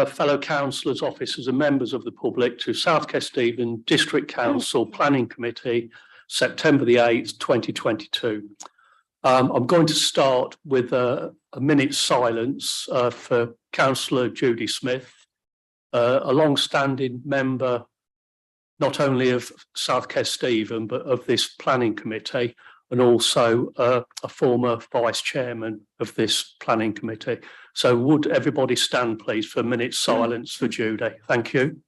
fellow councillors, officers and members of the public to South Kesteven District Council Planning Committee, September the 8th, 2022. I'm going to start with a minute's silence for Councillor Judy Smith, a long-standing member not only of South Kesteven but of this planning committee, and also a former vice chairman of this planning committee. So would everybody stand please for a minute's silence for Judy? Thank you.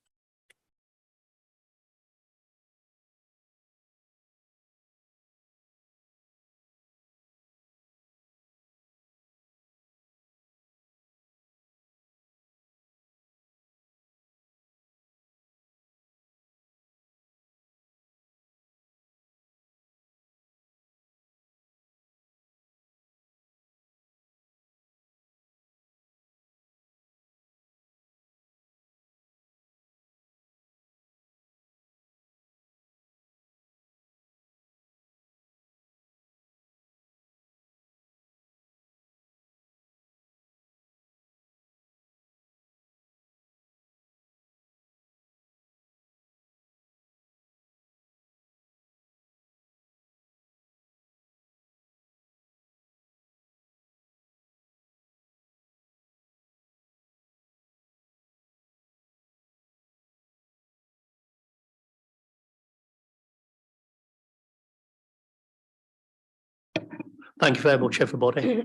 Thank you very much, everybody.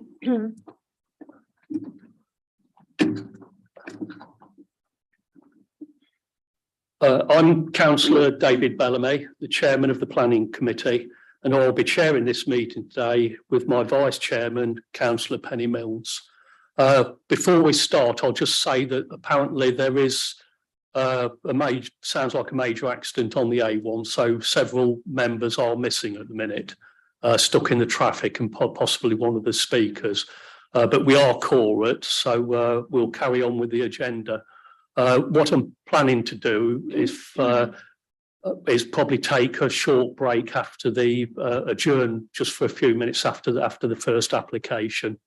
I'm Councillor David Bellamy, the Chairman of the Planning Committee, and I'll be chairing this meeting today with my Vice Chairman, Councillor Penny Mills. Before we start, I'll just say that apparently there is sounds like a major accident on the A1, so several members are missing at the minute. Stuck in the traffic and possibly one of the speakers, but we are quorate, so we'll carry on with the agenda. What I'm planning to do is probably take a short break after the adjourn, just for a few minutes after the first application.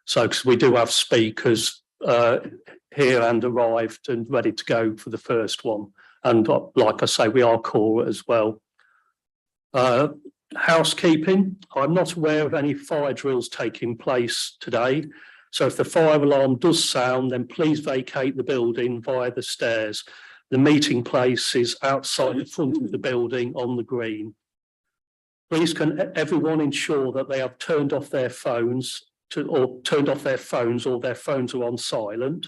So because we do have speakers here and arrived and ready to go for the first one, and like I say, we are quorate as well. Housekeeping. I'm not aware of any fire drills taking place today. So if the fire alarm does sound, then please vacate the building via the stairs. The meeting place is outside the front of the building on the green. Please can everyone ensure that they have turned off their phones or their phones are on silent.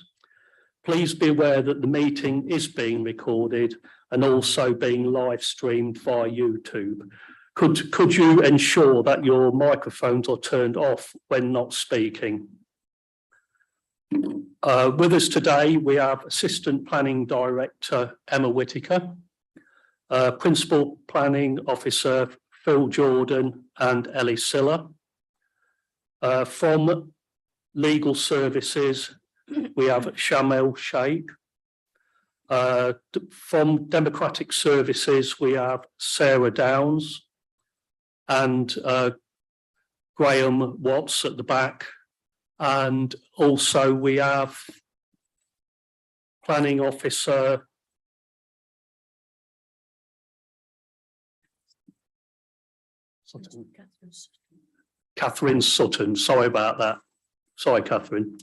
Please be aware that the meeting is being recorded and also being live streamed via YouTube. Could you ensure that your microphones are turned off when not speaking? With us today, we have Assistant Planning Director Emma Whitaker, Principal Planning Officer Phil Jordan and Ellie Siller. From Legal Services, we have Shamel Sheikh. From Democratic Services, we have Sarah Downs and Graham Watts at the back, and also we have Planning Officer Catherine Sutton. Sorry about that. Sorry, Catherine.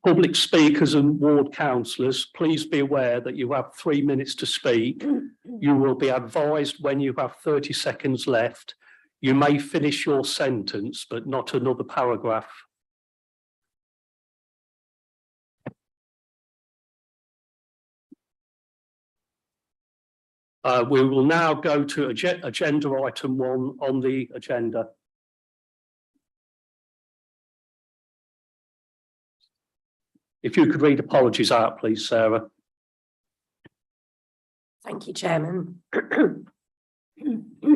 Public speakers and ward councillors, please be aware that you have 3 minutes to speak. You will be advised when you have 30 seconds left. You may finish your sentence, but not another paragraph. We will now go to agenda item 1 on the agenda. If you could read apologies out, please, Sarah. Thank you, Chairman.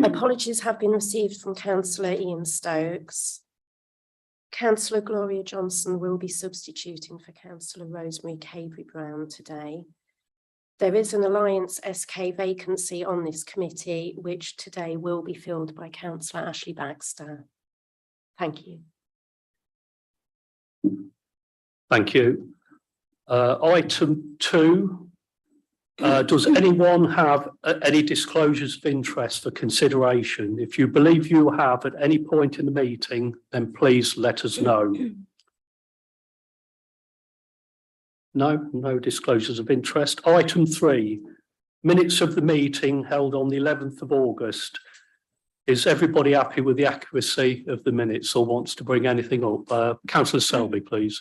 Apologies have been received from Councillor Ian Stokes. Councillor Gloria Johnson will be substituting for Councillor Rosemary Cabry Brown today. There is an Alliance SK vacancy on this committee, which today will be filled by Councillor Ashley Baxter. Thank you. Thank you. Item 2. Does anyone have any disclosures of interest for consideration? If you believe you have at any point in the meeting, then please let us know. No disclosures of interest. Item 3, minutes of the meeting held on the 11th of August. Is everybody happy with the accuracy of the minutes or wants to bring anything up? Councillor Selby, please.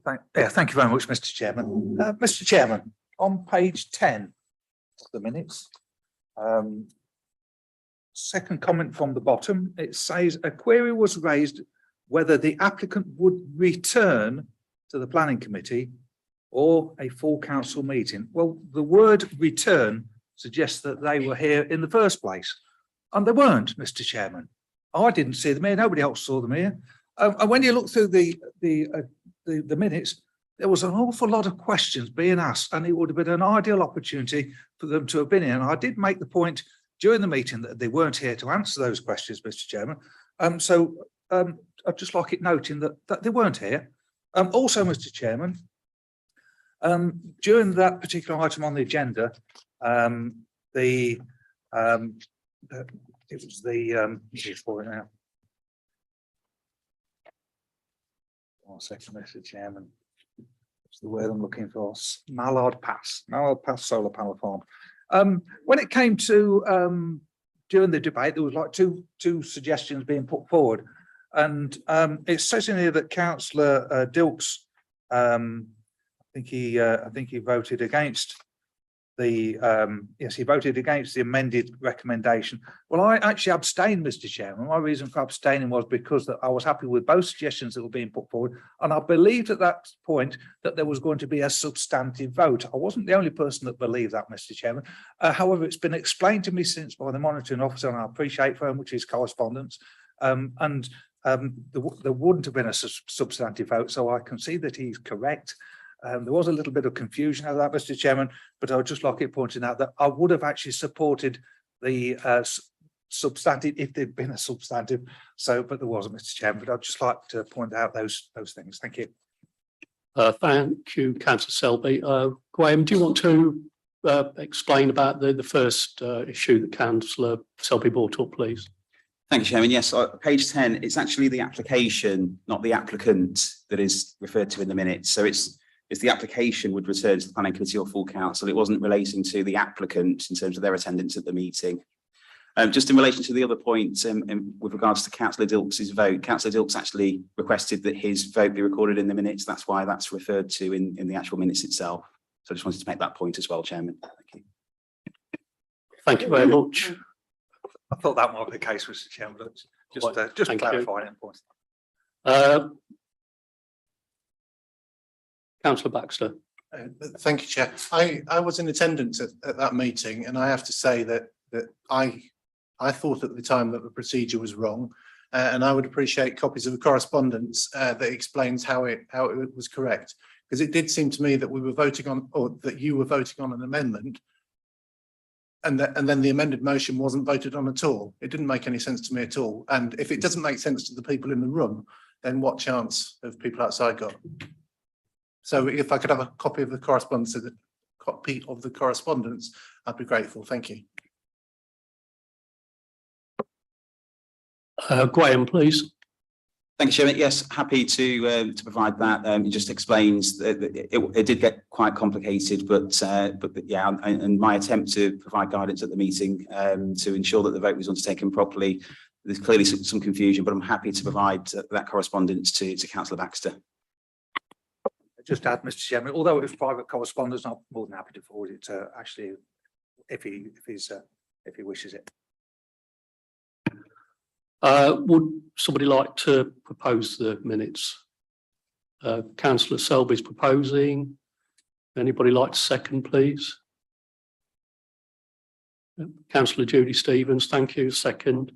Thank you very much, Mr. Chairman. Mr. Chairman, on page 10 of the minutes, second comment from the bottom, it says a query was raised whether the applicant would return to the planning committee or a full council meeting. Well, the word return suggests that they were here in the first place, and they weren't, Mr. Chairman. I didn't see them here, nobody else saw them here. And when you look through the minutes, there was an awful lot of questions being asked, and it would have been an ideal opportunity for them to have been here. And I did make the point during the meeting that they weren't here to answer those questions, Mr. Chairman. I'd just like it noting that they weren't here. Also, Mr. Chairman, during that particular item on the agenda, it was the one second, Mr. Chairman. What's the word I'm looking for? Mallard Pass solar panel farm. When it came to during the debate, there was like two suggestions being put forward, and it says in here that Councillor Dilks, I think he voted against the he voted against the amended recommendation. Well, I actually abstained, Mr. Chairman. My reason for abstaining was because that I was happy with both suggestions that were being put forward, and I believed at that point that there was going to be a substantive vote. I wasn't the only person that believed that, Mr. Chairman. However, it's been explained to me since by the monitoring officer, and I appreciate for him, which is correspondence, there wouldn't have been a substantive vote, so I can see that he's correct. There was a little bit of confusion over that, Mr. Chairman, but I would just like it pointing out that I would have actually supported the substantive if there'd been a substantive. But there wasn't, Mr. Chairman. But I'd just like to point out those things. Thank you. Thank you, Councillor Selby. Graham, do you want to explain about the first issue that Councillor Selby brought up, please? Thank you, Chairman. Yes, page 10, it's actually the application, not the applicant, that is referred to in the minutes. So it's the application would return to the planning committee or full council. It wasn't relating to the applicant in terms of their attendance at the meeting. Just in relation to the other point, with regards to Councillor Dilks's vote, Councillor Dilks actually requested that his vote be recorded in the minutes. That's why that's referred to in the actual minutes itself. So I just wanted to make that point as well, Chairman. Thank you. Thank you very much. I thought that might be the case, Mr. Chairman, but just clarifying it. Point. Councillor Baxter. Thank you, Chair. I was in attendance at that meeting, and I have to say that I thought at the time that the procedure was wrong, and I would appreciate copies of the correspondence that explains how it was correct, because it did seem to me that we were voting on, or that you were voting on an amendment, and then the amended motion wasn't voted on at all. It didn't make any sense to me at all. And if it doesn't make sense to the people in the room, then what chance have people outside got? So if I could have a copy of the correspondence, I'd be grateful. Thank you. Graham, please. Thank you, Chairman. Yes, happy to provide that. It just explains that it did get quite complicated, but yeah, and my attempt to provide guidance at the meeting to ensure that the vote was undertaken properly. There's clearly some confusion, but I'm happy to provide that correspondence to Councillor Baxter. Just add, Mr. Chairman, although it was private correspondence, I'm more than happy to forward it to Ashley if he wishes it. Would somebody like to propose the minutes? Councillor Selby's proposing. Anybody like to second, please? Councillor Judy Stevens, thank you. Second.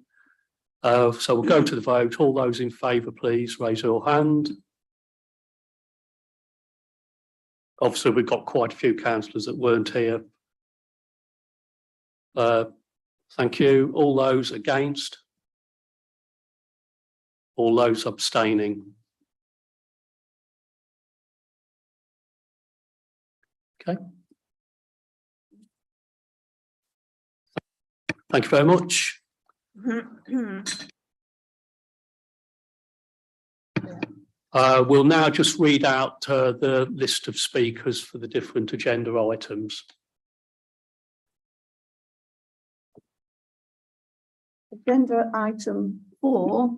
So we'll go to the vote. All those in favour, please raise your hand. Obviously, we've got quite a few councillors that weren't here. Thank you. All those against? All those abstaining? Okay. Thank you very much. We'll now just read out the list of speakers for the different agenda items. Agenda item 4,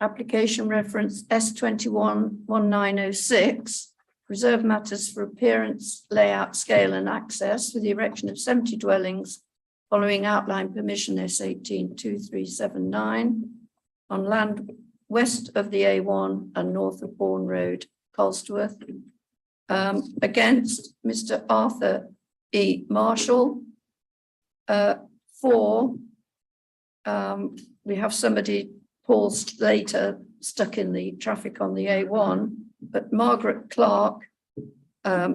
application reference S211906, reserve matters for appearance, layout, scale and access for the erection of 70 dwellings following outline permission S182379 on land west of the A1 and north of Bourne Road, Colsworth. Against Mr. Arthur E. Marshall. 4, we have somebody, Paul Slater, stuck in the traffic on the A1, but Margaret Clark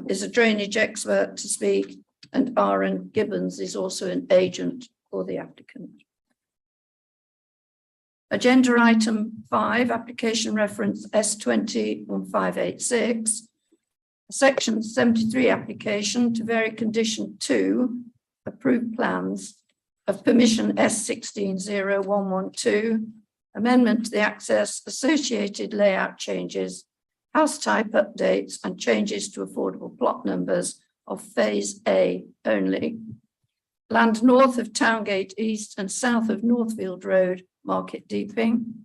is a drainage expert to speak, and Aaron Gibbons is also an agent for the applicant. Agenda item 5, application reference S201586, section 73 application to vary condition 2, approved plans of permission S160112, amendment to the access, associated layout changes, house type updates and changes to affordable plot numbers of phase A only. Land north of Towngate East and south of Northfield Road, Market Deeping.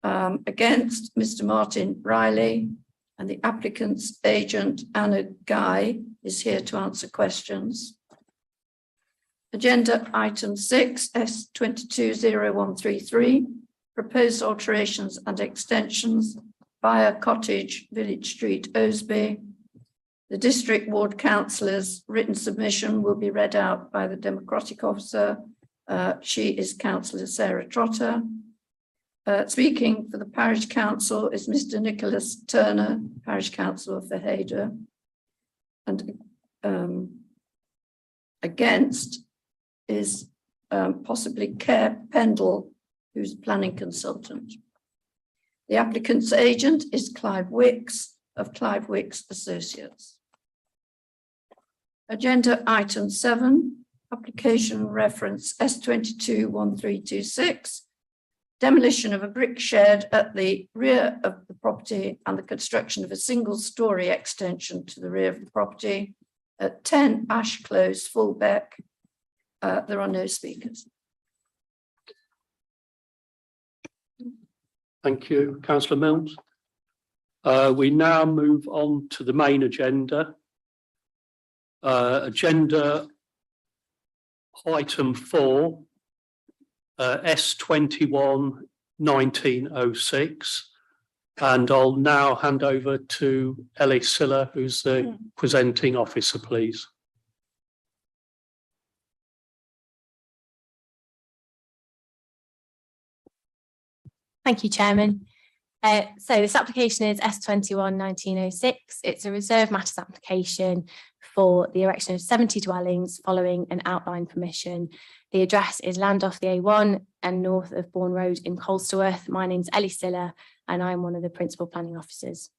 Against Mr. Martin Riley, and the applicant's agent Anna Guy is here to answer questions. Agenda item 6, S220133, proposed alterations and extensions via Cottage, Village Street, Osby. The district ward councillor's written submission will be read out by the Democratic Officer. She is Councillor Sarah Trotter. Speaking for the Parish Council is Mr. Nicholas Turner, Parish Councillor for Hayder. And against is possibly Care Pendle, who's planning consultant. The applicant's agent is Clive Wicks of Clive Wicks Associates. Agenda item 7, application reference S221326, demolition of a brick shed at the rear of the property and the construction of a single-storey extension to the rear of the property at 10 Ash Close, Fullbeck. There are no speakers. Thank you, Councillor Mills. We now move on to the main agenda. Agenda item 4, S211906, and I'll now hand over to Ellie Siller, who's the presenting officer, please. Thank you, Chairman. So this application is S211906. It's a reserve matters application for the erection of 70 dwellings following an outline permission. The address is land off the A1 and north of Bourne Road in Colsworth. My name's Ellie Siller and I'm one of the principal planning officers.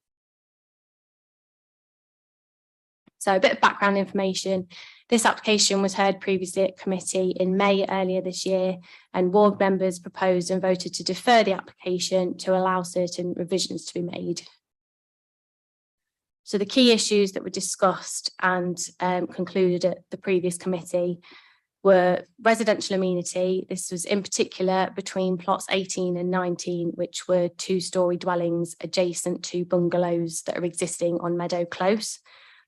So a bit of background information. This application was heard previously at committee in May earlier this year, and ward members proposed and voted to defer the application to allow certain revisions to be made. So the key issues that were discussed and concluded at the previous committee were residential amenity. This was in particular between plots 18 and 19, which were 2-storey dwellings adjacent to bungalows that are existing on Meadow Close.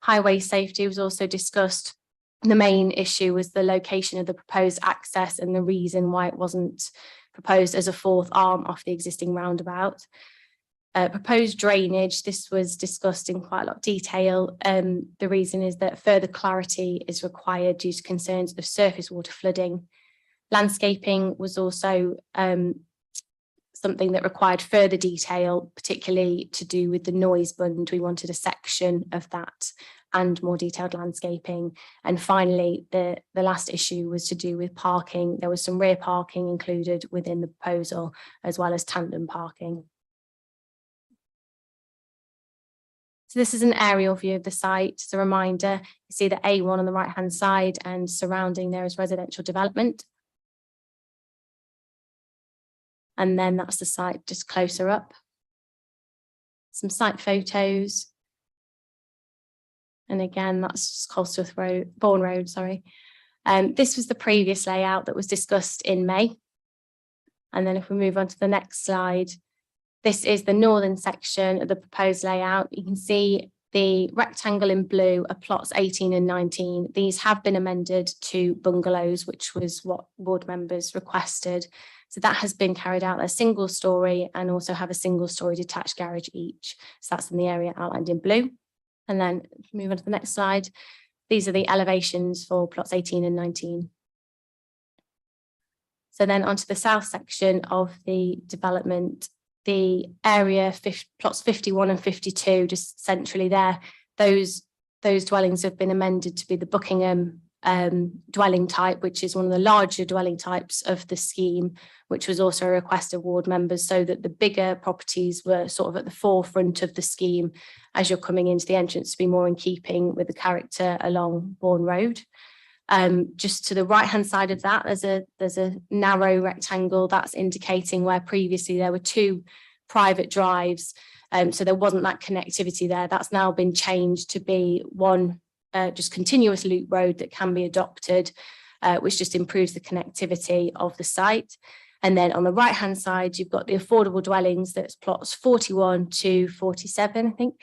Highway safety was also discussed. The main issue was the location of the proposed access and the reason why it wasn't proposed as a 4th arm off the existing roundabout. Proposed drainage, this was discussed in quite a lot of detail. The reason is that further clarity is required due to concerns of surface water flooding. Landscaping was also something that required further detail, particularly to do with the noise bund. We wanted a section of that and more detailed landscaping. And finally, the last issue was to do with parking. There was some rear parking included within the proposal, as well as tandem parking. So this is an aerial view of the site. As a reminder, you see the A1 on the right-hand side, and surrounding there is residential development. And then that's the site just closer up. Some site photos. And again, that's Colsworth Road, Bourne Road, sorry. This was the previous layout that was discussed in May. And then if we move on to the next slide, this is the northern section of the proposed layout. You can see the rectangle in blue are plots 18 and 19. These have been amended to bungalows, which was what board members requested. So that has been carried out. They're single story and also have a single story detached garage each. So that's in the area outlined in blue. And then move on to the next slide. These are the elevations for plots 18 and 19. So then onto the south section of the development, the area plots 51 and 52, just centrally there, those dwellings have been amended to be the Buckingham dwelling type, which is one of the larger dwelling types of the scheme, which was also a request of ward members, so that the bigger properties were sort of at the forefront of the scheme as you're coming into the entrance, to be more in keeping with the character along Bourne Road. Just to the right hand side of that, there's a narrow rectangle that's indicating where previously there were two private drives, so there wasn't that connectivity there. That's now been changed to be one just continuous loop road that can be adopted, which just improves the connectivity of the site. And then on the right hand side, you've got the affordable dwellings, that's plots 41 to 47, I think.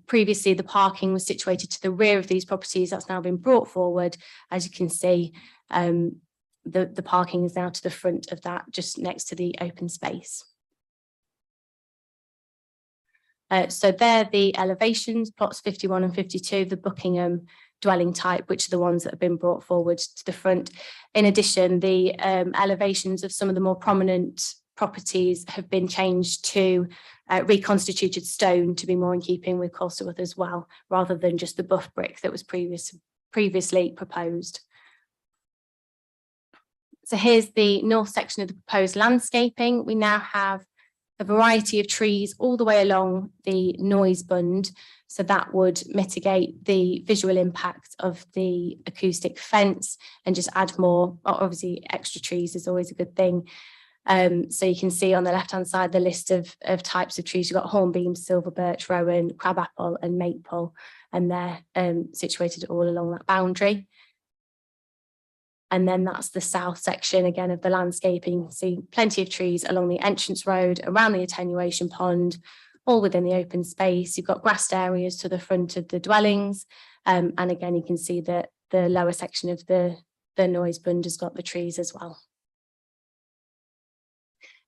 Previously, the parking was situated to the rear of these properties. That's now been brought forward. As you can see, the parking is now to the front of that, just next to the open space. So they're the elevations, plots 51 and 52, the Buckingham dwelling type, which are the ones that have been brought forward to the front. In addition, the elevations of some of the more prominent properties have been changed to reconstituted stone to be more in keeping with Colsworth as well, rather than just the buff brick that was previously proposed. So here's the north section of the proposed landscaping. We now have a variety of trees all the way along the noise bund, so that would mitigate the visual impact of the acoustic fence and just add more. Obviously, extra trees is always a good thing. So you can see on the left hand side the list of types of trees. You've got hornbeam, silver birch, rowan, crabapple and maple, and they're situated all along that boundary. And then that's the south section again of the landscaping. See plenty of trees along the entrance road, around the attenuation pond, all within the open space. You've got grassed areas to the front of the dwellings. And again, you can see that the lower section of the noise bund has got the trees as well.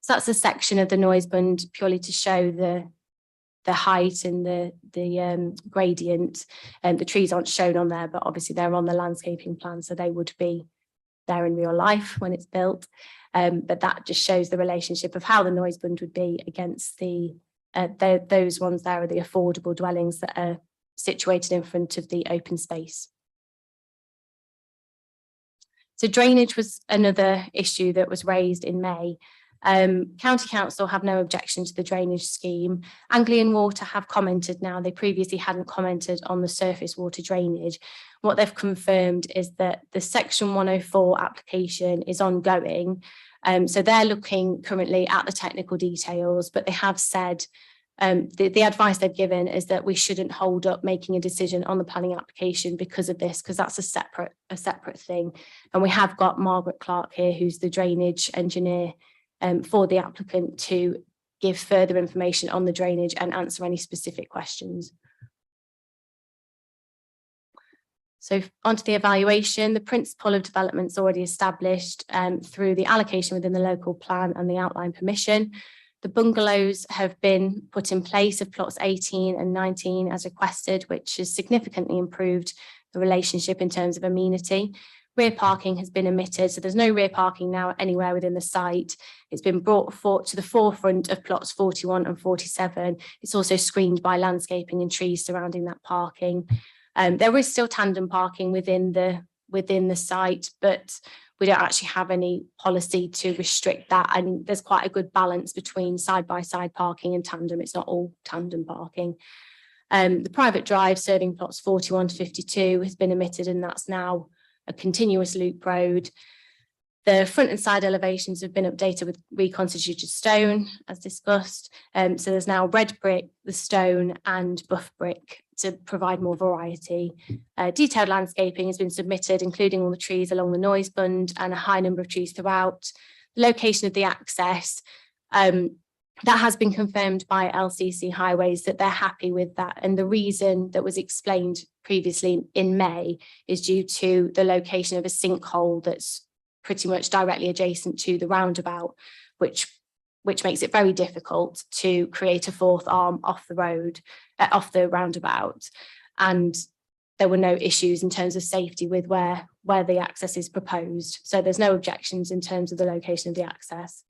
So that's a section of the noise bund purely to show the height and the gradient. And the trees aren't shown on there, but obviously they're on the landscaping plan, so they would be there in real life when it's built. But that just shows the relationship of how the noise bund would be against those ones there are the affordable dwellings that are situated in front of the open space. So drainage was another issue that was raised in May. County Council have no objection to the drainage scheme. Anglian Water have commented now. They previously hadn't commented on the surface water drainage. What they've confirmed is that the Section 104 application is ongoing. So they're looking currently at the technical details, but they have said the advice they've given is that we shouldn't hold up making a decision on the planning application because of this, because that's a separate thing. And we have got Margaret Clark here, who's the drainage engineer for the applicant, to give further information on the drainage and answer any specific questions. So onto the evaluation, the principle of development is already established through the allocation within the local plan and the outline permission. The bungalows have been put in place of plots 18 and 19 as requested, which has significantly improved the relationship in terms of amenity. rear parking has been omitted, so there's no rear parking now anywhere within the site. It's been brought to the forefront of plots 41 and 47. It's also screened by landscaping and trees surrounding that parking. There is still tandem parking within the site, but we don't actually have any policy to restrict that. And there's quite a good balance between side-by-side parking and tandem. It's not all tandem parking. The private drive serving plots 41 to 52 has been omitted, and that's now a continuous loop road. The front and side elevations have been updated with reconstituted stone, as discussed. So there's now red brick, the stone, and buff brick to provide more variety. Detailed landscaping has been submitted, including all the trees along the noise bund and a high number of trees throughout. The location of the access, that has been confirmed by LCC Highways that they're happy with that. And the reason that was explained previously in May is due to the location of a sinkhole that's pretty much directly adjacent to the roundabout, which makes it very difficult to create a fourth arm off the road, off the roundabout. And there were no issues in terms of safety with where the access is proposed. So there's no objections in terms of the location of the access.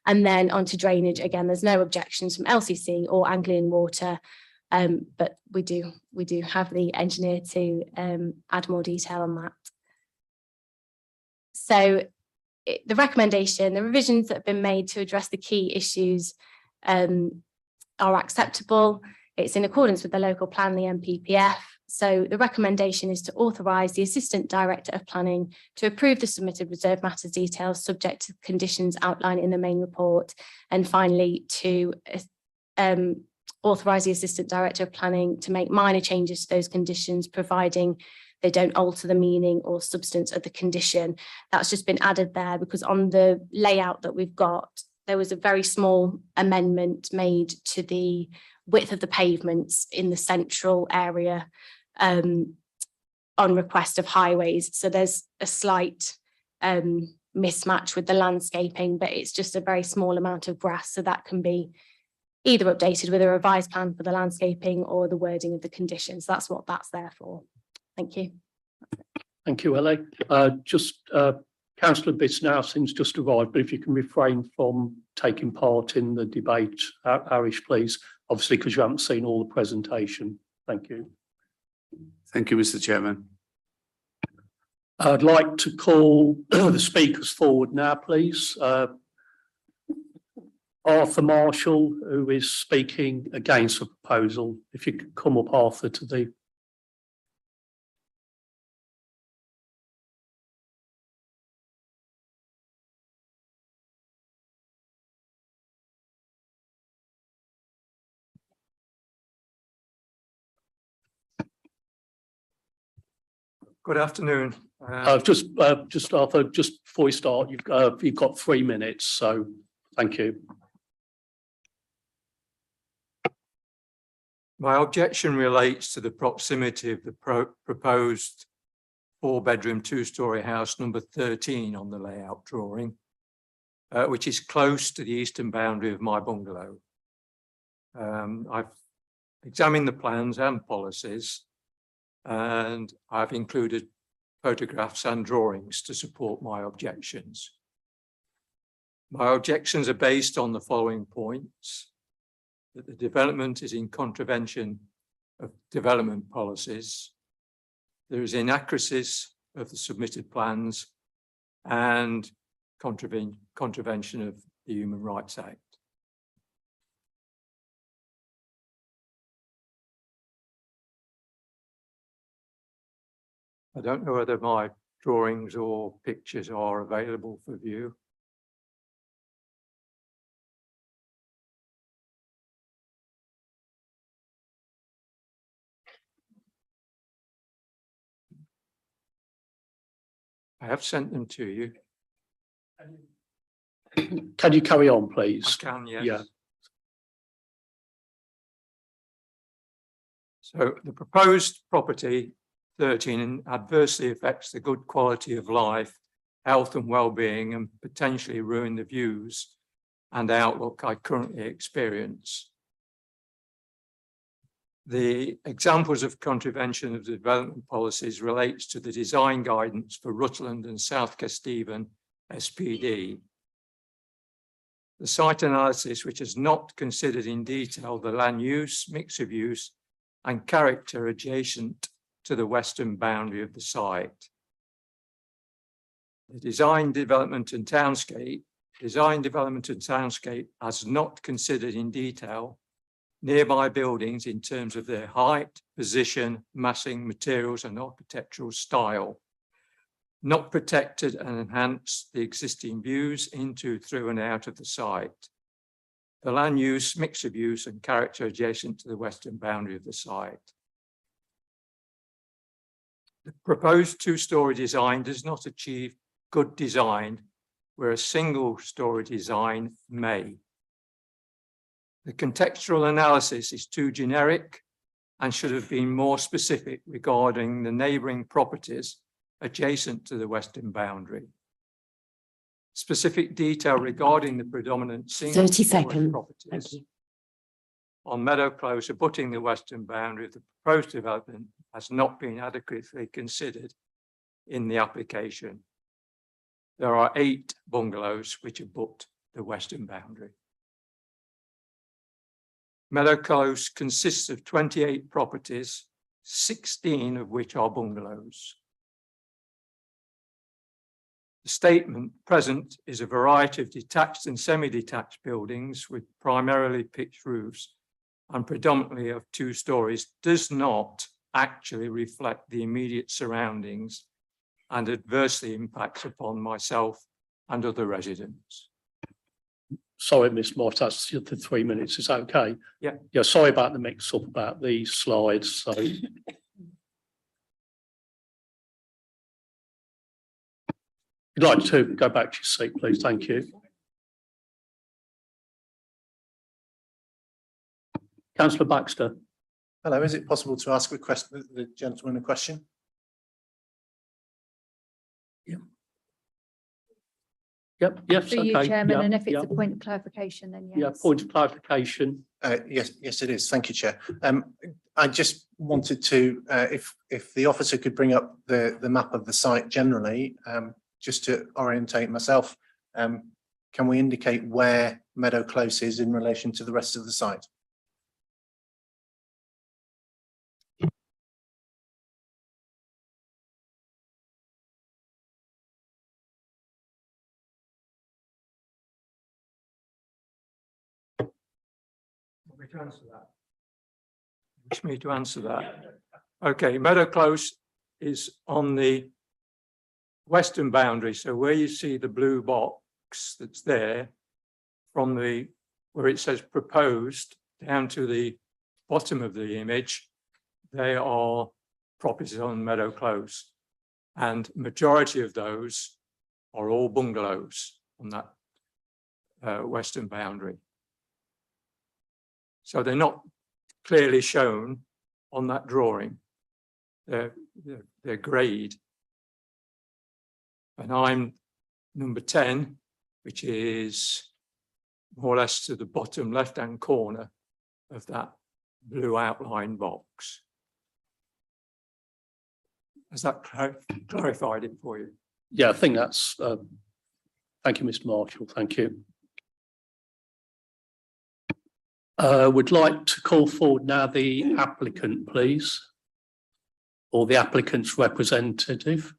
And then onto drainage, again, there's no objections from LCC or Anglian Water, but we do have the engineer to add more detail on that. So the recommendation, the revisions that have been made to address the key issues are acceptable. It's in accordance with the local plan, the MPPF. So the recommendation is to authorise the Assistant Director of Planning to approve the submitted reserve matters details subject to conditions outlined in the main report. And finally, to authorise the Assistant Director of Planning to make minor changes to those conditions, providing they don't alter the meaning or substance of the condition. That's just been added there because on the layout that we've got, there was a very small amendment made to the width of the pavements in the central area on request of Highways. So there's a slight mismatch with the landscaping, but it's just a very small amount of grass. So that can be either updated with a revised plan for the landscaping or the wording of the conditions. That's what that's there for. Thank you. Thank you, Ellie. Councillor Bisnowson's just arrived, but if you can refrain from taking part in the debate, Arish, please, obviously because you haven't seen all the presentation. Thank you. Thank you, Mr. Chairman. I'd like to call the speakers forward now, please. Arthur Marshall, who is speaking against the proposal. If you could come up, Arthur, to the Good afternoon. just Arthur, just before we start, you've got 3 minutes, so thank you. My objection relates to the proximity of the proposed 4-bedroom 2-storey house number 13 on the layout drawing, which is close to the eastern boundary of my bungalow. I've examined the plans and policies, and I've included photographs and drawings to support my objections. My objections are based on the following points: that the development is in contravention of development policies, there is inaccuracies of the submitted plans, and contravention of the Human Rights Act. I don't know whether my drawings or pictures are available for view. I have sent them to you. Can you carry on, I please? can, yes. Yeah. So the proposed property 13 adversely affects the good quality of life, health and well-being, and potentially ruin the views and outlook I currently experience. The examples of contravention of the development policies relates to the design guidance for Rutland and South Kesteven SPD. The site analysis, which has not considered in detail the land use, mix of use, and character adjacent to the western boundary of the site. The design, development and townscape has not considered in detail nearby buildings in terms of their height, position, massing, materials and architectural style, not protected and enhanced the existing views into, through and out of the site. The land use, mix of use and character adjacent to the western boundary of the site. The proposed two-storey design does not achieve good design, where a single-storey design may. The contextual analysis is too generic and should have been more specific regarding the neighbouring properties adjacent to the western boundary. Specific detail regarding the predominant single 30 seconds. properties on Meadow Close abutting the western boundary of the proposed development has not been adequately considered in the application. There are 8 bungalows which abut the western boundary. Meadow Close consists of 28 properties, 16 of which are bungalows. The statement present is a variety of detached and semi-detached buildings with primarily pitched roofs and predominantly of 2 stories, does not actually reflect the immediate surroundings and adversely impacts upon myself and other residents. Sorry, Ms. Mott, that's the 3 minutes. Is that okay? Yeah. Yeah, sorry about the mix up about the slides. So. You'd like to go back to your seat, please. Thank you. Councillor Baxter. Hello, is it possible to ask the gentleman a question? Yep, yes, Through you, okay. Chairman, Yeah, and if it's yeah. a point of clarification, then yes. Yeah, point of clarification. Yes, it is. Thank you, Chair. I just wanted to, if the officer could bring up the map of the site generally, just to orientate myself. Can we indicate where Meadow Close is in relation to the rest of the site? To answer that. Wish me to answer that. Okay, Meadow Close is on the western boundary. So where you see the blue box that's there, from the where it says proposed down to the bottom of the image, they are properties on Meadow Close, and majority of those are all bungalows on that western boundary. So they're not clearly shown on that drawing. They're grade. And I'm number 10, which is more or less to the bottom left-hand corner of that blue outline box. Has that clarified it for you? Yeah, I think that's, thank you, Mr. Marshall, thank you. Would like to call forward now the applicant, please, or the applicant's representative.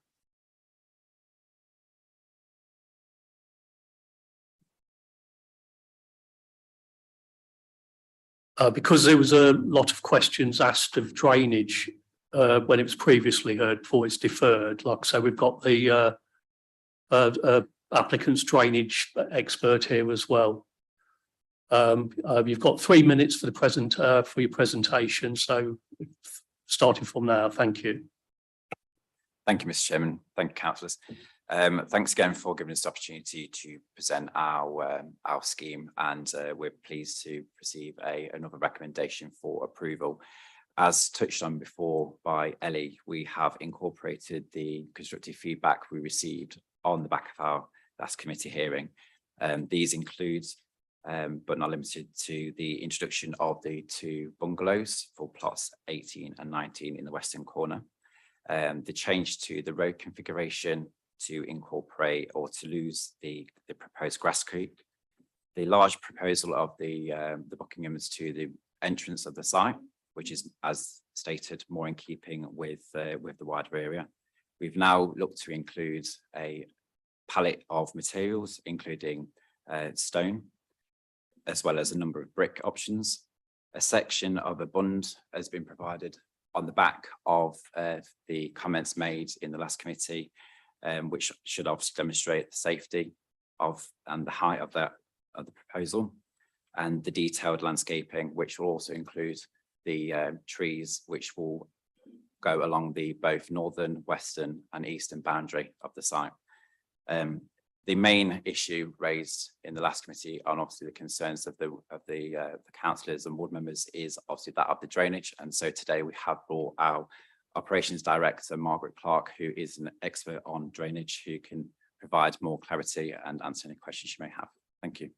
Because there was a lot of questions asked of drainage when it was previously heard before it's deferred. Like I say, we've got the applicant's drainage expert here as well. You've got 3 minutes for the for your presentation. So starting from now, thank you. Thank you, Mr. Chairman. Thank you, councillors. Thanks again for giving us the opportunity to present our scheme, and we're pleased to receive another recommendation for approval. As touched on before by Ellie, we have incorporated the constructive feedback we received on the back of our last committee hearing. These include but not limited to the introduction of the 2 bungalows for plots 18 and 19 in the western corner. The change to the road configuration to incorporate or to lose the proposed grass creek. The large proposal of the Buckinghams to the entrance of the site, which is, as stated, more in keeping with the wider area. We've now looked to include a palette of materials, including stone, as well as a number of brick options. A section of a bund has been provided on the back of the comments made in the last committee, which should obviously demonstrate the safety of and the height of the proposal, and the detailed landscaping, which will also include the trees which will go along the both northern, western and eastern boundary of the site. The main issue raised in the last committee on obviously the concerns of the councillors and ward members is obviously that of the drainage. And so today we have brought our operations director, Margaret Clark, who is an expert on drainage, who can provide more clarity and answer any questions you may have. Thank you.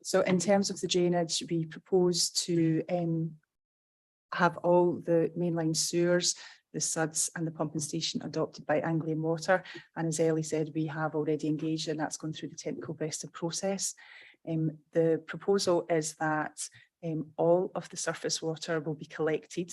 So in terms of the drainage, we propose to have all the mainline sewers, the suds and the pumping station adopted by Anglian Water. And as Ellie said, we have already engaged and that's gone through the technical vested process. The proposal is that all of the surface water will be collected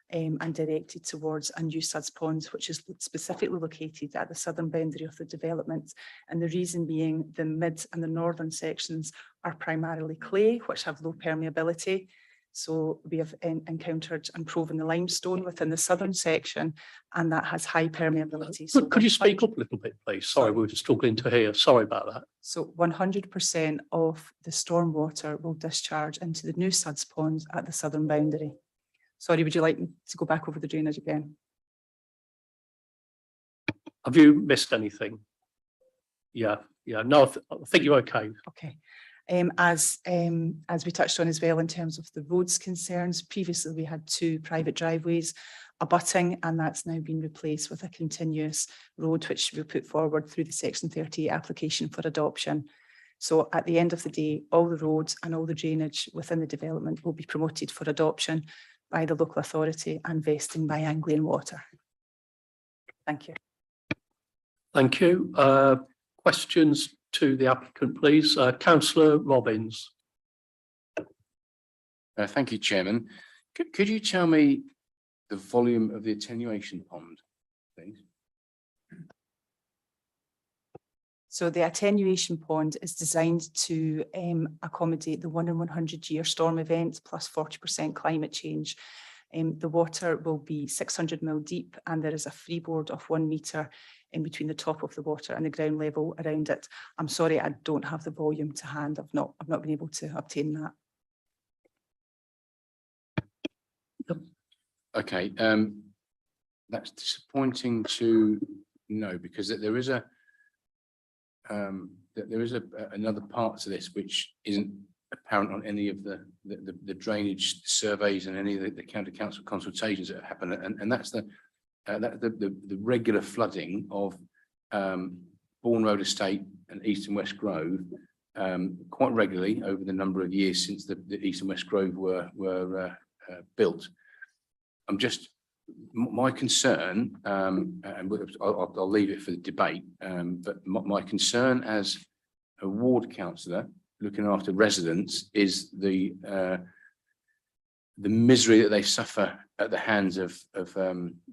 and directed towards a new suds pond, which is specifically located at the southern boundary of the development. And the reason being the mid and the northern sections are primarily clay, which have low permeability. So we have encountered and proven the limestone within the southern section, and that has high permeability. So Could you speak up a little bit, please? Sorry, we were just struggling to hear. Sorry about that. So 100% of the stormwater will discharge into the new suds pond at the southern boundary. Sorry, would you like me to go back over the drainage again? Have you missed anything? Yeah, no, I think you're okay. Okay. As we touched on as well in terms of the roads concerns, previously we had 2 private driveways abutting, and that's now been replaced with a continuous road, which we'll put forward through the Section 38 application for adoption. So at the end of the day, all the roads and all the drainage within the development will be promoted for adoption by the local authority and vesting by Anglian Water. Thank you. Thank you. Questions to the applicant, please. Councillor Robbins. Thank you, Chairman. Could you tell me the volume of the attenuation pond, please? So the attenuation pond is designed to accommodate the 1 in 100 year storm event plus 40% climate change. The water will be 600 mil deep, and there is a freeboard of 1 metre in between the top of the water and the ground level around it. I'm sorry, I don't have the volume to hand. I've not been able to obtain that. Okay, that's disappointing to know, because there is another part to this which isn't apparent on any of the drainage surveys and any of the county council consultations that happen, and that's the regular flooding of Bourne Road Estate and East and West Grove quite regularly over the number of years since the East and West Grove were built. My concern, and I'll leave it for the debate, but my concern as a ward councillor looking after residents is the misery that they suffer at the hands of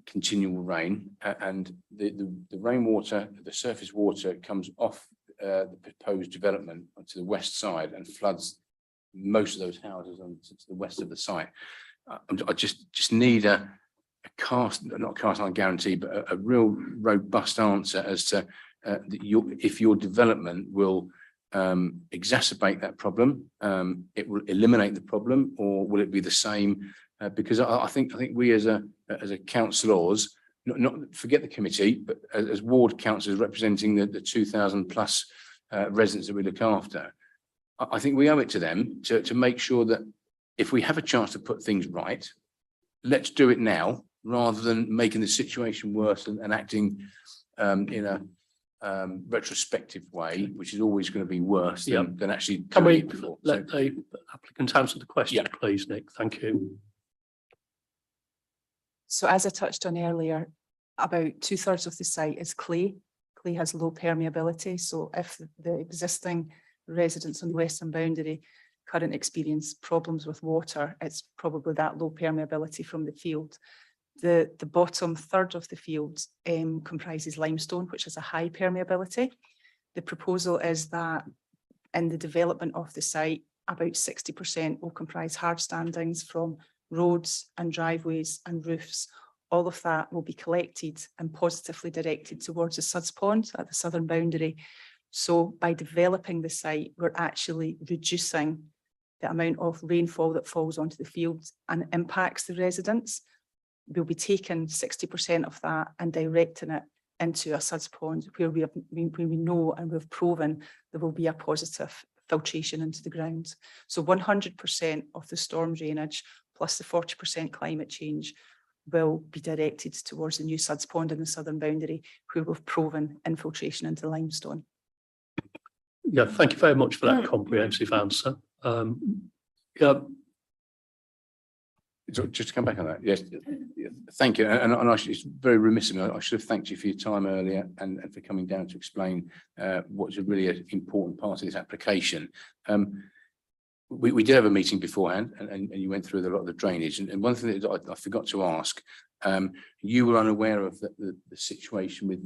continual rain, and the rainwater, the surface water comes off the proposed development onto the west side and floods most of those houses on to the west of the site. I just need not a cast iron guarantee, but a real robust answer as to if your development will exacerbate that problem, it will eliminate the problem, or will it be the same? Because I think we as councillors, not forget the committee, but as ward councillors representing the 2,000 plus residents that we look after, I think we owe it to them to make sure that if we have a chance to put things right, let's do it now, rather than making the situation worse and acting in retrospective way, which is always going to be worse than actually Can doing we it before. let So, the applicant answer the question, Yeah. please, Nick? Thank you. So as I touched on earlier, about 2/3 of the site is clay. Clay has low permeability, so if the existing residents on the western boundary currently experience problems with water, it's probably that low permeability from the field. The bottom third of the field comprises limestone, which has a high permeability. The proposal is that in the development of the site, about 60% will comprise hard standings from roads and driveways and roofs. All of that will be collected and positively directed towards the Suds Pond at the southern boundary. So by developing the site, we're actually reducing the amount of rainfall that falls onto the field and impacts the residents. We'll be taking 60% of that and directing it into a Suds Pond where we know and we've proven there will be a positive filtration into the ground. So 100% of the storm drainage plus the 40% climate change will be directed towards the new Suds Pond in the southern boundary where we've proven infiltration into limestone. Yeah, thank you very much for that comprehensive answer. Yeah, So just to come back on that, yes, thank you. And it's very remiss of me. I should have thanked you for your time earlier and for coming down to explain what's a really an important part of this application. We did have a meeting beforehand and you went through a lot of the drainage. And one thing that I forgot to ask, you were unaware of the situation with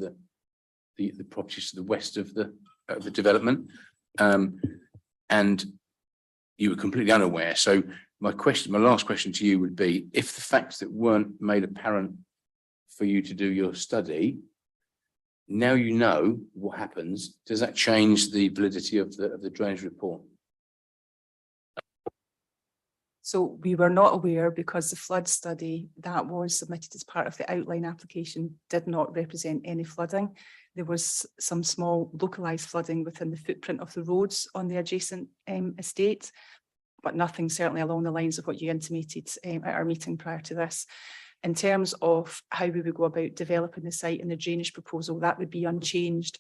the properties to the west of the development. And you were completely unaware. So my last question to you would be, if the facts that weren't made apparent for you to do your study, now you know what happens, does that change the validity of the drainage report? So we were not aware because the flood study that was submitted as part of the outline application did not represent any flooding. There was some small localised flooding within the footprint of the roads on the adjacent estate, but nothing certainly along the lines of what you intimated at our meeting prior to this. In terms of how we would go about developing the site and the drainage proposal, that would be unchanged.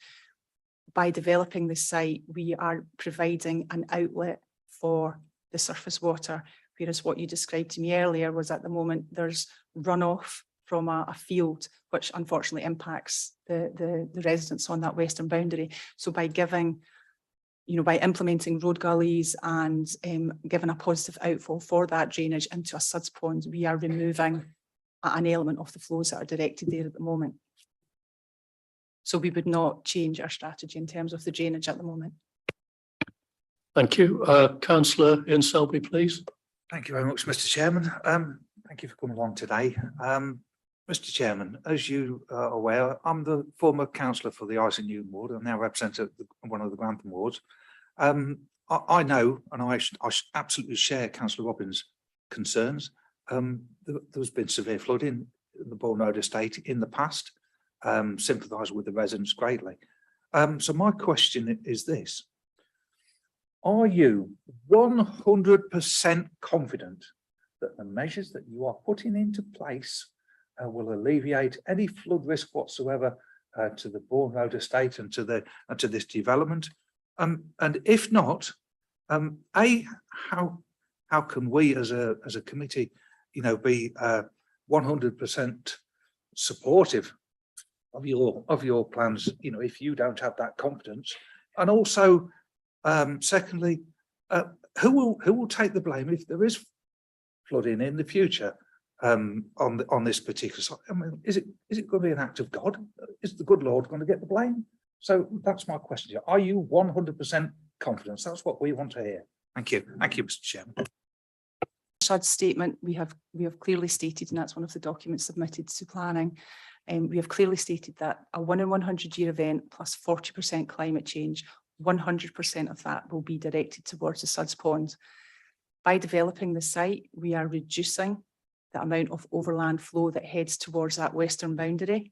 By developing the site, we are providing an outlet for the surface water, whereas what you described to me earlier was at the moment there's runoff from a field, which unfortunately impacts the residents on that western boundary. So by giving, by implementing road gullies and giving a positive outfall for that drainage into a Suds Pond, we are removing an element of the flows that are directed there at the moment. So we would not change our strategy in terms of the drainage at the moment. thank you. Councillor Ian Selby, please. Thank you very much, Mr. Chairman. Thank you for coming along today. Mr. Chairman, as you are aware, I'm the former councillor for the Isington ward. I now represent one of the Grantham wards. I know, and I absolutely share Councillor Robbins' concerns. There's been severe flooding in the Bourne Road estate in the past. Sympathise with the residents greatly. So my question is this. Are you 100% confident that the measures that you are putting into place will alleviate any flood risk whatsoever to the Bourne Road estate and to this development? And if not, how can we as a committee, be 100% supportive of your plans, if you don't have that confidence? And also, secondly, who will take the blame if there is flooding in the future on this particular site? I mean, is it going to be an act of God? Is the good Lord going to get the blame? So that's my question. Are you 100% confident? That's what we want to hear. Thank you. Thank you, Mr. Chairman. SUD statement we have clearly stated, and that's one of the documents submitted to planning. We have clearly stated that a 1 in 100-year event plus 40% climate change, 100% of that will be directed towards the Suds Pond. By developing the site, we are reducing the amount of overland flow that heads towards that western boundary.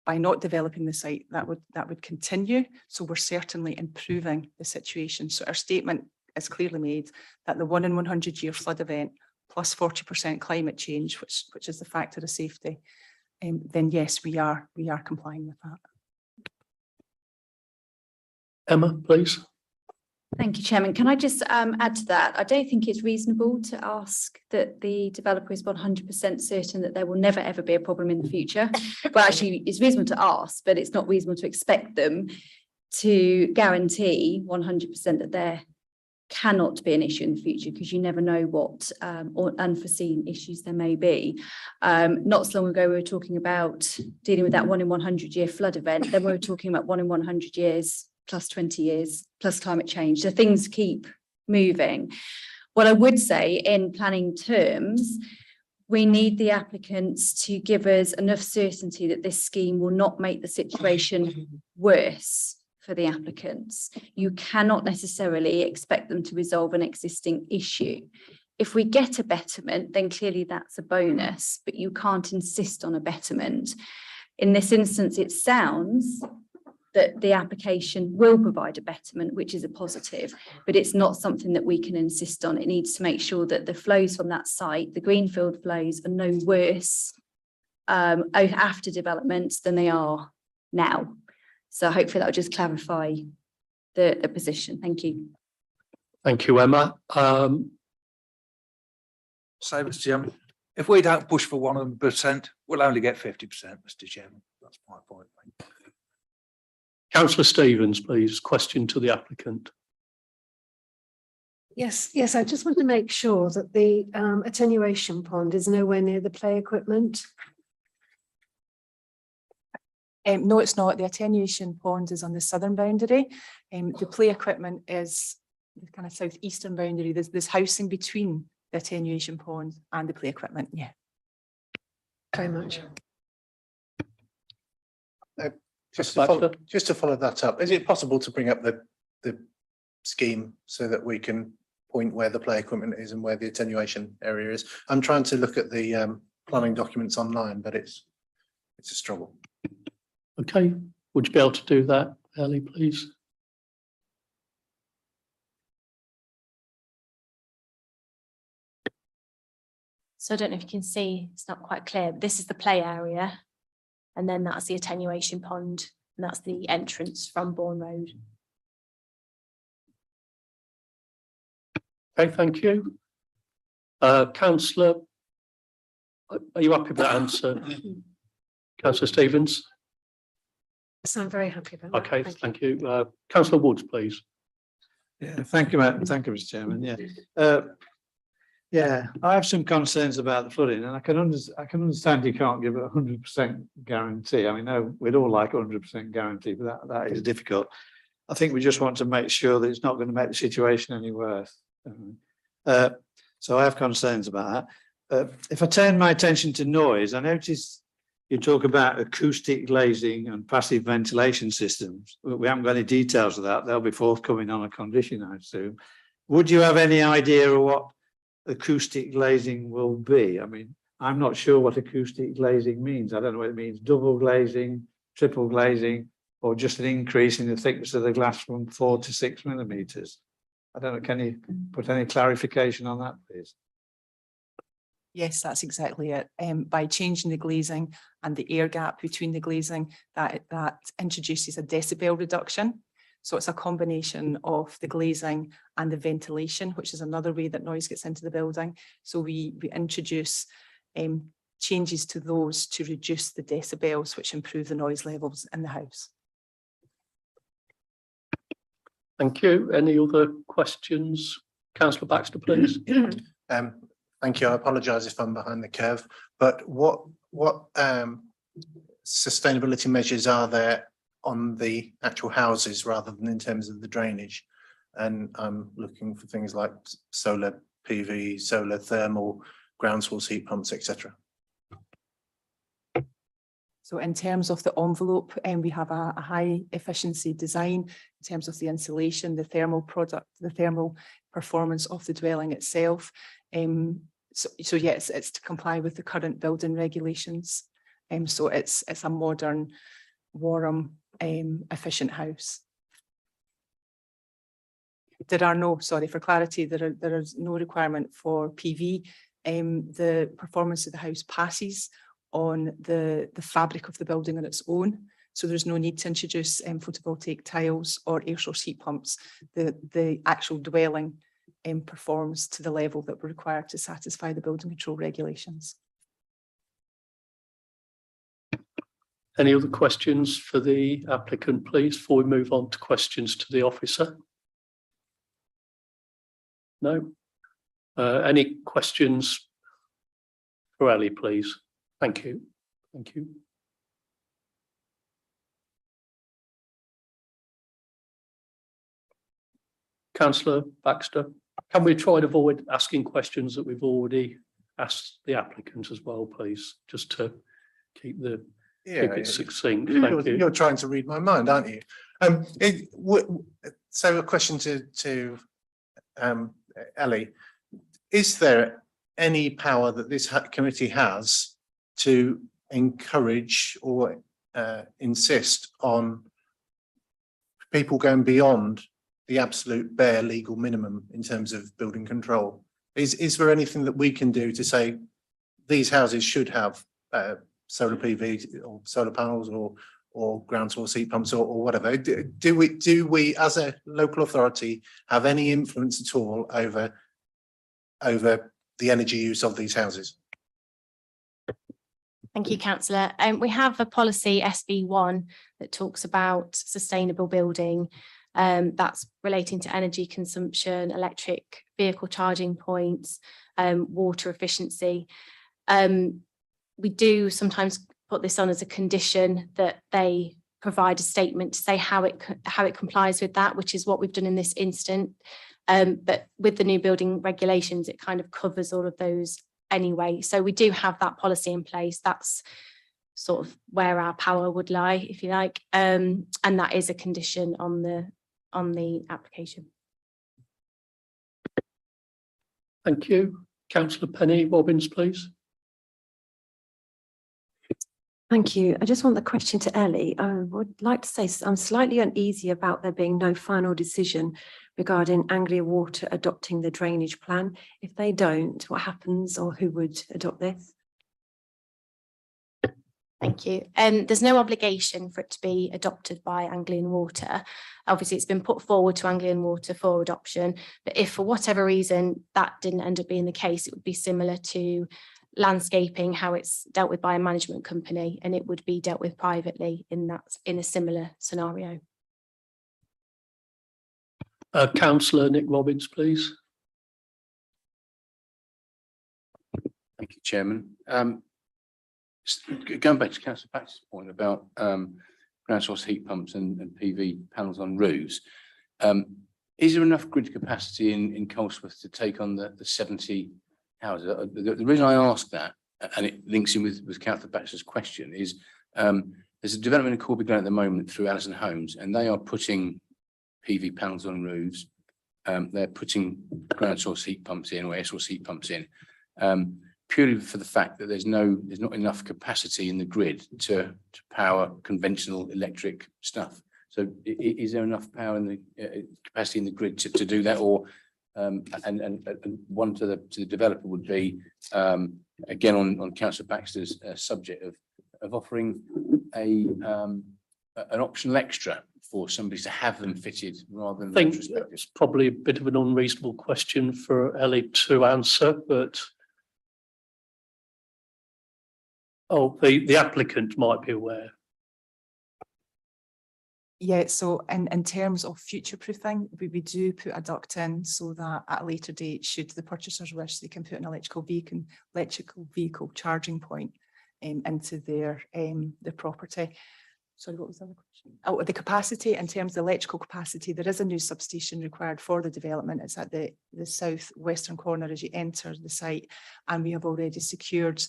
By not developing the site, that would continue. So we're certainly improving the situation. So our statement is clearly made that the 1 in 100-year flood event plus 40% climate change, which is the factor of safety, then yes, we are complying with that. Emma, please. Thank you, Chairman. Can I just add to that? I don't think it's reasonable to ask that the developer is 100% certain that there will never ever be a problem in the future. Well, actually, it's reasonable to ask, but it's not reasonable to expect them to guarantee 100% that there cannot be an issue in the future, because you never know what or unforeseen issues there may be. Not so long ago, we were talking about dealing with that 1 in 100 year flood event. Then we were talking about 1 in 100 years plus 20 years plus climate change. So things keep moving. What I would say in planning terms, we need the applicants to give us enough certainty that this scheme will not make the situation worse for the applicants. You cannot necessarily expect them to resolve an existing issue. If we get a betterment, then clearly that's a bonus, but you can't insist on a betterment. In this instance, it sounds that the application will provide a betterment, which is a positive, but it's not something that we can insist on. It needs to make sure that the flows from that site, the greenfield flows, are no worse after development than they are now. So hopefully that will just clarify the position. Thank you. Thank you, Emma. So, Mr. Chairman, if we don't push for 100%, we'll only get 50%, Mr. Chairman. That's my point. Councillor Stevens, please. Question to the applicant. Yes, I just want to make sure that the attenuation pond is nowhere near the play equipment. No, it's not. The attenuation pond is on the southern boundary. The play equipment is the kind of southeastern boundary. There's housing between the attenuation pond and the play equipment. Yeah. Very much. Just to follow that up, is it possible to bring up the scheme so that we can point where the play equipment is and where the attenuation area is? I'm trying to look at the planning documents online, but it's a struggle. Okay, would you be able to do that, Ellie, please? So I don't know if you can see, it's not quite clear, but this is the play area. And then that's the attenuation pond, and that's the entrance from Bourne Road. Okay, thank you. Councillor, are you happy with that answer? Councillor Stevens? So I'm very happy about that. Okay, thank you. Councillor Woods, please. Yeah, thank you, Mr. Chairman. Yeah, I have some concerns about the flooding, and I can understand you can't give a 100% guarantee. I mean, no, we'd all like 100% guarantee, but that is difficult. I think we just want to make sure that it's not going to make the situation any worse. So I have concerns about that. If I turn my attention to noise, I noticed you talk about acoustic glazing and passive ventilation systems. We haven't got any details of that. They'll be forthcoming on a condition, I assume. Would you have any idea of what acoustic glazing will be? I mean, I'm not sure what acoustic glazing means. I don't know what it means. Double glazing, triple glazing, or just an increase in the thickness of the glass from 4 to 6 millimeters. I don't know. Can you put any clarification on that, please? Yes, that's exactly it. By changing the glazing and the air gap between the glazing, that introduces a decibel reduction. So it's a combination of the glazing and the ventilation, which is another way that noise gets into the building. So we introduce changes to those to reduce the decibels, which improve the noise levels in the house. Thank you. Any other questions? Councillor Baxter, please. Thank you. I apologise if I'm behind the curve, but what sustainability measures are there on the actual houses rather than in terms of the drainage? And I'm looking for things like solar PV, solar thermal, ground source heat pumps, etc. So in terms of the envelope, we have a high efficiency design in terms of the insulation, the thermal product, the thermal performance of the dwelling itself. So yes, it's to comply with the current building regulations. So it's a modern, warm, efficient house. There are no, sorry for clarity, there is no requirement for PV. The performance of the house passes on the fabric of the building on its own. So there's no need to introduce photovoltaic tiles or air source heat pumps. The actual dwelling performs to the level that we're required to satisfy the building control regulations. Any other questions for the applicant, please, before we move on to questions to the officer? No? Any questions for Ellie, please? Thank you. Thank you. Councillor Baxter, can we try and avoid asking questions that we've already asked the applicant as well, please, just to keep it succinct? Thank you. You're trying to read my mind, aren't you? So a question to Ellie. Is there any power that this committee has to encourage or insist on people going beyond the absolute bare legal minimum in terms of building control? Is there anything that we can do to say these houses should have solar PV or solar panels or ground source heat pumps or whatever? Do we as a local authority have any influence at all over the energy use of these houses? Thank you, councillor. We have a policy SB1 that talks about sustainable building. That's relating to energy consumption, electric vehicle charging points, water efficiency. We do sometimes put this on as a condition that they provide a statement to say how it complies with that, which is what we've done in this instant. But with the new building regulations, it kind of covers all of those anyway. So we do have that policy in place. That's sort of where our power would lie, if you like. And that is a condition on the application. Thank you. Councillor Penny Robbins, please. Thank you. I just want the question to Ellie. I would like to say I'm slightly uneasy about there being no final decision regarding Anglia Water adopting the drainage plan. If they don't, what happens, or who would adopt this? Thank you. There's no obligation for it to be adopted by Anglian Water. Obviously, it's been put forward to Anglian Water for adoption, but if for whatever reason that didn't end up being the case, it would be similar to landscaping, how it's dealt with by a management company, and it would be dealt with privately in a similar scenario. Councillor Nick Robbins, please. Thank you, Chairman. Going back to Councillor Baxter's point about ground source heat pumps and PV panels on roofs, is there enough grid capacity in Colesworth to take on the 70 houses? The reason I ask that, and it links in with Councillor Baxter's question, is there's a development in Corby Glen at the moment through Allison Homes, and they are putting PV panels on roofs. They're putting ground source heat pumps in, or air source heat pumps in, purely for the fact that there's not enough capacity in the grid to power conventional electric stuff. So is there enough power in the capacity in the grid to do that? Or and one to the developer would be again on Councillor Baxter's subject of offering an optional extra for somebody to have them fitted rather than. I think it's probably a bit of an unreasonable question for Ellie to answer, but the applicant might be aware. Yeah, so in terms of future proofing, we do put a duct in so that at a later date, should the purchasers wish, they can put an electrical vehicle charging point into their property. Sorry, what was the other question? Oh, the capacity. In terms of the electrical capacity, there is a new substation required for the development. It's at the south-western corner as you enter the site, and we have already secured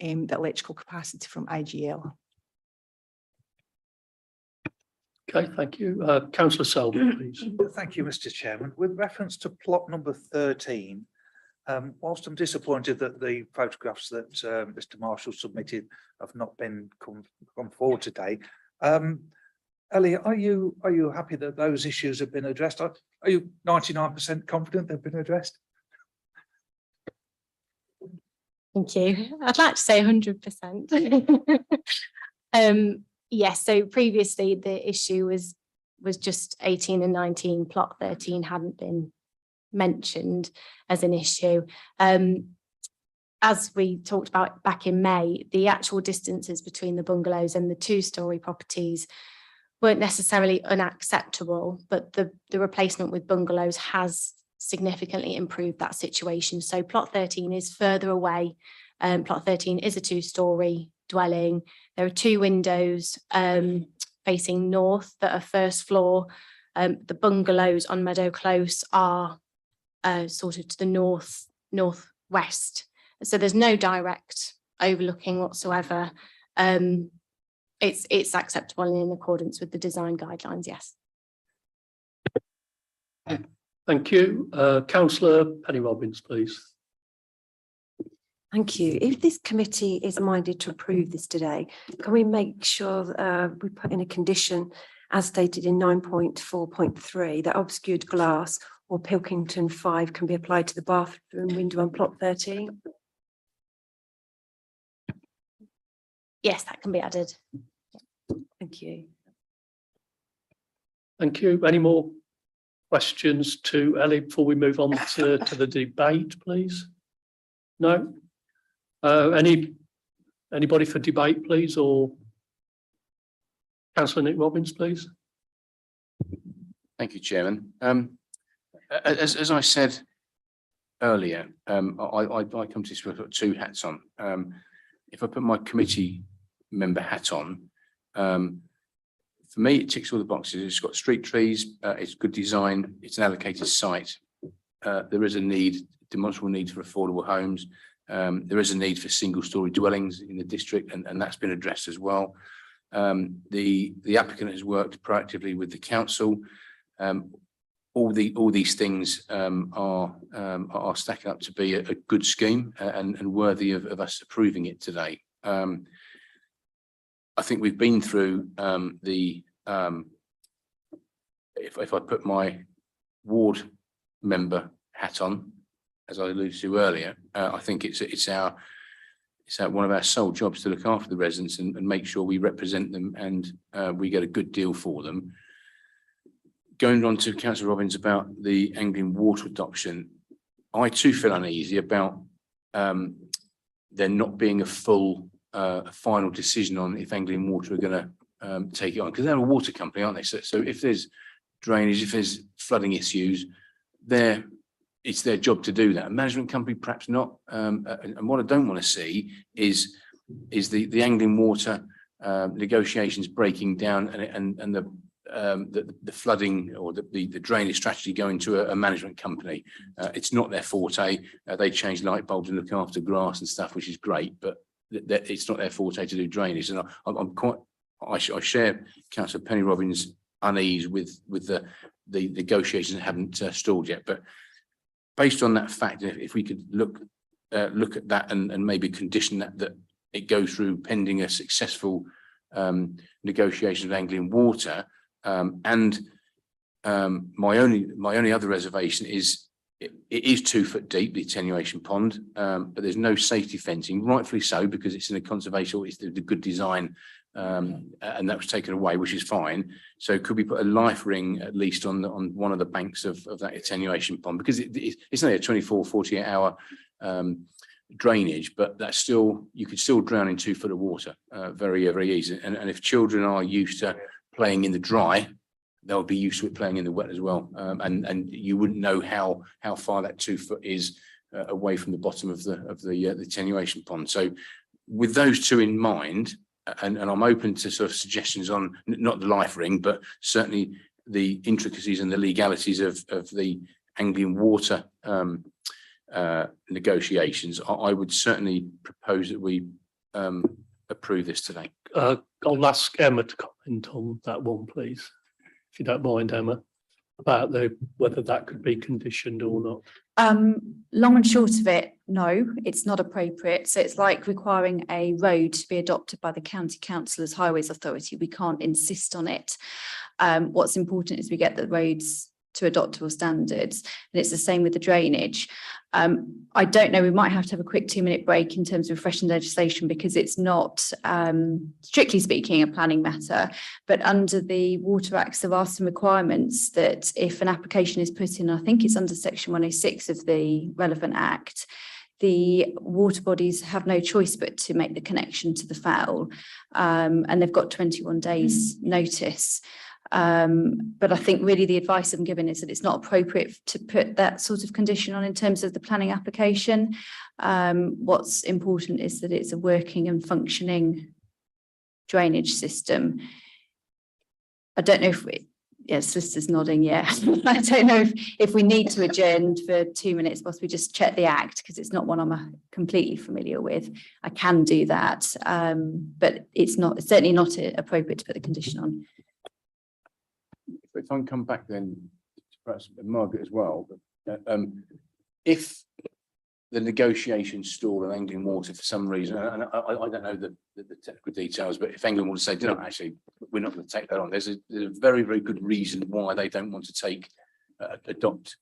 the electrical capacity from IGL. Okay, thank you. Councillor Selby, please. Thank you, Mr. Chairman. With reference to plot number 13, whilst I'm disappointed that the photographs that Mr. Marshall submitted have not been come forward today, Ellie, are you happy that those issues have been addressed? Are you 99% confident they've been addressed? Thank you. I'd like to say 100%. Yes, so previously the issue was just 18 and 19, plot 13 hadn't been mentioned as an issue. As we talked about back in May, the actual distances between the bungalows and the two-storey properties weren't necessarily unacceptable, but the replacement with bungalows has significantly improved that situation. So plot 13 is further away. Plot 13 is a two-storey dwelling. There are two windows facing north that are first floor. The bungalows on Meadow Close are sort of to the northwest. So there's no direct overlooking whatsoever. It's acceptable and in accordance with the design guidelines, yes. Thank you. Councillor Penny Robbins, please. Thank you. If this committee is minded to approve this today, can we make sure we put in a condition as stated in 9.4.3 that obscured glass or Pilkington 5 can be applied to the bathroom window on plot 13? Yes, that can be added. Thank you. Thank you. Any more questions to Ellie before we move on to the debate, please? No? Anybody for debate, please, or Councillor Nick Robbins, please? Thank you, Chairman. As I said earlier, I come to this with two hats on. If I put my committee member hat on, for me, it ticks all the boxes. It's got street trees, it's good design, it's an allocated site. There is a demonstrable need for affordable homes. There is a need for single-storey dwellings in the district, and that's been addressed as well. The applicant has worked proactively with the council. All these things are stacking up to be a good scheme and worthy of us approving it today. I think we've been through if I put my ward member hat on, as I alluded to earlier, I think it's one of our sole jobs to look after the residents and make sure we represent them and we get a good deal for them. Going on to Councillor Robbins about the Anglian water adoption, I too feel uneasy about there not being a full final decision on if Anglian Water are going to take it on, because they're a water company, aren't they? So if there's drainage, if there's flooding issues, it's their job to do that. A management company, perhaps not. And what I don't want to see is the Anglian Water negotiations breaking down and the flooding or the drainage strategy going to a management company. It's not their forte. They change light bulbs and look after grass and stuff, which is great, but it's not their forte to do drainage. And I share Councillor Penny Robbins' unease with the negotiations that haven't stalled yet. But based on that fact, if we could look at that and maybe condition that it goes through pending a successful negotiation with Anglian Water. And my only other reservation is it is 2 foot deep, the attenuation pond, but there's no safety fencing, rightfully so, because it's in a conservation, it's the good design, and that was taken away, which is fine. So could we put a life ring at least on one of the banks of that attenuation pond, because it's only a 24, 48 hour drainage, but that's still, you could still drown in 2 foot of water very, very easy. And if children are used to playing in the dry, they'll be used to it playing in the wet as well. And you wouldn't know how far that 2 foot is away from the bottom of the attenuation pond. So with those two in mind, and I'm open to sort of suggestions on not the life ring, but certainly the intricacies and the legalities of the Anglian Water negotiations, I would certainly propose that we approve this today. I'll ask Emma to comment on that one, please, if you don't mind, Emma, about whether that could be conditioned or not. Long and short of it, no, it's not appropriate. So it's like requiring a road to be adopted by the County Council as Highways Authority. We can't insist on it. What's important is we get the roads to adoptable standards, and it's the same with the drainage. I don't know, we might have to have a quick 2-minute break in terms of refreshing legislation because it's not, strictly speaking, a planning matter. But under the Water Acts, there are some requirements that if an application is put in, I think it's under section 106 of the relevant act, the water bodies have no choice but to make the connection to the foul, and they've got 21 days notice. But I think really the advice I'm given is that it's not appropriate to put that sort of condition on in terms of the planning application. What's important is that it's a working and functioning drainage system. I don't know if we, yes, solicitor's nodding, yeah. I don't know if we need to adjourn for 2 minutes, possibly just check the act because it's not one I'm completely familiar with. I can do that, but it's certainly not appropriate to put the condition on. If I can come back then, perhaps Margaret as well, but if the negotiations stall in Anglian Water for some reason, and I don't know the technical details, but if Anglian Water say, no, actually, we're not going to take that on, there's a very, very good reason why they don't want to adopt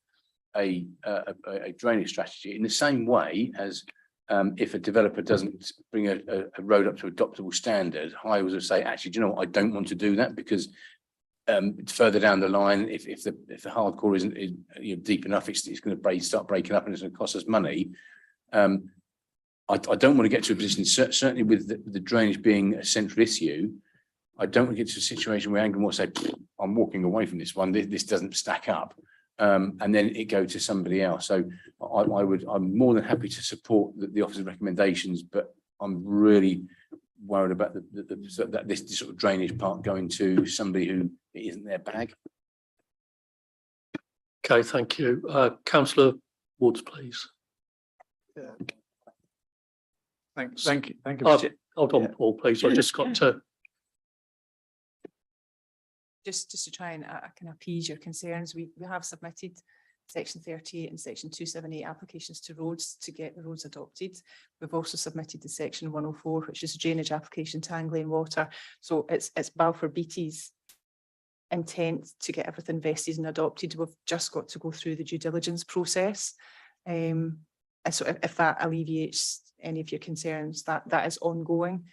a drainage strategy in the same way as if a developer doesn't bring a road up to adoptable standard, highways will say, actually, do you know what, I don't want to do that because further down the line, if the hardcore isn't deep enough, it's going to start breaking up and it's going to cost us money. I don't want to get to a position, certainly with the drainage being a central issue. I don't want to get to a situation where Anglian Water say, I'm walking away from this one. This doesn't stack up, and then it go to somebody else. So I'm more than happy to support the officer's recommendations, but I'm really worried about this sort of drainage part going to somebody who it isn't their bag. Okay, thank you. Councillor Woods, please. Thank you. Hold on, Paul, please. I just got to. Just to try and kind of appease your concerns, we have submitted section 38 and section 278 applications to roads to get the roads adopted. We've also submitted the section 104, which is a drainage application to Anglian Water. So it's Balfour Beatty's intent to get everything vested and adopted. We've just got to go through the due diligence process. And so if that alleviates any of your concerns, that is ongoing.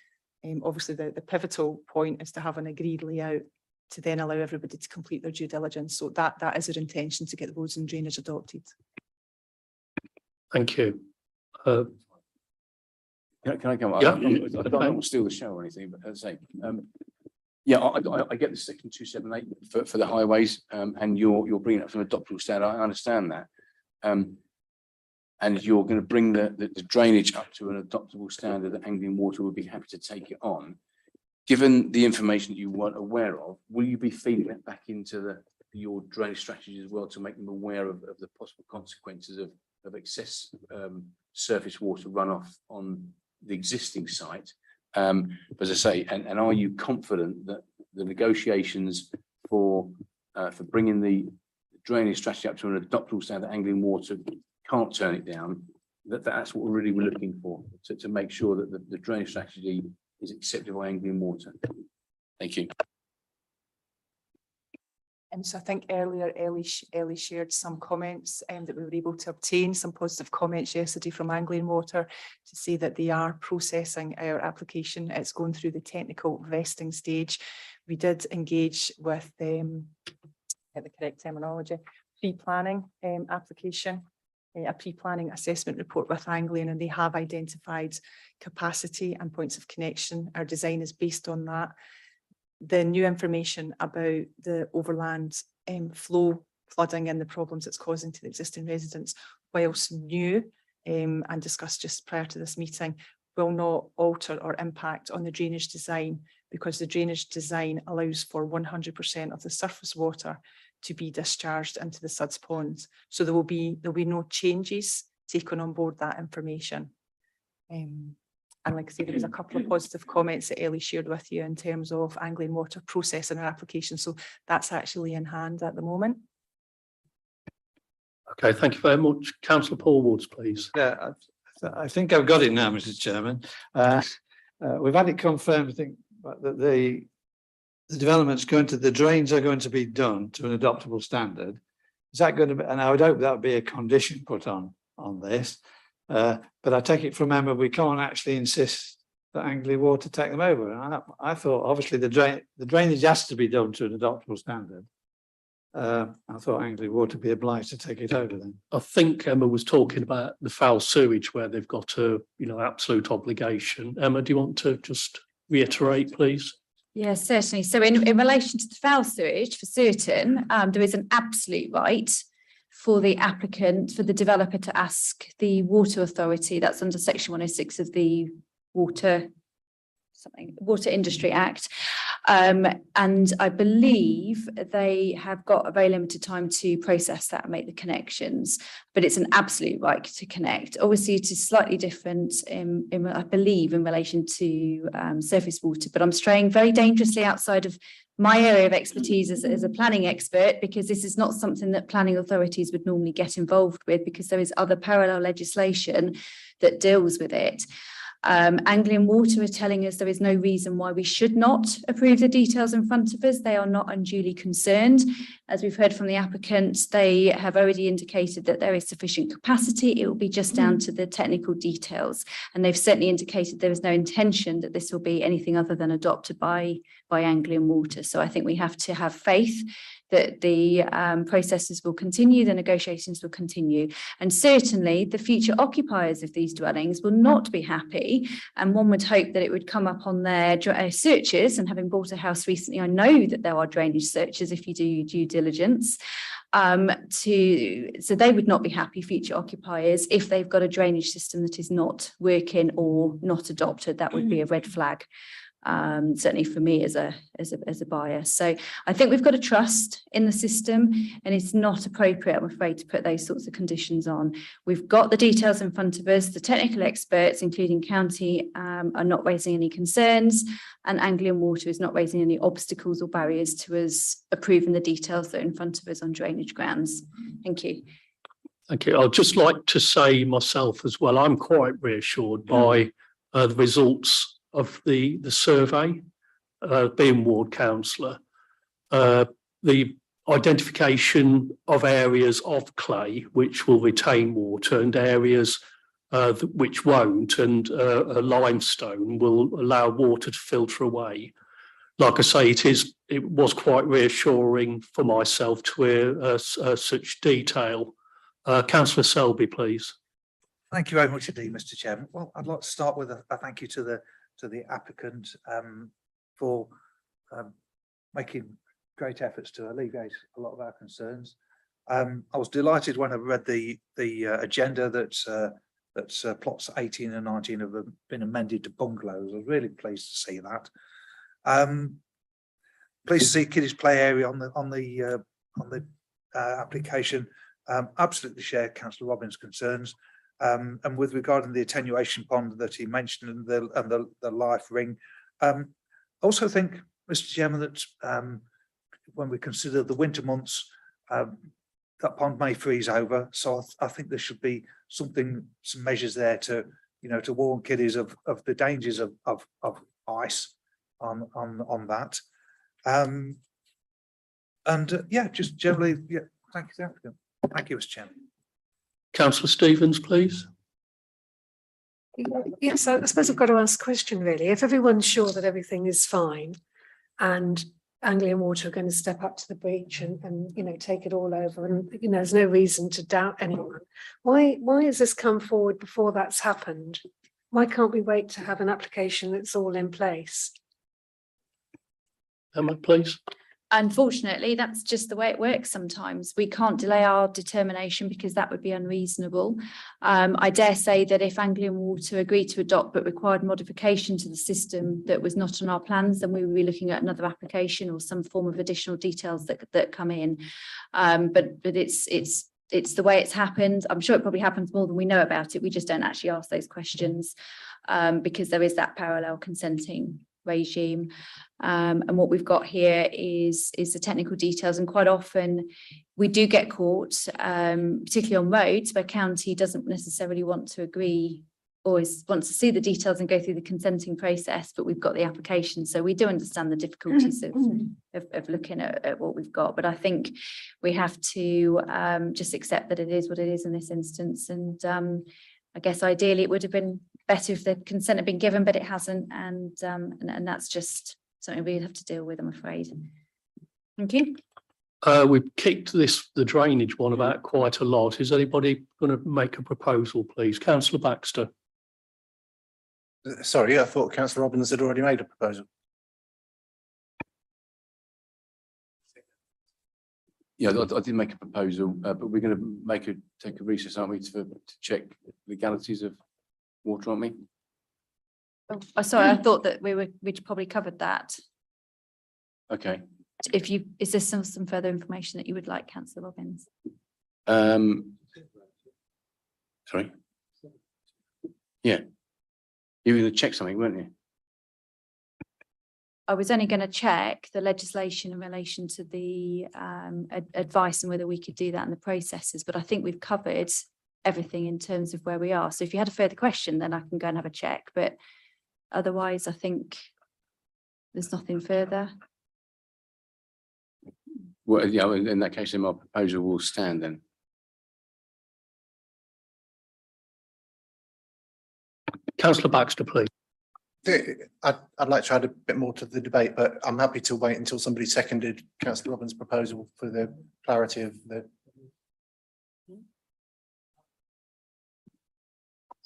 Obviously the pivotal point is to have an agreed layout to then allow everybody to complete their due diligence. So that is our intention, to get the roads and drainage adopted. Thank you. Can I come on? Yeah. I don't want to steal the show or anything, but as I say, yeah, I get the section 278 for the highways, and you're bringing up from adoptable standard. I understand that, and you're going to bring the drainage up to an adoptable standard that Anglian Water would be happy to take it on. Given the information that you weren't aware of, will you be feeding that back into your drainage strategy as well to make them aware of the possible consequences of excess surface water runoff on the existing site? As I say, and are you confident that the negotiations for bringing the drainage strategy up to an adoptable standard, Anglian Water can't turn it down, that's what we're really looking for, to make sure that the drainage strategy is accepted by Anglian Water? Thank you. And so I think earlier Ellie shared some comments that we were able to obtain, some positive comments yesterday from Anglian Water to say that they are processing our application. It's going through the technical vesting stage. We did engage with them, at the correct terminology, pre-planning application, a pre-planning assessment report with Anglian, and they have identified capacity and points of connection. Our design is based on that. The new information about the overland flow, flooding and the problems it's causing to the existing residents, whilst new and discussed just prior to this meeting, will not alter or impact on the drainage design, because the drainage design allows for 100% of the surface water to be discharged into the Suds ponds. So there'll be no changes taken on board that information. And like I said, there was a couple of positive comments that Ellie shared with you in terms of Anglian Water processing our application. So that's actually in hand at the moment. Okay, thank you very much. Councillor Paul Woods, please. Yeah, I think I've got it now, Mr. Chairman. We've had it confirmed, I think, that the development's the drains are going to be done to an adoptable standard. Is that going to be, and I would hope that would be a condition put on on this. But I take it from Emma, we can't actually insist that Anglia Water take them over. And I thought obviously the drainage has to be done to an adoptable standard. I thought Anglia Water be obliged to take it over then. I think Emma was talking about the foul sewage where they've got a, absolute obligation. Emma, do you want to just reiterate, please? Yes, certainly. So in relation to the foul sewage, for certain, there is an absolute right for the applicant, for the developer to ask the water authority, that's under section 106 of the Water Industry Act. And I believe they have got a very limited time to process that and make the connections, but it's an absolute right to connect. Obviously, it is slightly different I believe, in relation to surface water, but I'm straying very dangerously outside of my area of expertise as a planning expert, because this is not something that planning authorities would normally get involved with, because there is other parallel legislation that deals with it. Anglian Water are telling us there is no reason why we should not approve the details in front of us. They are not unduly concerned. As we've heard from the applicant, they have already indicated that there is sufficient capacity. It will be just down to the technical details. And they've certainly indicated there is no intention that this will be anything other than adopted by Anglian Water. So I think we have to have faith that the processes will continue, the negotiations will continue. And certainly the future occupiers of these dwellings will not be happy. And one would hope that it would come up on their searches. And having bought a house recently, I know that there are drainage searches if you do due diligence. So they would not be happy, future occupiers, if they've got a drainage system that is not working or not adopted. That would be a red flag. Certainly for me as a buyer. So I think we've got to trust in the system, and it's not appropriate, I'm afraid, to put those sorts of conditions on. We've got the details in front of us. The technical experts, including county, are not raising any concerns, and Anglian Water is not raising any obstacles or barriers to us approving the details that are in front of us on drainage grounds. Thank you. Thank you. I'd just like to say myself as well, I'm quite reassured by the results of the survey, being ward councillor, the identification of areas of clay which will retain water and areas which won't, and limestone will allow water to filter away. Like I say, it was quite reassuring for myself to hear such detail. Councillor Selby, please. Thank you very much indeed, Mr. Chairman. Well, I'd like to start with a thank you to the applicant for making great efforts to alleviate a lot of our concerns. I was delighted when I read the agenda that plots 18 and 19 have been amended to bungalows. I was really pleased to see that. Pleased to see kiddies play area on the application. Absolutely share Councillor Robbins' concerns. And with regarding the attenuation pond that he mentioned and the life ring, also think, Mr. Chairman, that when we consider the winter months, that pond may freeze over. So I think there should be some measures there to warn kiddies of the dangers of ice on that. Yeah, just generally, yeah. Thank you, applicant. Thank you, Mr. Chairman. Councillor Stevens, please. Yes, I suppose I've got to ask a question really. If everyone's sure that everything is fine and Anglian Water are going to step up to the breach and take it all over, and there's no reason to doubt anyone, why has this come forward before that's happened? Why can't we wait to have an application that's all in place? Emma, please. Unfortunately, that's just the way it works sometimes. We can't delay our determination because that would be unreasonable. I dare say that if Anglian Water agreed to adopt but required modification to the system that was not on our plans, then we would be looking at another application or some form of additional details that come in. But it's the way it's happened. I'm sure it probably happens more than we know about it. We just don't actually ask those questions because there is that parallel consenting regime. And what we've got here is the technical details, and quite often we do get caught, particularly on roads where county doesn't necessarily want to agree always wants to see the details and go through the consenting process, but we've got the application. So we do understand the difficulties of looking at what we've got. But I think we have to just accept that it is what it is in this instance. And I guess ideally it would have been better if the consent had been given, but it hasn't. And that's just something we'd have to deal with, I'm afraid. Thank you. We've kicked the drainage one about quite a lot. Is anybody going to make a proposal, please? Councillor Baxter. Sorry, I thought Councillor Robbins had already made a proposal. Yeah, I did make a proposal, but we're going to take a recess, aren't we, to check legalities of water, aren't we? Oh, sorry, I thought that we'd probably covered that. Okay. Is there some further information that you would like, Councillor Robbins? Sorry. Yeah. You were going to check something, weren't you? I was only going to check the legislation in relation to the advice and whether we could do that in the processes, but I think we've covered everything in terms of where we are. So if you had a further question, then I can go and have a check, but otherwise I think there's nothing further. Well, yeah, in that case, then my proposal will stand then. Councillor Baxter, please. I'd like to add a bit more to the debate, but I'm happy to wait until somebody seconded Councillor Robbins' proposal for the clarity of the.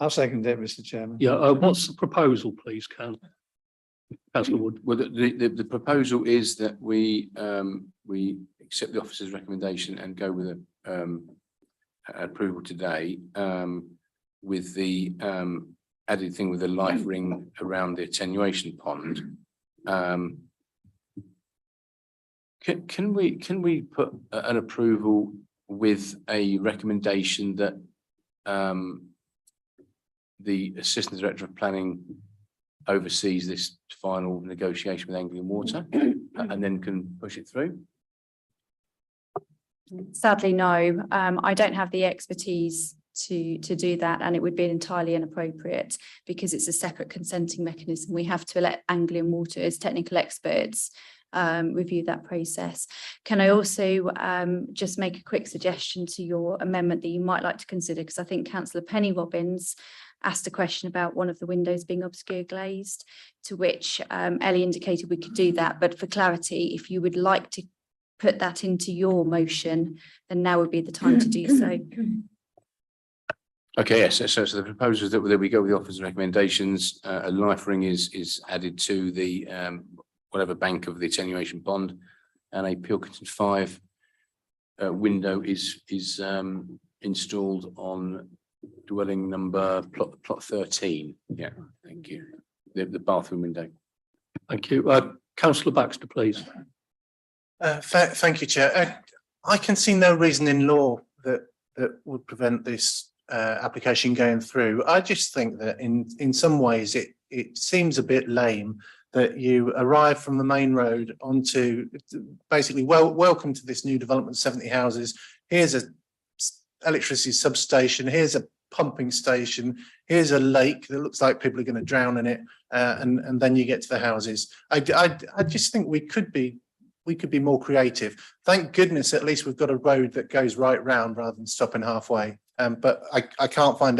I'll second it, Mr. Chairman. Yeah, what's the proposal, please, Councillor Wood? Well, the proposal is that we accept the officer's recommendation and go with approval today, with the added thing with the life ring around the attenuation pond. Can we put an approval with a recommendation that the Assistant Director of Planning oversees this final negotiation with Anglian Water and then can push it through? Sadly, no. I don't have the expertise to do that, and it would be entirely inappropriate because it's a separate consenting mechanism. We have to let Anglian Water as technical experts review that process. Can I also just make a quick suggestion to your amendment that you might like to consider, because I think Councillor Penny Robbins asked a question about one of the windows being obscure glazed, to which Ellie indicated we could do that. But for clarity, if you would like to put that into your motion, then now would be the time to do so. Okay, yes. So the proposal is that we go with the officer's recommendations. A life ring is added to the whatever bank of the attenuation pond, and a Pilkington 5 window is installed on dwelling number plot 13. Yeah, thank you. The bathroom window. Thank you. Councillor Baxter, please. Thank you, Chair. I can see no reason in law that would prevent this application going through. I just think that in some ways it seems a bit lame that you arrive from the main road onto basically welcome to this new development, 70 houses. Here's a electricity substation. Here's a pumping station. Here's a lake that looks like people are going to drown in it, and then you get to the houses. I just think we could be more creative. Thank goodness, at least we've got a road that goes right round rather than stopping halfway. But I can't find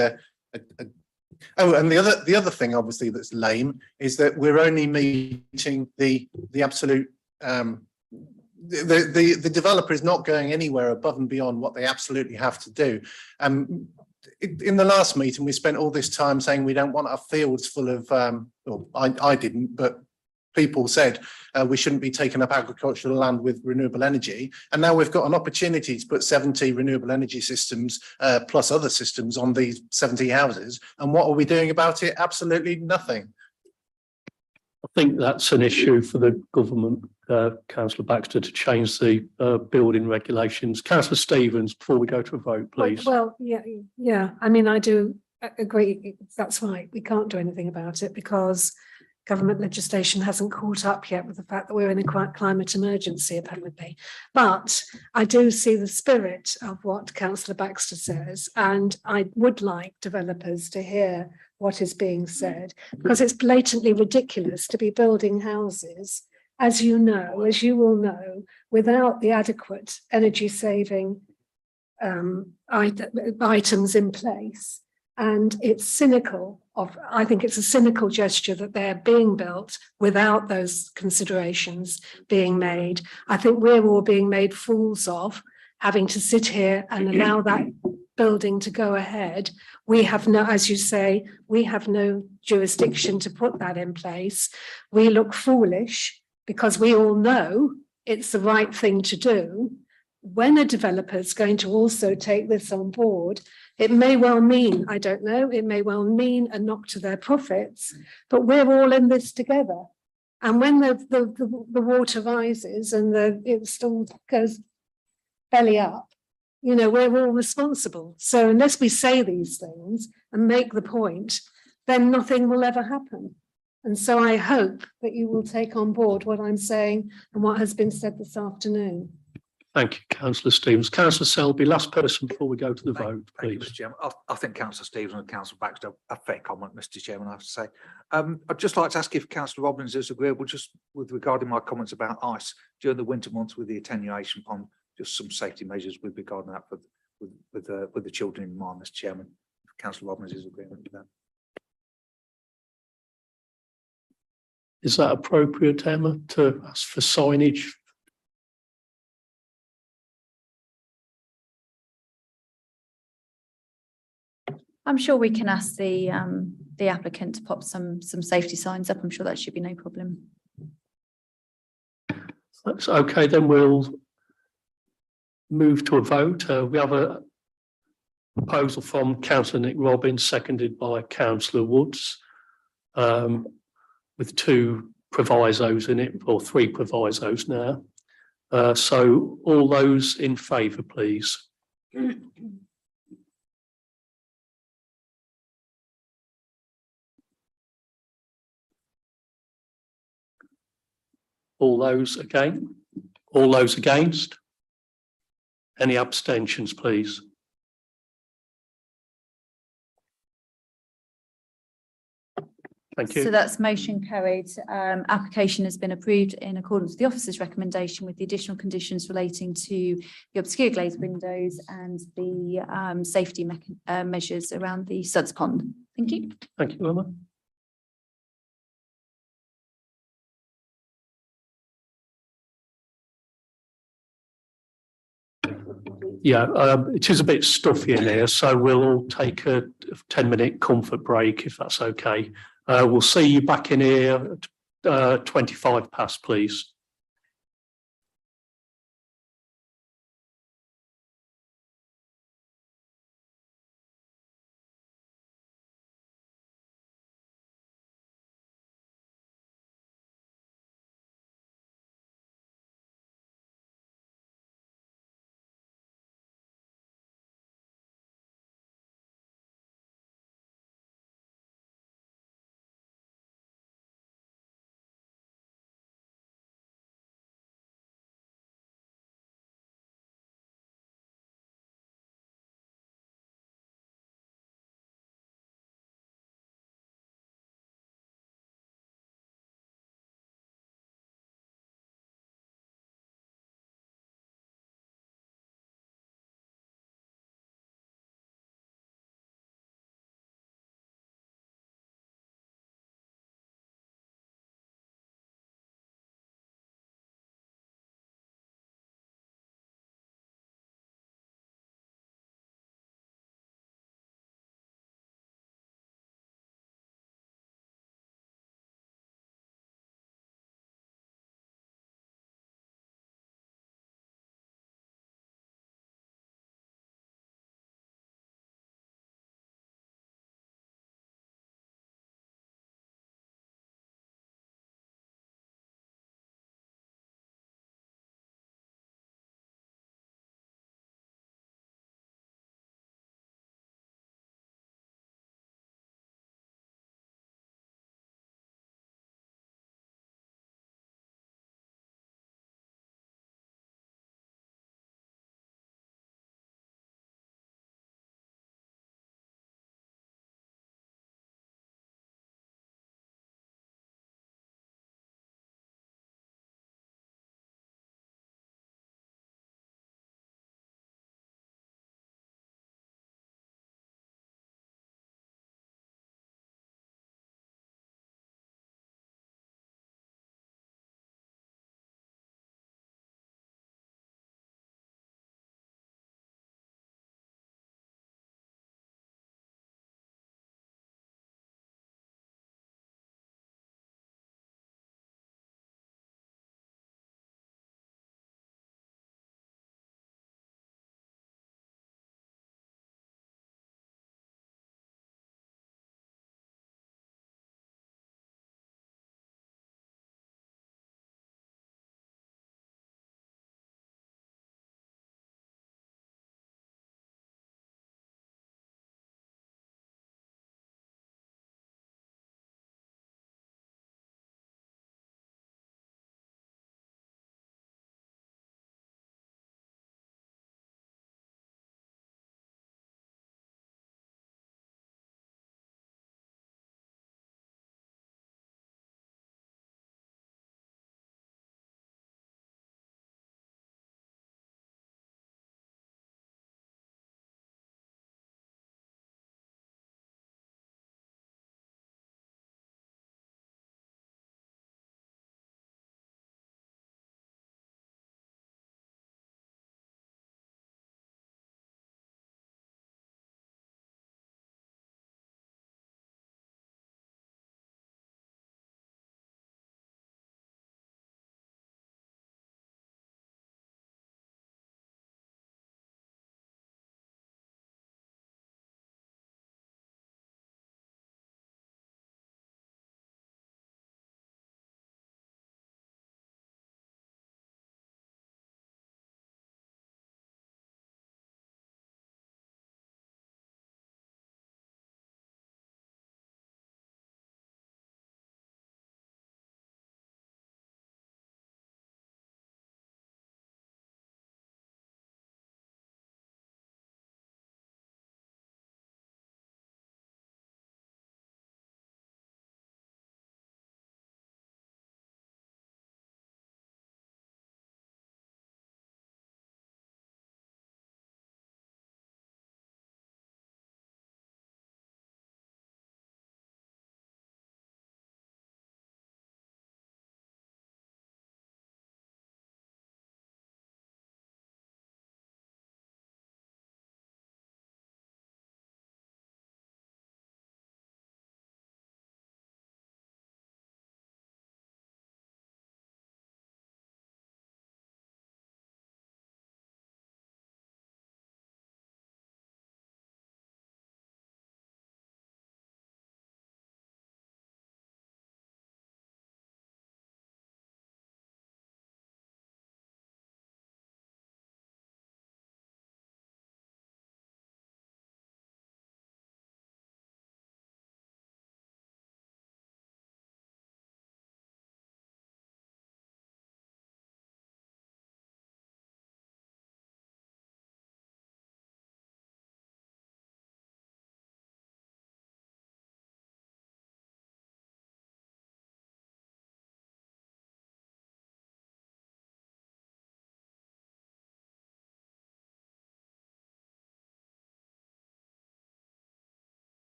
oh, and the other thing, obviously, that's lame is that we're only meeting the absolute. The developer is not going anywhere above and beyond what they absolutely have to do. In the last meeting, we spent all this time saying we don't want our fields full of. Well, I didn't, but people said we shouldn't be taking up agricultural land with renewable energy. And now we've got an opportunity to put 70 renewable energy systems plus other systems on these 70 houses. And what are we doing about it? Absolutely nothing. I think that's an issue for the government, Councillor Baxter, to change the building regulations. Councillor Stevens, before we go to a vote, please. Well, yeah. I mean, I do agree. That's right. We can't do anything about it because government legislation hasn't caught up yet with the fact that we're in a climate emergency, apparently. But I do see the spirit of what Councillor Baxter says, and I would like developers to hear what is being said, because it's blatantly ridiculous to be building houses, as you know, as you will know, without the adequate energy saving items in place. And it's cynical I think it's a cynical gesture that they're being built without those considerations being made. I think we're all being made fools of having to sit here and allow that building to go ahead. We have no, as you say, we have no jurisdiction to put that in place. We look foolish because we all know it's the right thing to do. When a developer is going to also take this on board, it may well mean, I don't know, it may well mean a knock to their profits, but we're all in this together. And when the water rises and it still goes belly up, you know, we're all responsible. So unless we say these things and make the point, then nothing will ever happen. And so I hope that you will take on board what I'm saying and what has been said this afternoon. Thank you, Councillor Stevens. Councillor Selby, last person before we go to the vote, Thank you, please. Mr. Chairman. I think Councillor Stevens and Councillor Baxter have fair comment, Mr. Chairman, I have to say. I'd just like to ask if Councillor Robbins is agreeable just with regarding my comments about ice during the winter months with the attenuation pond, just some safety measures with regarding that with the children in mind, Mr. Chairman. If Councillor Robbins is agreeable with that. Is that appropriate, Emma, to ask for signage? I'm sure we can ask the applicant to pop some safety signs up. I'm sure that should be no problem. That's okay, then we'll move to a vote. We have a proposal from Councillor Nick Robbins, seconded by Councillor Woods, with 2 provisos in it, or 3 provisos now. So all those in favour, please. All those again? All those against? Any abstentions, please? Thank So you. that's motion carried. Application has been approved in accordance with the officer's recommendation with the additional conditions relating to the obscure glazed windows and the safety measures around the Suds Pond. Thank you. Thank you, Emma. Yeah, it is a bit stuffy in here, so we'll all take a 10-minute comfort break if that's okay. We'll see you back in here at 25 past, please.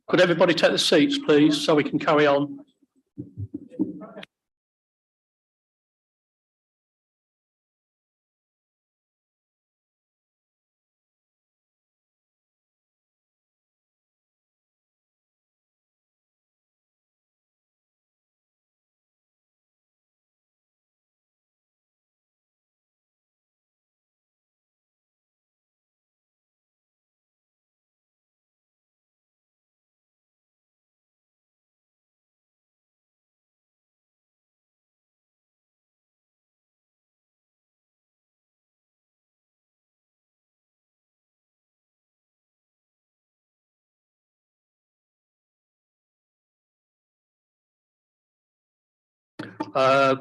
Could everybody take the seats, please, so we can carry on?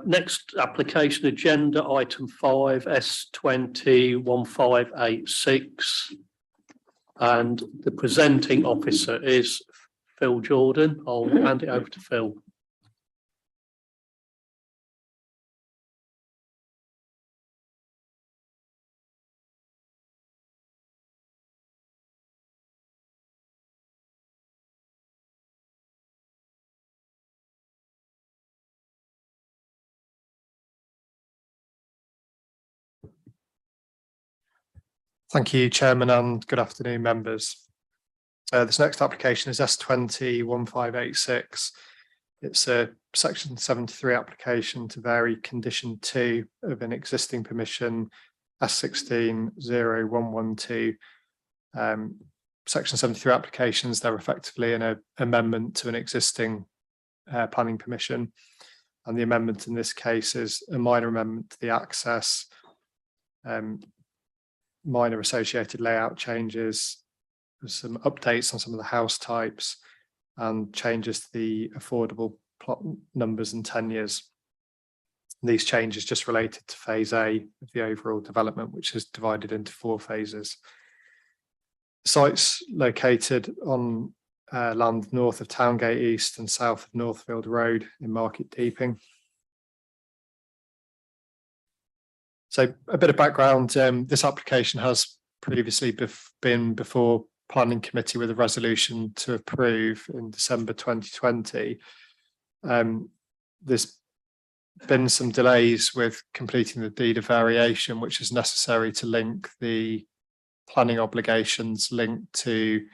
Next application agenda, item 5, S201586. And the presenting officer is Phil Jordan. I'll hand it over to Phil. Thank you, Chairman, and good afternoon, members. This next application is S201586. It's a Section 73 application to vary Condition 2 of an existing permission S160112. Section 73 applications, they're effectively an amendment to an existing planning permission. And the amendment in this case is a minor amendment to the access, minor associated layout changes, some updates on some of the house types, and changes to the affordable plot numbers and tenures. These changes just related to phase A of the overall development, which is divided into 4 phases. The site's located on land north of Towngate East and south of Northfield Road in Market Deeping. So a bit of background, this application has previously been before Planning Committee with a resolution to approve in December 2020. There's been some delays with completing the deed of variation, which is necessary to link the planning obligations linked to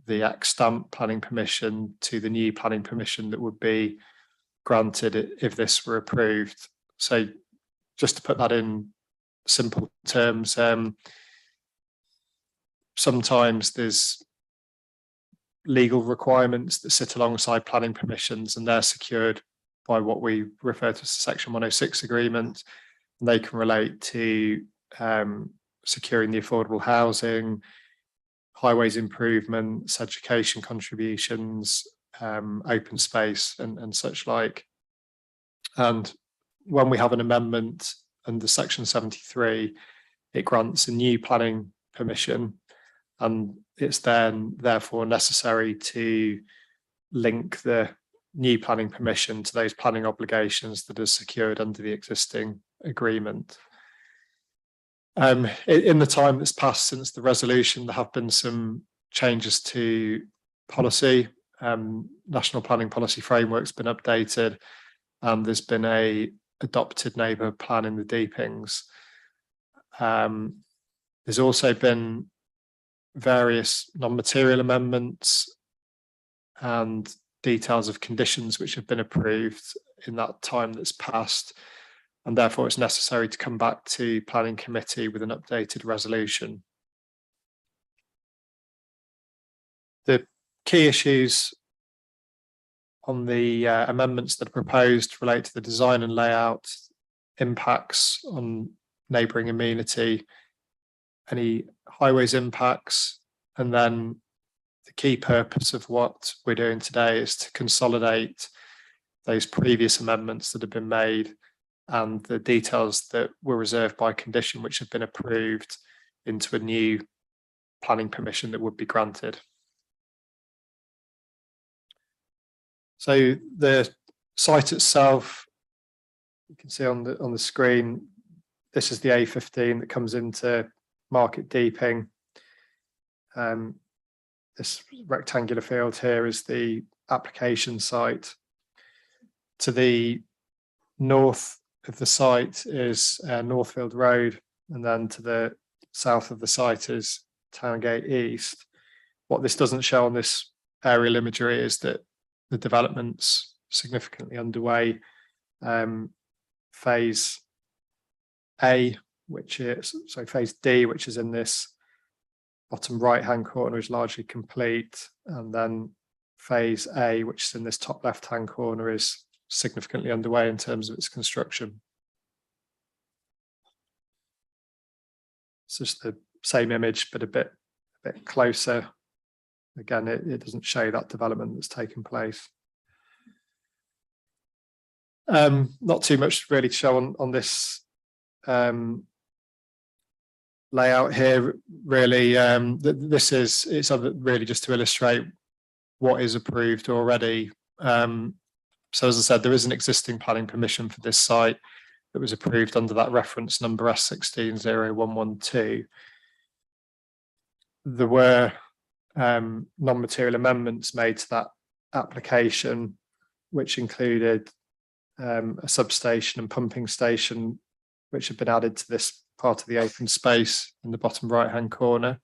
the extant planning permission to the new planning permission that would be granted if this were approved. So just to put that in simple terms, sometimes there's legal requirements that sit alongside planning permissions, and they're secured by what we refer to as the Section 106 agreement. And they can relate to securing the affordable housing, highways improvements, education contributions, open space and such like. And when we have an amendment under Section 73, it grants a new planning permission, and it's then therefore necessary to link the new planning permission to those planning obligations that are secured under the existing agreement. In the time that's passed since the resolution, there have been some changes to policy. National Planning Policy Framework's been updated, and there's been a adopted neighbourhood plan in the Deepings. There's also been various non-material amendments and details of conditions which have been approved in that time that's passed, and therefore it's necessary to come back to Planning Committee with an updated resolution. The key issues on the amendments that are proposed relate to the design and layout, impacts on neighbouring amenity, any highways impacts, and then the key purpose of what we're doing today is to consolidate those previous amendments that have been made and the details that were reserved by condition which have been approved into a new planning permission that would be granted. So the site itself, you can see on the screen, this is the A15 that comes into Market Deeping. The this rectangular field here is the application site. To the north of the site is Northfield Road, and then to the south of the site is Towngate East. What this doesn't show on this aerial imagery is that the development's significantly underway. Phase A, phase D, which is in this bottom right-hand corner, is largely complete, and then phase A, which is in this top left-hand corner, is significantly underway in terms of its construction. It's just the same image, but a bit closer. Again, it doesn't show that development that's taken place. Not too much really to show on this layout here. Really, it's really just to illustrate what is approved already. So as I said, there is an existing planning permission for this site that was approved under that reference number S160112. There were non-material amendments made to that application, which included a substation and pumping station, which have been added to this part of the open space in the bottom right-hand corner.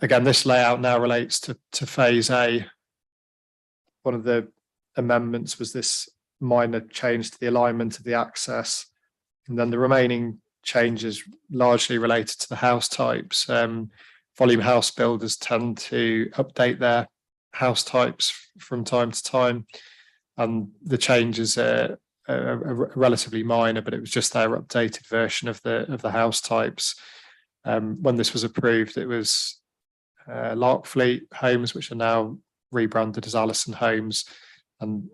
Again, this layout now relates to phase A. One of the amendments was this minor change to the alignment of the access, and then the remaining changes largely related to the house types. Volume house builders tend to update their house types from time to time, and the changes are relatively minor, but it was just their updated version of the house types. When this was approved, it was Larkfleet Homes, which are now rebranded as Allison Homes, and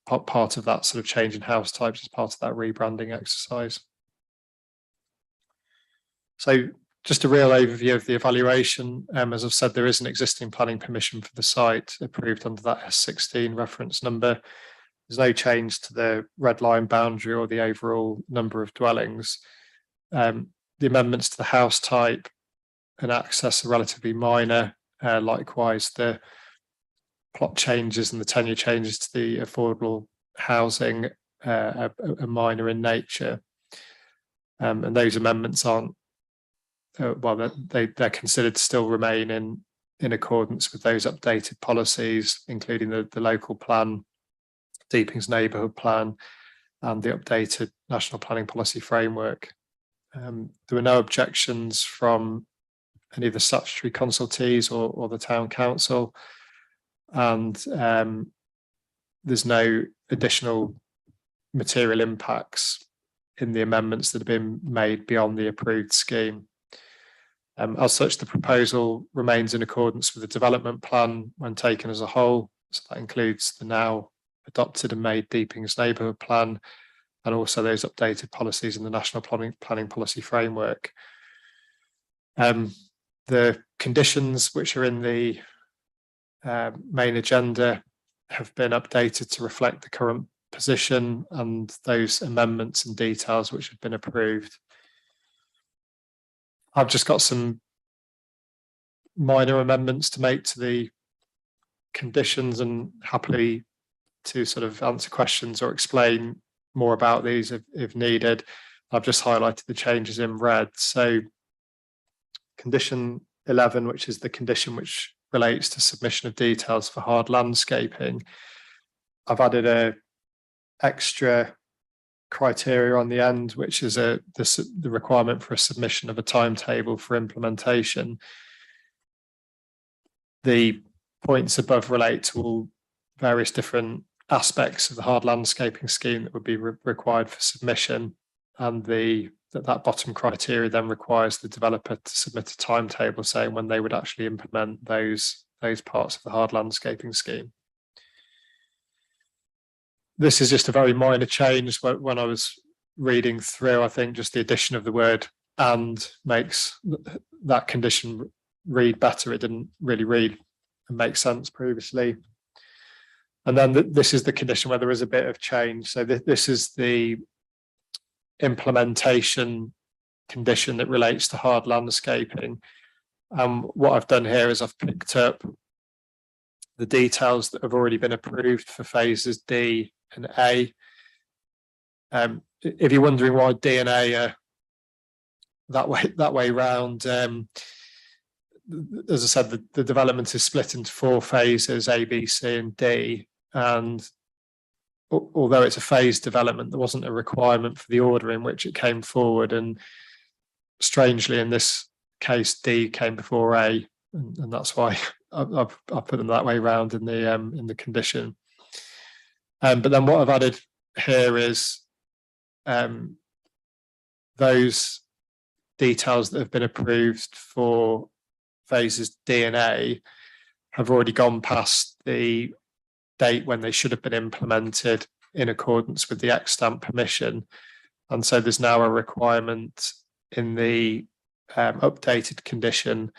part of that sort of change in house types is part of that rebranding exercise. So just a real overview of the evaluation. As I've said, there is an existing planning permission for the site approved under that S16 reference number. There's no change to the red line boundary or the overall number of dwellings. The amendments to the house type and access are relatively minor. Likewise, the plot changes and the tenure changes to the affordable housing are minor in nature. And those amendments aren't, they're considered to still remain in accordance with those updated policies, including the local plan, Deeping's neighbourhood plan, and the updated national planning policy framework. There were no objections from any of the statutory consultees or the town council, and there's no additional material impacts in the amendments that have been made beyond the approved scheme. As such, the proposal remains in accordance with the development plan when taken as a whole. So that includes the now adopted and made Deeping's neighbourhood plan, and also those updated policies in the national planning policy framework. The conditions which are in the main agenda have been updated to reflect the current position and those amendments and details which have been approved. I've just got some minor amendments to make to the conditions, and happily to sort of answer questions or explain more about these if needed. I've just highlighted the changes in red. So condition 11, which is the condition which relates to submission of details for hard landscaping, I've added a extra criteria on the end, which is the requirement for a submission of a timetable for implementation. The points above relate to all various different aspects of the hard landscaping scheme that would be required for submission, and that bottom criteria then requires the developer to submit a timetable saying when they would actually implement those parts of the hard landscaping scheme. This is just a very minor change. When I was reading through, I think just the addition of the word "and" makes that condition read better. It didn't really read and make sense previously. And then this is the condition where there is a bit of change. So this is the implementation condition that relates to hard landscaping. What I've done here is I've picked up the details that have already been approved for phases D and A. If you're wondering why D and A are that way round, as I said, the development is split into 4 phases, A, B, C, and D. And although it's a phased development, there wasn't a requirement for the order in which it came forward. And strangely, in this case, D came before A, and that's why I've put them that way round in the condition. But then what I've added here is those details that have been approved for phases D and A have already gone past the date when they should have been implemented in accordance with the extant permission. And so there's now a requirement in the updated condition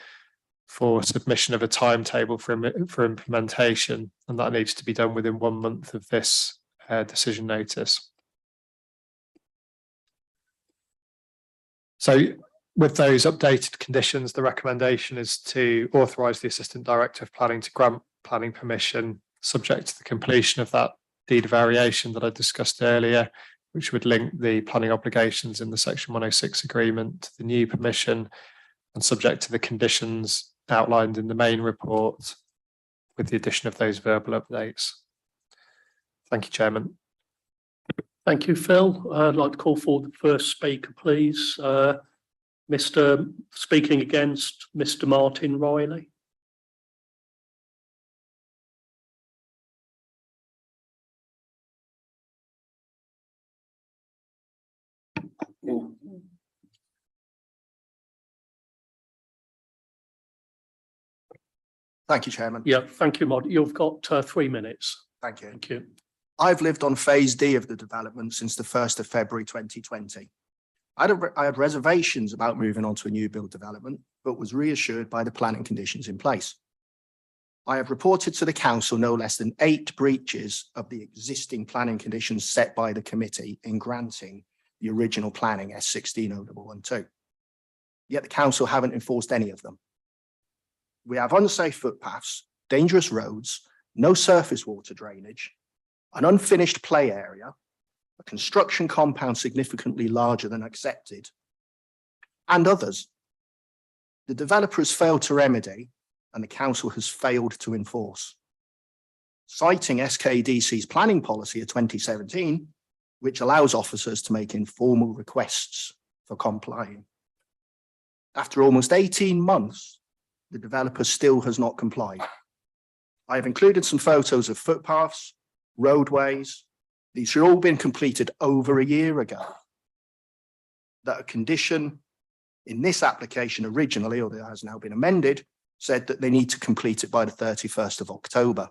for submission of a timetable for implementation, and that needs to be done within 1 month of this decision notice. So with those updated conditions, the recommendation is to authorise the Assistant Director of Planning to grant planning permission subject to the completion of that deed of variation that I discussed earlier, which would link the planning obligations in the Section 106 agreement to the new permission, and subject to the conditions outlined in the main report with the addition of those verbal updates. Thank you, Chairman. Thank you, Phil. I'd like to call forward the first speaker, please. Mr. Speaking against Mr. Martin Riley. Thank you, Chairman. Yeah, thank you, Mod. You've got 3 minutes. Thank you. Thank you. I've lived on phase D of the development since the 1st of February 2020. I had reservations about moving on to a new build development, but was reassured by the planning conditions in place. I have reported to the council no less than 8 breaches of the existing planning conditions set by the committee in granting the original planning S160112. Yet the council haven't enforced any of them. We have unsafe footpaths, dangerous roads, no surface water drainage, an unfinished play area, a construction compound significantly larger than accepted, and others. The developer has failed to remedy, and the council has failed to enforce. Citing SKDC's planning policy of 2017, which allows officers to make informal requests for complying. After almost 18 months, the developer still has not complied. I have included some photos of footpaths, roadways. These should all have been completed over a year ago. That a condition in this application originally, or that has now been amended, said that they need to complete it by the 31st of October.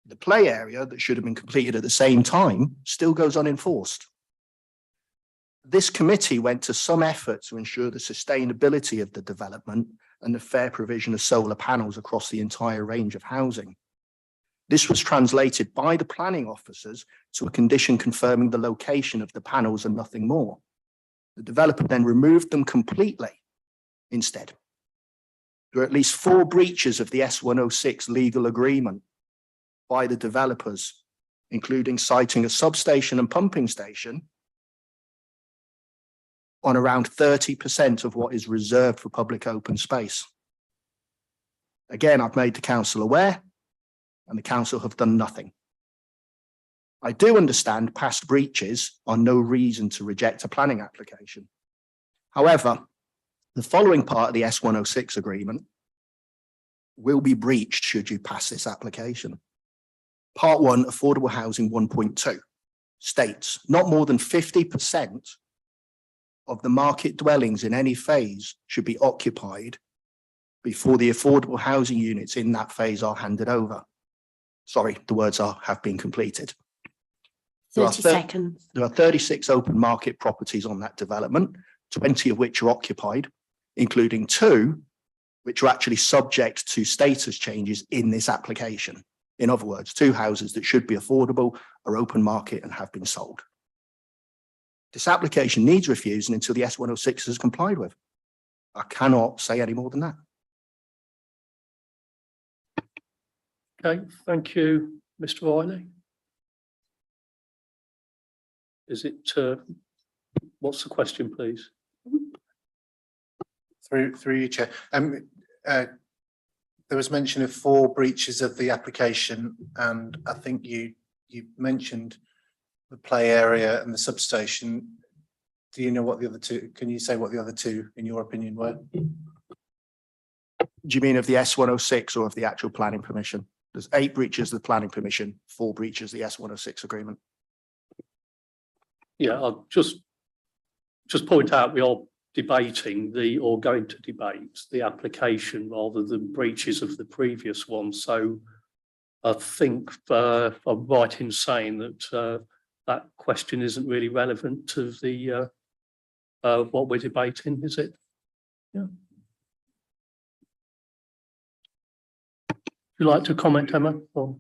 The play area that should have been completed at the same time still goes unenforced. This committee went to some effort to ensure the sustainability of the development and the fair provision of solar panels across the entire range of housing. This was translated by the planning officers to a condition confirming the location of the panels and nothing more. The developer then removed them completely instead. There are at least 4 breaches of the S106 legal agreement by the developers, including citing a substation and pumping station on around 30% of what is reserved for public open space. Again, I've made the council aware, and the council have done nothing. I do understand past breaches are no reason to reject a planning application. However, the following part of the S106 agreement will be breached should you pass this application. Part 1, Affordable Housing 1.2 states not more than 50% of the market dwellings in any phase should be occupied before the affordable housing units in that phase are handed over. Sorry, the words are have been completed. 30 seconds. There are 36 open market properties on that development, 20 of which are occupied, including 2 which are actually subject to status changes in this application. In other words, 2 houses that should be affordable are open market and have been sold. This application needs refusing until the S106 is complied with. I cannot say any more than that. Okay, thank you, Mr. Riley. Is it, what's the question, please? Through you, Chair. There was mention of 4 breaches of the application, and I think you mentioned the play area and the substation. Do you know what the other 2? Can you say what the other 2, in your opinion, were? Do you mean of the S106 or of the actual planning permission? There's 8 breaches of the planning permission, 4 breaches of the S106 agreement. Yeah, I'll just point out we are debating or going to debate the application rather than breaches of the previous one. So I think I'm right in saying that that question isn't really relevant to the what we're debating, is it? Yeah. Would you like to comment, Emma? Or?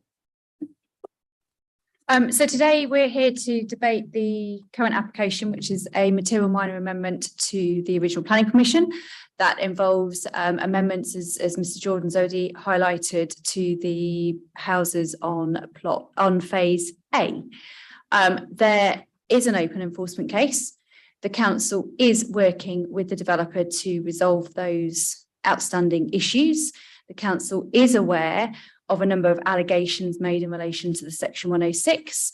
So today we're here to debate the current application, which is a material minor amendment to the original planning permission that involves amendments, as Mr. Jordan's already highlighted, to the houses on phase A. There is an open enforcement case. The council is working with the developer to resolve those outstanding issues. The council is aware of a number of allegations made in relation to the Section 106.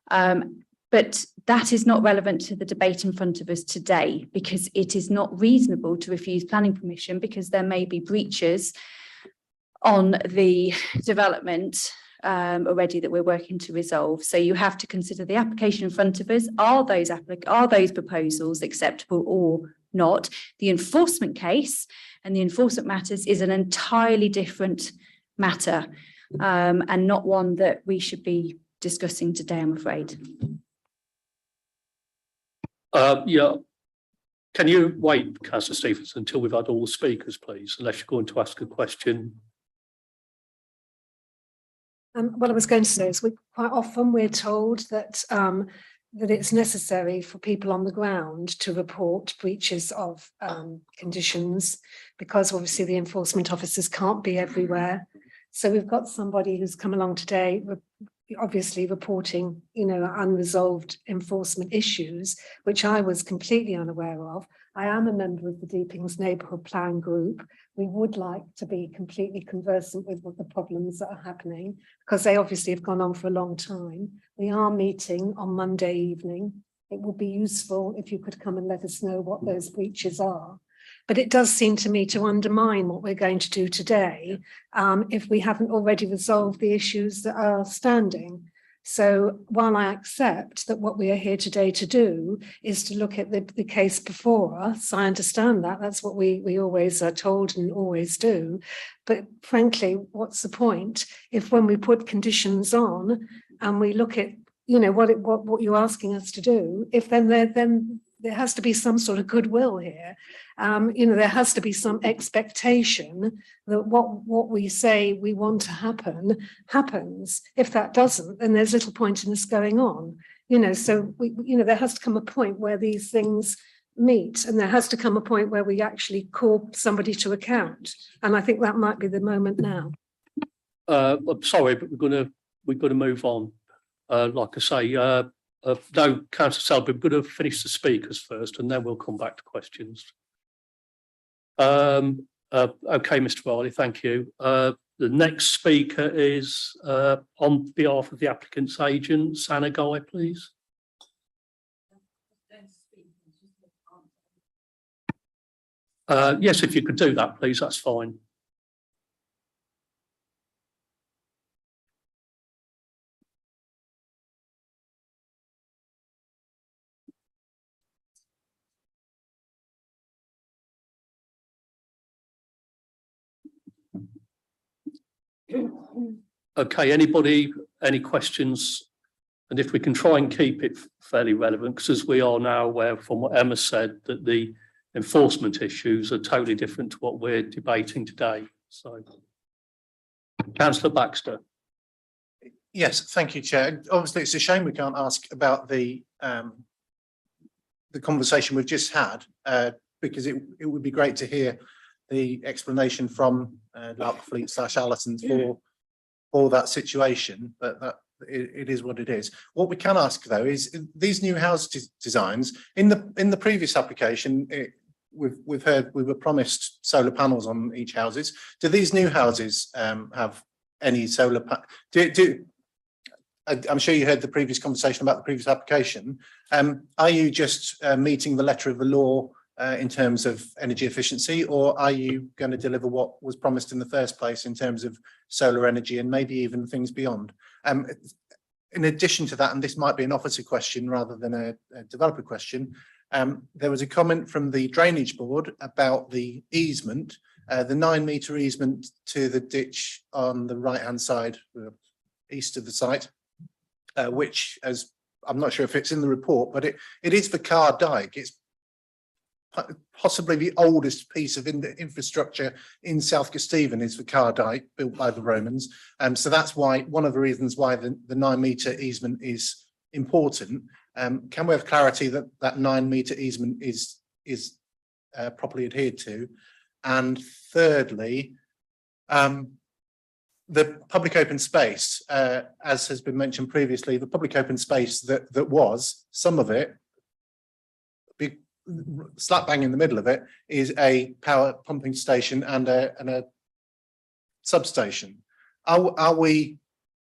But that is not relevant to the debate in front of us today, because it is not reasonable to refuse planning permission because there may be breaches on the development already that we're working to resolve. So you have to consider the application in front of us. Are those proposals acceptable or not? The enforcement case and the enforcement matters is an entirely different matter, and not one that we should be discussing today, I'm afraid. Yeah. Can you wait, Councillor Stevenson, until we've had all the speakers, please, unless you're going to ask a question? What I was going to say is quite often we're told that that it's necessary for people on the ground to report breaches of conditions, because obviously the enforcement officers can't be everywhere. So we've got somebody who's come along today, obviously reporting, unresolved enforcement issues, which I was completely unaware of. I am a member of the Deepings Neighbourhood Plan Group. We would like to be completely conversant with what the problems that are happening, because they obviously have gone on for a long time. We are meeting on Monday evening. It would be useful if you could come and let us know what those breaches are. But it does seem to me to undermine what we're going to do today if we haven't already resolved the issues that are standing. So while I accept that what we are here today to do is to look at the case before us, I understand that. That's what we always are told and always do. But frankly, what's the point if when we put conditions on and we look at, what you're asking us to do, if then there has to be some sort of goodwill here. There has to be some expectation that what we say we want to happen happens. If that doesn't, then there's little point in us going on. So there has to come a point where these things meet, and there has to come a point where we actually call somebody to account. And I think that might be the moment now. I'm sorry, but we've got to move on. Like I say, no, Councillor Selby, we're going to finish the speakers first, and then we'll come back to questions. Okay, Mr. Riley, thank you. The next speaker is on behalf of the applicant's agent, Sana Guy, please. Yes, if you could do that, please, that's fine. Okay, anybody, any questions? And if we can try and keep it fairly relevant, because as we are now aware from what Emma said, that the enforcement issues are totally different to what we're debating today. So, Councillor Baxter. Yes, thank you, Chair. Obviously, it's a shame we can't ask about the the conversation we've just had, because it would be great to hear the explanation from Larkfleet / Allison's for that situation, but it is what it is. What we can ask though is these new house designs in the previous application, we've heard we were promised solar panels on each houses. Do these new houses have any solar I'm sure you heard the previous conversation about the previous application. Are you just meeting the letter of the law in terms of energy efficiency, or are you going to deliver what was promised in the first place in terms of solar energy and maybe even things beyond? In addition to that, and this might be an officer question rather than a developer question, there was a comment from the drainage board about the easement, the 9-metre easement to the ditch on the right-hand side, east of the site, which, as I'm not sure if it's in the report, but it is the car dike. It's possibly the oldest piece of infrastructure in South Kesteven is the car dike built by the Romans. So that's why one of the reasons why the 9-metre easement is important. Can we have clarity that that 9-metre easement is properly adhered to? And thirdly, the public open space, as has been mentioned previously, the public open space that was, some of it, slap bang in the middle of it, is a power pumping station and a substation. Are we,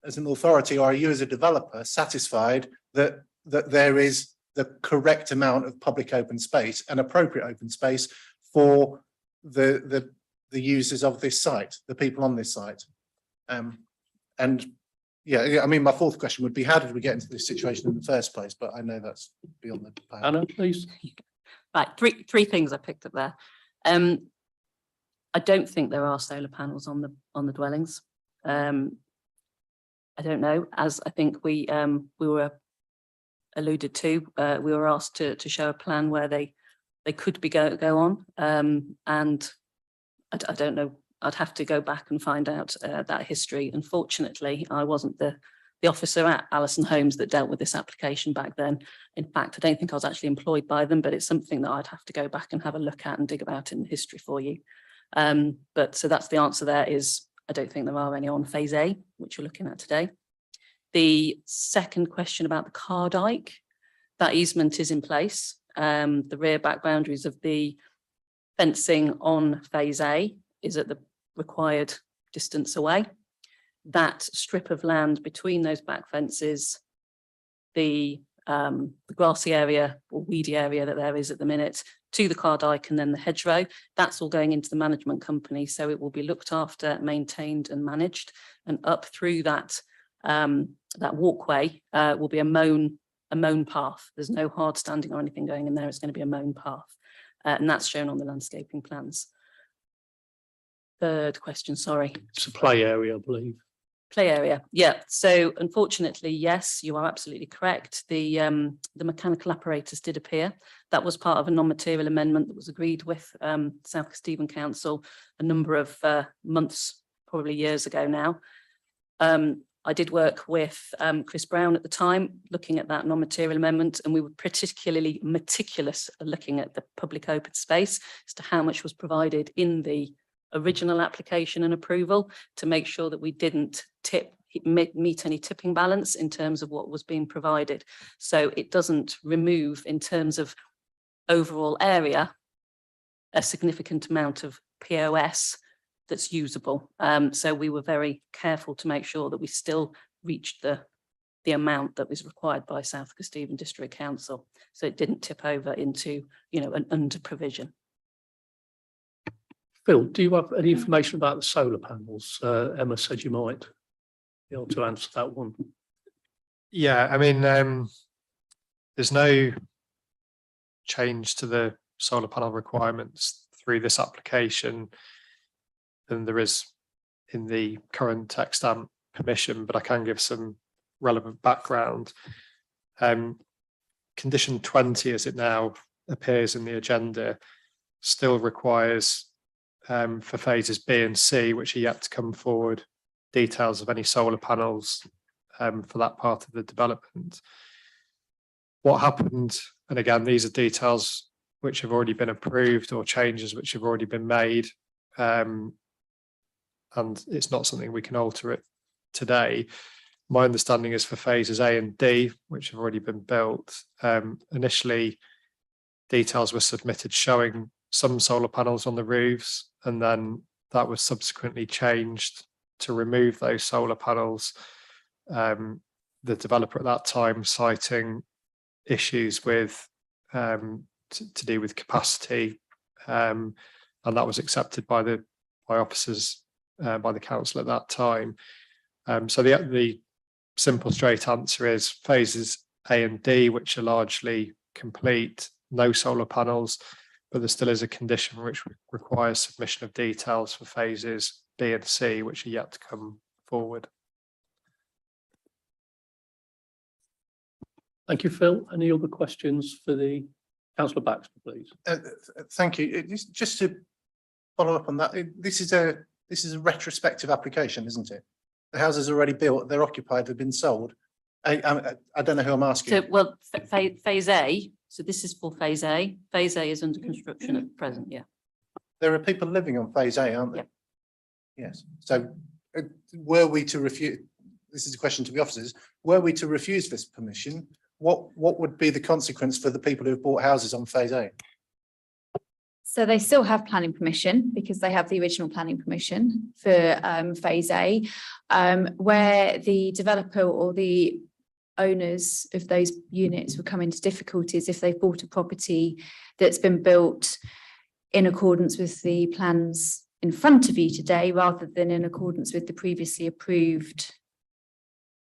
as an authority, or are you as a developer, satisfied that there is the correct amount of public open space and appropriate open space for the users of this site, the people on this site? And yeah, I mean, my fourth question would be, how did we get into this situation in the first place? But I know that's beyond the plan. Anna, please. Right, three things I picked up there. I don't think there are solar panels on the dwellings. I don't know, as I think we were alluded to, we were asked to show a plan where they could be go on, and I don't know. I'd have to go back and find out that history. Unfortunately, I wasn't the officer at Allison Homes that dealt with this application back then. In fact, I don't think I was actually employed by them, but it's something that I'd have to go back and have a look at and dig about in the history for you. But so that's the answer there, is I don't think there are any on phase A, which you're looking at today. The second question about the car dike, that easement is in place. The rear back boundaries of the fencing on phase A is at the required distance away. That strip of land between those back fences, the grassy area or weedy area that there is at the minute, to the car dike and then the hedgerow, that's all going into the management company. So it will be looked after, maintained and managed, and up through that that walkway will be a mown path. There's no hard standing or anything going in there. It's going to be a mown path, and that's shown on the landscaping plans. Third question, sorry. It's a play area, I believe. Play area, yeah. So unfortunately, yes, you are absolutely correct. The mechanical apparatus did appear. That was part of a non-material amendment that was agreed with South Kesteven Council a number of months, probably years ago now. I did work with Chris Brown at the time, looking at that non-material amendment, and we were particularly meticulous at looking at the public open space as to how much was provided in the original application and approval, to make sure that we didn't meet any tipping balance in terms of what was being provided. So it doesn't remove, in terms of overall area, a significant amount of POS that's usable. So we were very careful to make sure that we still reached the amount that was required by South Kesteven District Council. So it didn't tip over into, an under provision. Phil, do you have any information about the solar panels? Emma said you might be able to answer that one. Yeah, I mean, there's no change to the solar panel requirements through this application than there is in the current extant permission, but I can give some relevant background. Condition 20, as it now appears in the agenda, still requires for phases B and C, which are yet to come forward, details of any solar panels for that part of the development. What happened And again, these are details which have already been approved or changes which have already been made. And it's not something we can alter it today. My understanding is for phases A and D, which have already been built, initially details were submitted showing some solar panels on the roofs, and then that was subsequently changed to remove those solar panels. The developer at that time citing issues with to do with capacity, and that was accepted by officers by the council at that time. So the simple straight answer is phases A and D, which are largely complete, no solar panels, but there still is a condition which requires submission of details for phases B and C, which are yet to come forward. Thank you, Phil. Any other questions for the Councillor Baxter, please? Thank you. Just to follow up on that, this is a retrospective application, isn't it? The houses are already built, they're occupied, they've been sold. I don't know who I'm asking. So, well, phase A, so this is for phase A. Phase A is under construction at present, yeah. There are people living on phase A, aren't there? Yeah. Yes. So were we to refuse, this is a question to the officers, were we to refuse this permission, what would be the consequence for the people who've bought houses on phase A? So they still have planning permission because they have the original planning permission for phase A, where the developer or the owners of those units will come into difficulties if they've bought a property that's been built in accordance with the plans in front of you today, rather than in accordance with the previously approved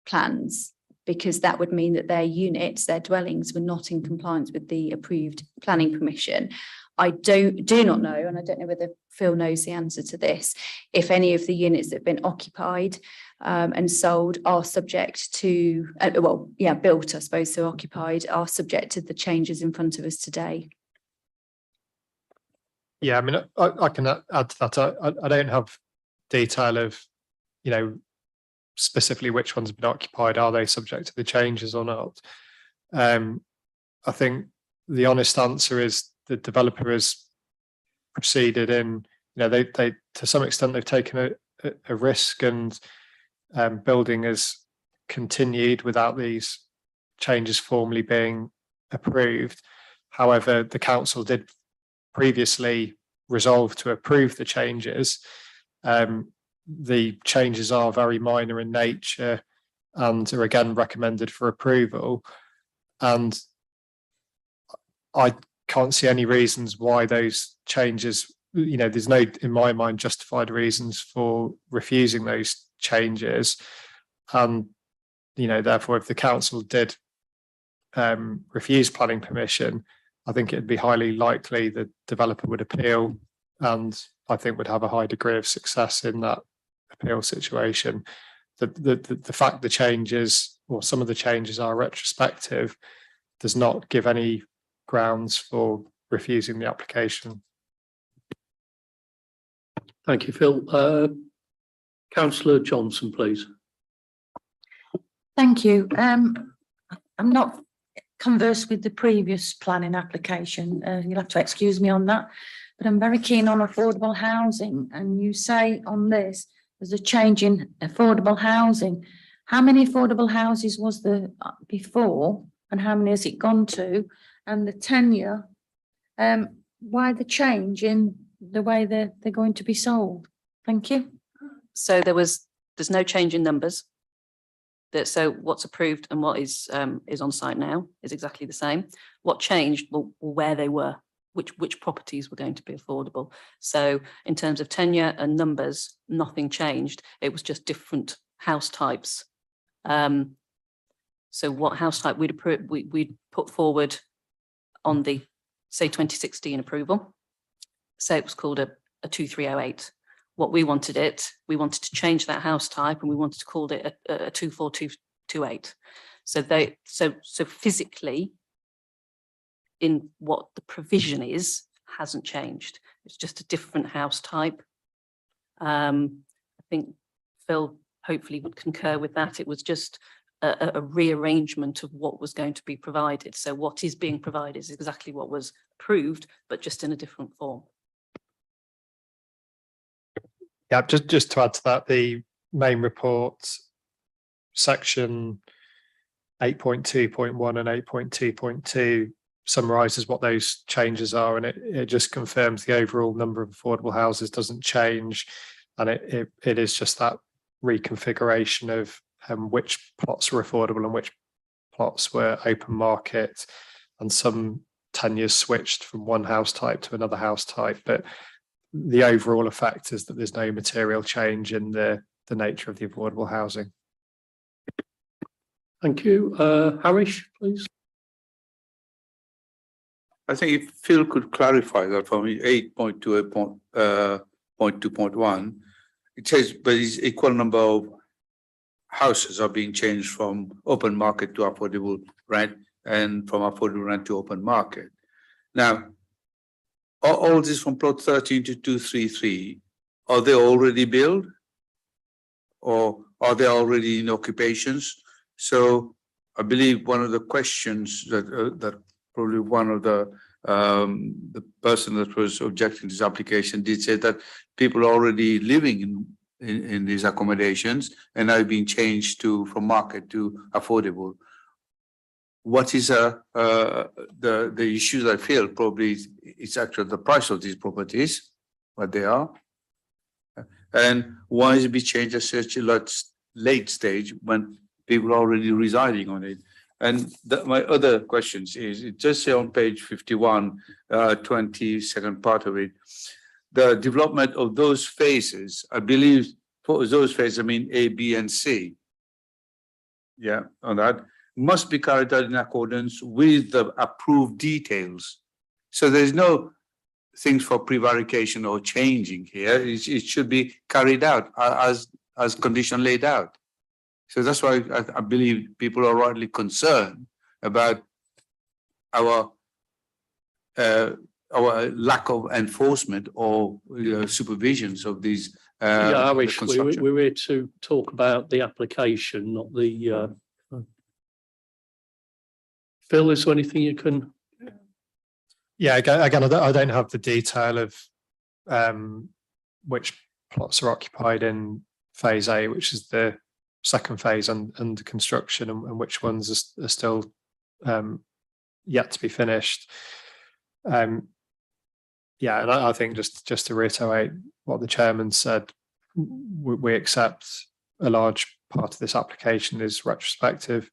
plans, because that would mean that their units, their dwellings, were not in compliance with the approved planning permission. I do not know, and I don't know whether Phil knows the answer to this, if any of the units that have been occupied and sold are subject to, built, I suppose, so occupied, are subject to the changes in front of us today. Yeah, I mean, I can add to that. I don't have detail of, specifically which ones have been occupied. Are they subject to the changes or not? I think the honest answer is the developer has proceeded in, they to some extent they've taken a risk, and building has continued without these changes formally being approved. However, the council did previously resolve to approve the changes. The changes are very minor in nature and are again recommended for approval. And I can't see any reasons why those changes, there's no, in my mind, justified reasons for refusing those changes. And, therefore, if the council did refuse planning permission, I think it'd be highly likely the developer would appeal, and I think would have a high degree of success in that appeal situation. The fact the changes, or some of the changes, are retrospective does not give any grounds for refusing the application. Thank you, Phil. Councillor Johnson, please. Thank you. I'm not conversed with the previous planning application. You'll have to excuse me on that, but I'm very keen on affordable housing. And you say on this, there's a change in affordable housing. How many affordable houses was there before, and how many has it gone to? And the tenure, why the change in the way they're going to be sold? Thank you. So there's no change in numbers. So what's approved and what is on site now is exactly the same. What changed were where they were, which properties were going to be affordable. So in terms of tenure and numbers, nothing changed. It was just different house types. So what house type we'd put forward on the, say, 2016 approval. So it was called a 2308. What we wanted to change that house type, and we wanted to call it a 24228. So physically, in what the provision is, hasn't changed. It's just a different house type. I think Phil hopefully would concur with that. It was just a rearrangement of what was going to be provided. So what is being provided is exactly what was approved, but just in a different form. Yeah, just to add to that, the main report, section 8.2.1 and 8.2.2 summarises what those changes are, and it just confirms the overall number of affordable houses doesn't change, and it is just that reconfiguration of which plots were affordable and which plots were open market, and some tenures switched from one house type to another house type, but the overall effect is that there's no material change in the nature of the affordable housing. Thank you. Harish, please. I think if Phil could clarify that for me, 8.2.1, it says, but it's equal number of houses are being changed from open market to affordable rent and from affordable rent to open market. Now, all this from plot 13 to 233, are they already built or are they already in occupations? So I believe one of the questions that probably one of the person that was objecting to this application did say that people are already living in these accommodations and are being changed from market to affordable. What is the issues I feel probably it's actually the price of these properties, what they are, and why is it be changed at such a late stage when people are already residing on it? And my other questions is, it just say on page 51, 22nd part of it, the development of those phases, I believe for those phases, I mean A, B, and C. Yeah, on that, must be carried out in accordance with the approved details. So there's no things for prevarication or changing here. It should be carried out as condition laid out. So that's why I believe people are rightly concerned about our lack of enforcement or supervisions of these. Yeah, Harish, we're here to talk about the application, not the. Phil, is there anything you can? Yeah, again, I don't have the detail of which plots are occupied in phase A, which is the second phase under construction, and which ones are still yet to be finished. Yeah, and I think just to reiterate what the chairman said, we accept a large part of this application is retrospective.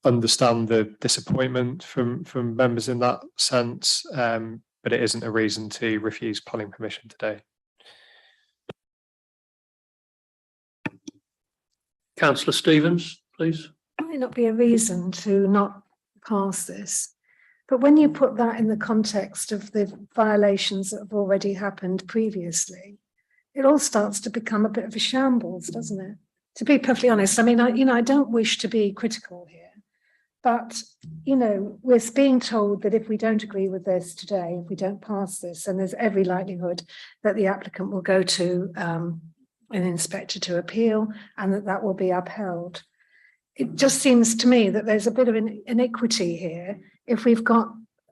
Understand the disappointment from members in that sense, but it isn't a reason to refuse planning permission today. Councillor Stevens, please. Might not be a reason to not pass this, but when you put that in the context of the violations that have already happened previously, it all starts to become a bit of a shambles, doesn't it? To be perfectly honest, I mean, I don't wish to be critical here, but, we're being told that if we don't agree with this today, if we don't pass this, and there's every likelihood that the applicant will go to an inspector to appeal and that will be upheld. It just seems to me that there's a bit of an iniquity here if we've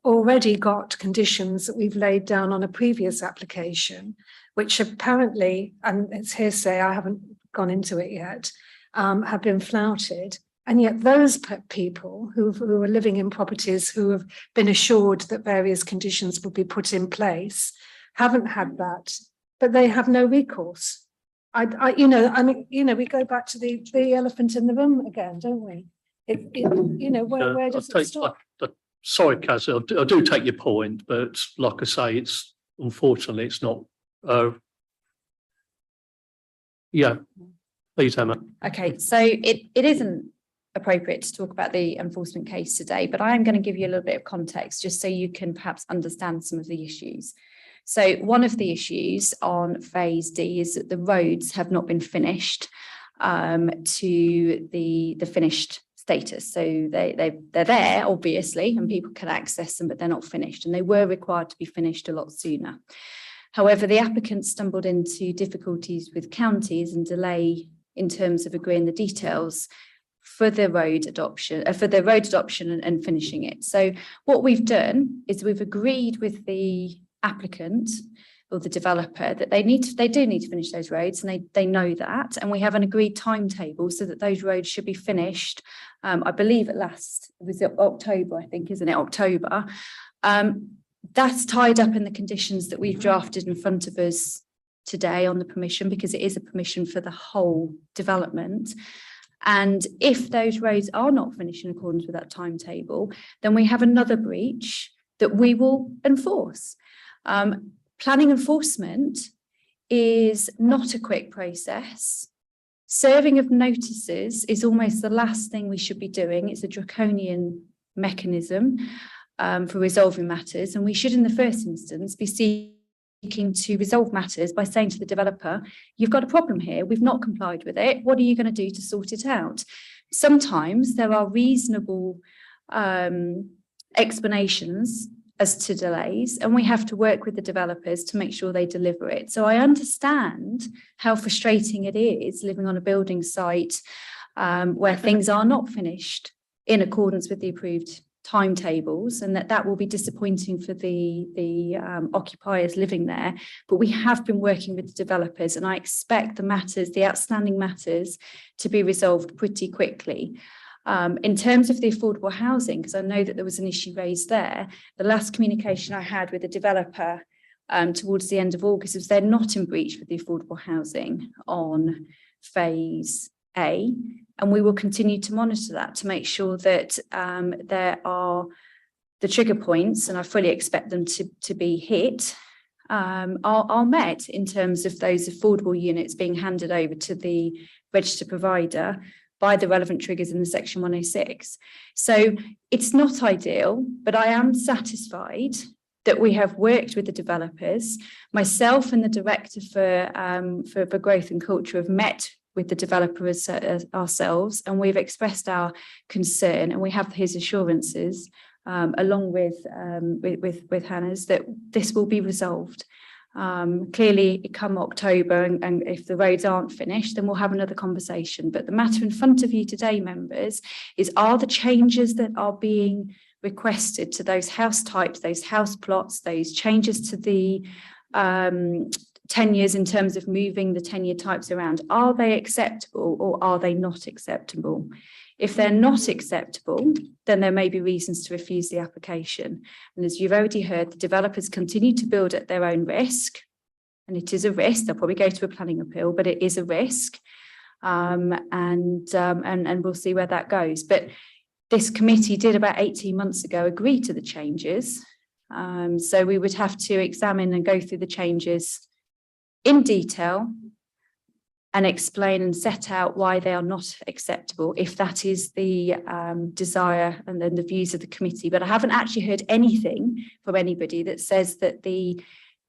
already got conditions that we've laid down on a previous application, which apparently, and it's hearsay, I haven't gone into it yet, have been flouted. And yet those people who are living in properties who have been assured that various conditions will be put in place haven't had that, but they have no recourse. We go back to the elephant in the room again, don't we? Where does it stop? Sorry, Kaz, I do take your point, but like I say, unfortunately it's not. Yeah, please, Emma. Okay, so it isn't appropriate to talk about the enforcement case today, but I am going to give you a little bit of context just so you can perhaps understand some of the issues. So one of the issues on phase D is that the roads have not been finished to the finished status. So they're there, obviously, and people can access them, but they're not finished, and they were required to be finished a lot sooner. However, the applicant stumbled into difficulties with counties and delay in terms of agreeing the details for the road adoption, and finishing it. So what we've done is we've agreed with the applicant or the developer that they do need to finish those roads, and they know that, and we have an agreed timetable so that those roads should be finished. I believe it was October, I think, isn't it? October. That's tied up in the conditions that we've drafted in front of us today on the permission, because it is a permission for the whole development. And if those roads are not finished in accordance with that timetable, then we have another breach that we will enforce. Planning enforcement is not a quick process. Serving of notices is almost the last thing we should be doing. It's a draconian mechanism for resolving matters, and we should in the first instance be seeking to resolve matters by saying to the developer, you've got a problem here, we've not complied with it, what are you going to do to sort it out? Sometimes there are reasonable explanations as to delays, and we have to work with the developers to make sure they deliver it. So I understand how frustrating it is living on a building site where things are not finished in accordance with the approved timetables, and that will be disappointing for the occupiers living there. But we have been working with the developers, and I expect the outstanding matters to be resolved pretty quickly. In terms of the affordable housing, because I know that there was an issue raised there, the last communication I had with the developer towards the end of August was they're not in breach with the affordable housing on phase A, and we will continue to monitor that to make sure that there are the trigger points, and I fully expect them to be hit, are met in terms of those affordable units being handed over to the registered provider by the relevant triggers in the Section 106. So it's not ideal, but I am satisfied that we have worked with the developers. Myself and the director for growth and culture have met with the developers ourselves, and we've expressed our concern, and we have his assurances along with Hannah's that this will be resolved. Clearly come October, and if the roads aren't finished, then we'll have another conversation. But the matter in front of you today, members, are the changes that are being requested to those house types, those house plots, those changes to the tenures in terms of moving the tenure types around, are they acceptable or are they not acceptable? If they're not acceptable, then there may be reasons to refuse the application. And as you've already heard, the developers continue to build at their own risk, and it is a risk. They'll probably go to a planning appeal, but it is a risk, and we'll see where that goes. But this committee did about 18 months ago agree to the changes, so we would have to examine and go through the changes in detail and explain and set out why they are not acceptable, if that is the desire and then the views of the committee. But I haven't actually heard anything from anybody that says that the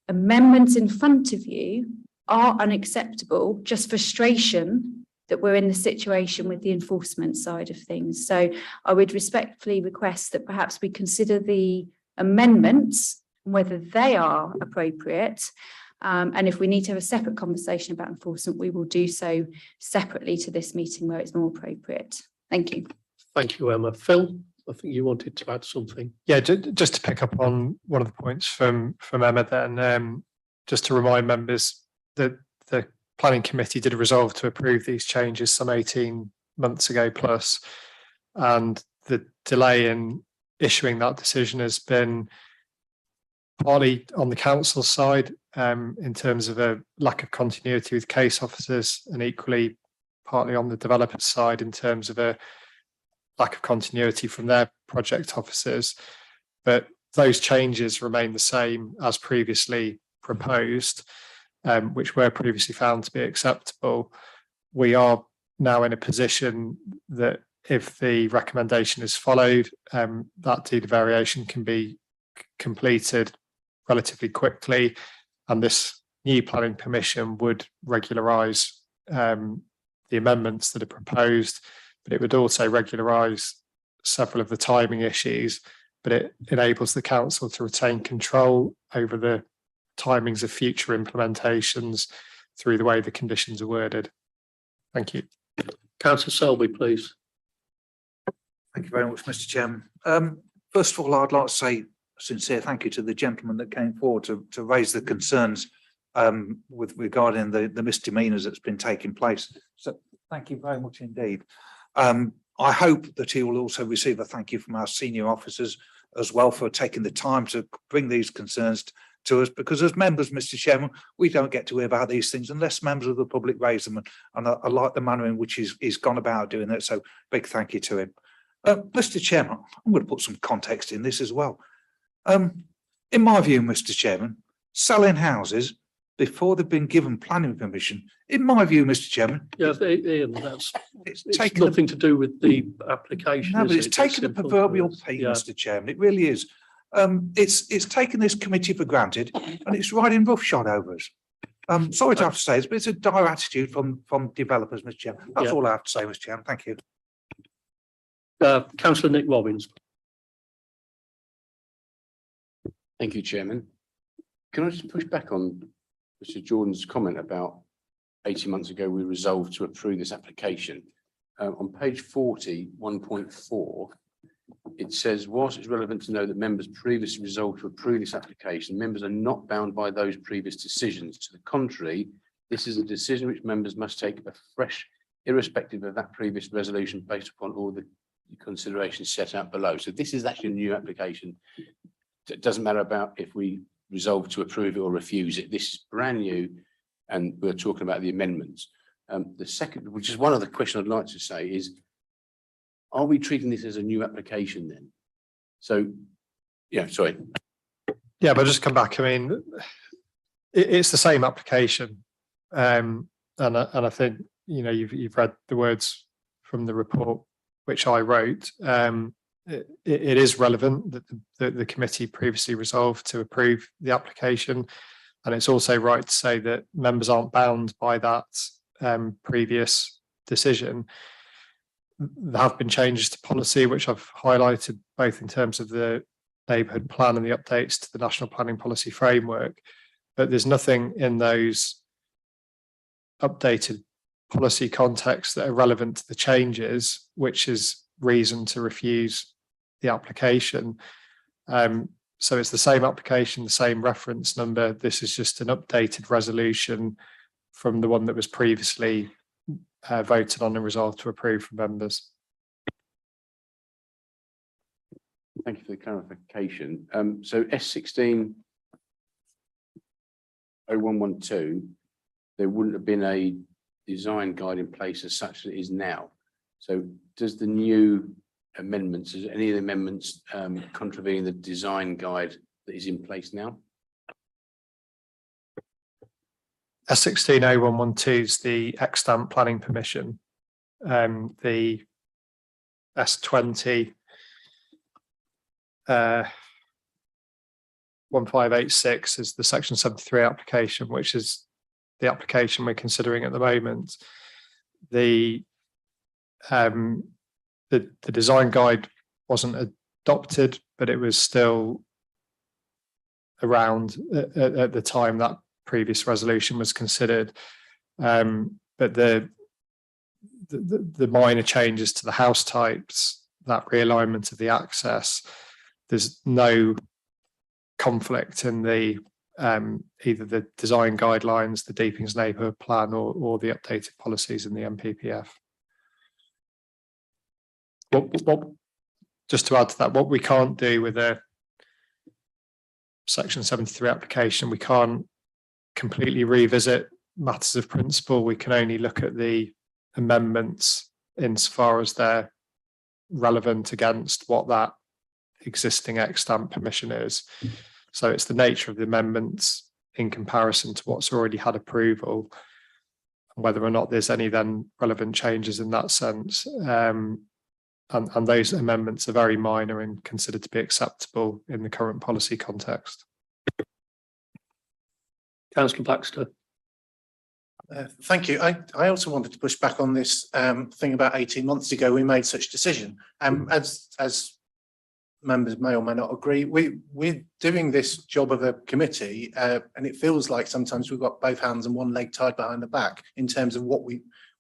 amendments in front of you are unacceptable, just frustration that we're in the situation with the enforcement side of things. So I would respectfully request that perhaps we consider the amendments, whether they are appropriate. And if we need to have a separate conversation about enforcement, we will do so separately to this meeting where it's more appropriate. Thank you. Thank you, Emma. Phil, I think you wanted to add something. Yeah, just to pick up on one of the points from Emma then, just to remind members that the planning committee did resolve to approve these changes some 18 months ago plus, and the delay in issuing that decision has been partly on the council side, in terms of a lack of continuity with case officers, and equally partly on the developer's side in terms of a lack of continuity from their project officers. But those changes remain the same as previously proposed, which were previously found to be acceptable. We are now in a position that if the recommendation is followed, that deed of variation can be completed relatively quickly, and this new planning permission would regularise the amendments that are proposed, but it would also regularise several of the timing issues, but it enables the council to retain control over the timings of future implementations through the way the conditions are worded. Thank you. Councillor Selby, please. Thank you very much, Mr. Chairman. First of all, I'd like to say a sincere thank you to the gentleman that came forward to raise the concerns with regarding the misdemeanours that's been taking place. So thank you very much indeed. I hope that he will also receive a thank you from our senior officers as well for taking the time to bring these concerns to us, because as members, Mr. Chairman, we don't get to hear about these things unless members of the public raise them, and I like the manner in which he's gone about doing that, so big thank you to him. Mr. Chairman, I'm going to put some context in this as well. In my view, Mr. Chairman, selling houses before they've been given planning permission, in my view, Mr. Chairman. Yeah, Ian, it's taken nothing to do with the application. No, but is it's it? taken a simple proverbial as- pee, yeah. Mr. Chairman. It really is. It's taken this committee for granted, and it's riding roughshod over us. Sorry to have to say this, but it's a dire attitude from developers, Mr. Chairman. That's Yeah. all I have to say, Mr. Chairman. Thank you. Councillor Nick Robbins. Thank you, Chairman. Can I just push back on Mr. Jordan's comment about 18 months ago, we resolved to approve this application. On page 40, 1.4, it says, whilst it's relevant to know that members previously resolved to approve this application, members are not bound by those previous decisions. To the contrary, this is a decision which members must take afresh, irrespective of that previous resolution, based upon all the considerations set out below. So this is actually a new application. It doesn't matter about if we resolve to approve it or refuse it. This is brand new, and we're talking about the amendments. The second, which is one other question I'd like to say, is, are we treating this as a new application then? So, yeah, sorry. Yeah, but just come back. I mean, it's the same application, and I think you've read the words from the report which I wrote. It is relevant that the committee previously resolved to approve the application, and it's also right to say that members aren't bound by that previous decision. There have been changes to policy, which I've highlighted both in terms of the neighbourhood plan and the updates to the National Planning Policy Framework, but there's nothing in those updated policy contexts that are relevant to the changes, which is reason to refuse the application. So it's the same application, the same reference number. This is just an updated resolution from the one that was previously voted on and resolved to approve from members. Thank you for the clarification. So S16 0112, there wouldn't have been a design guide in place as such as it is now. So does the new amendments, is any of the amendments contravening the design guide that is in place now? S160112 is the extant planning permission. The S20 1586 is the section 73 application, which is the application we're considering at the moment. The design guide wasn't adopted, but it was still around at the time that previous resolution was considered. But the minor changes to the house types, that realignment of the access, there's no conflict in the either the design guidelines, the Deepings Neighbourhood Plan, or the updated policies in the MPPF. What just to add to that, what we can't do with a Section 73 application, we can't completely revisit matters of principle. We can only look at the amendments insofar as they're relevant against what that existing extant permission is. So it's the nature of the amendments in comparison to what's already had approval, and whether or not there's any then relevant changes in that sense. And those amendments are very minor and considered to be acceptable in the current policy context. Councillor Baxter. Thank you. I also wanted to push back on this thing about 18 months ago we made such decision. As members may or may not agree, we're doing this job of a committee, and it feels like sometimes we've got both hands and one leg tied behind the back in terms of what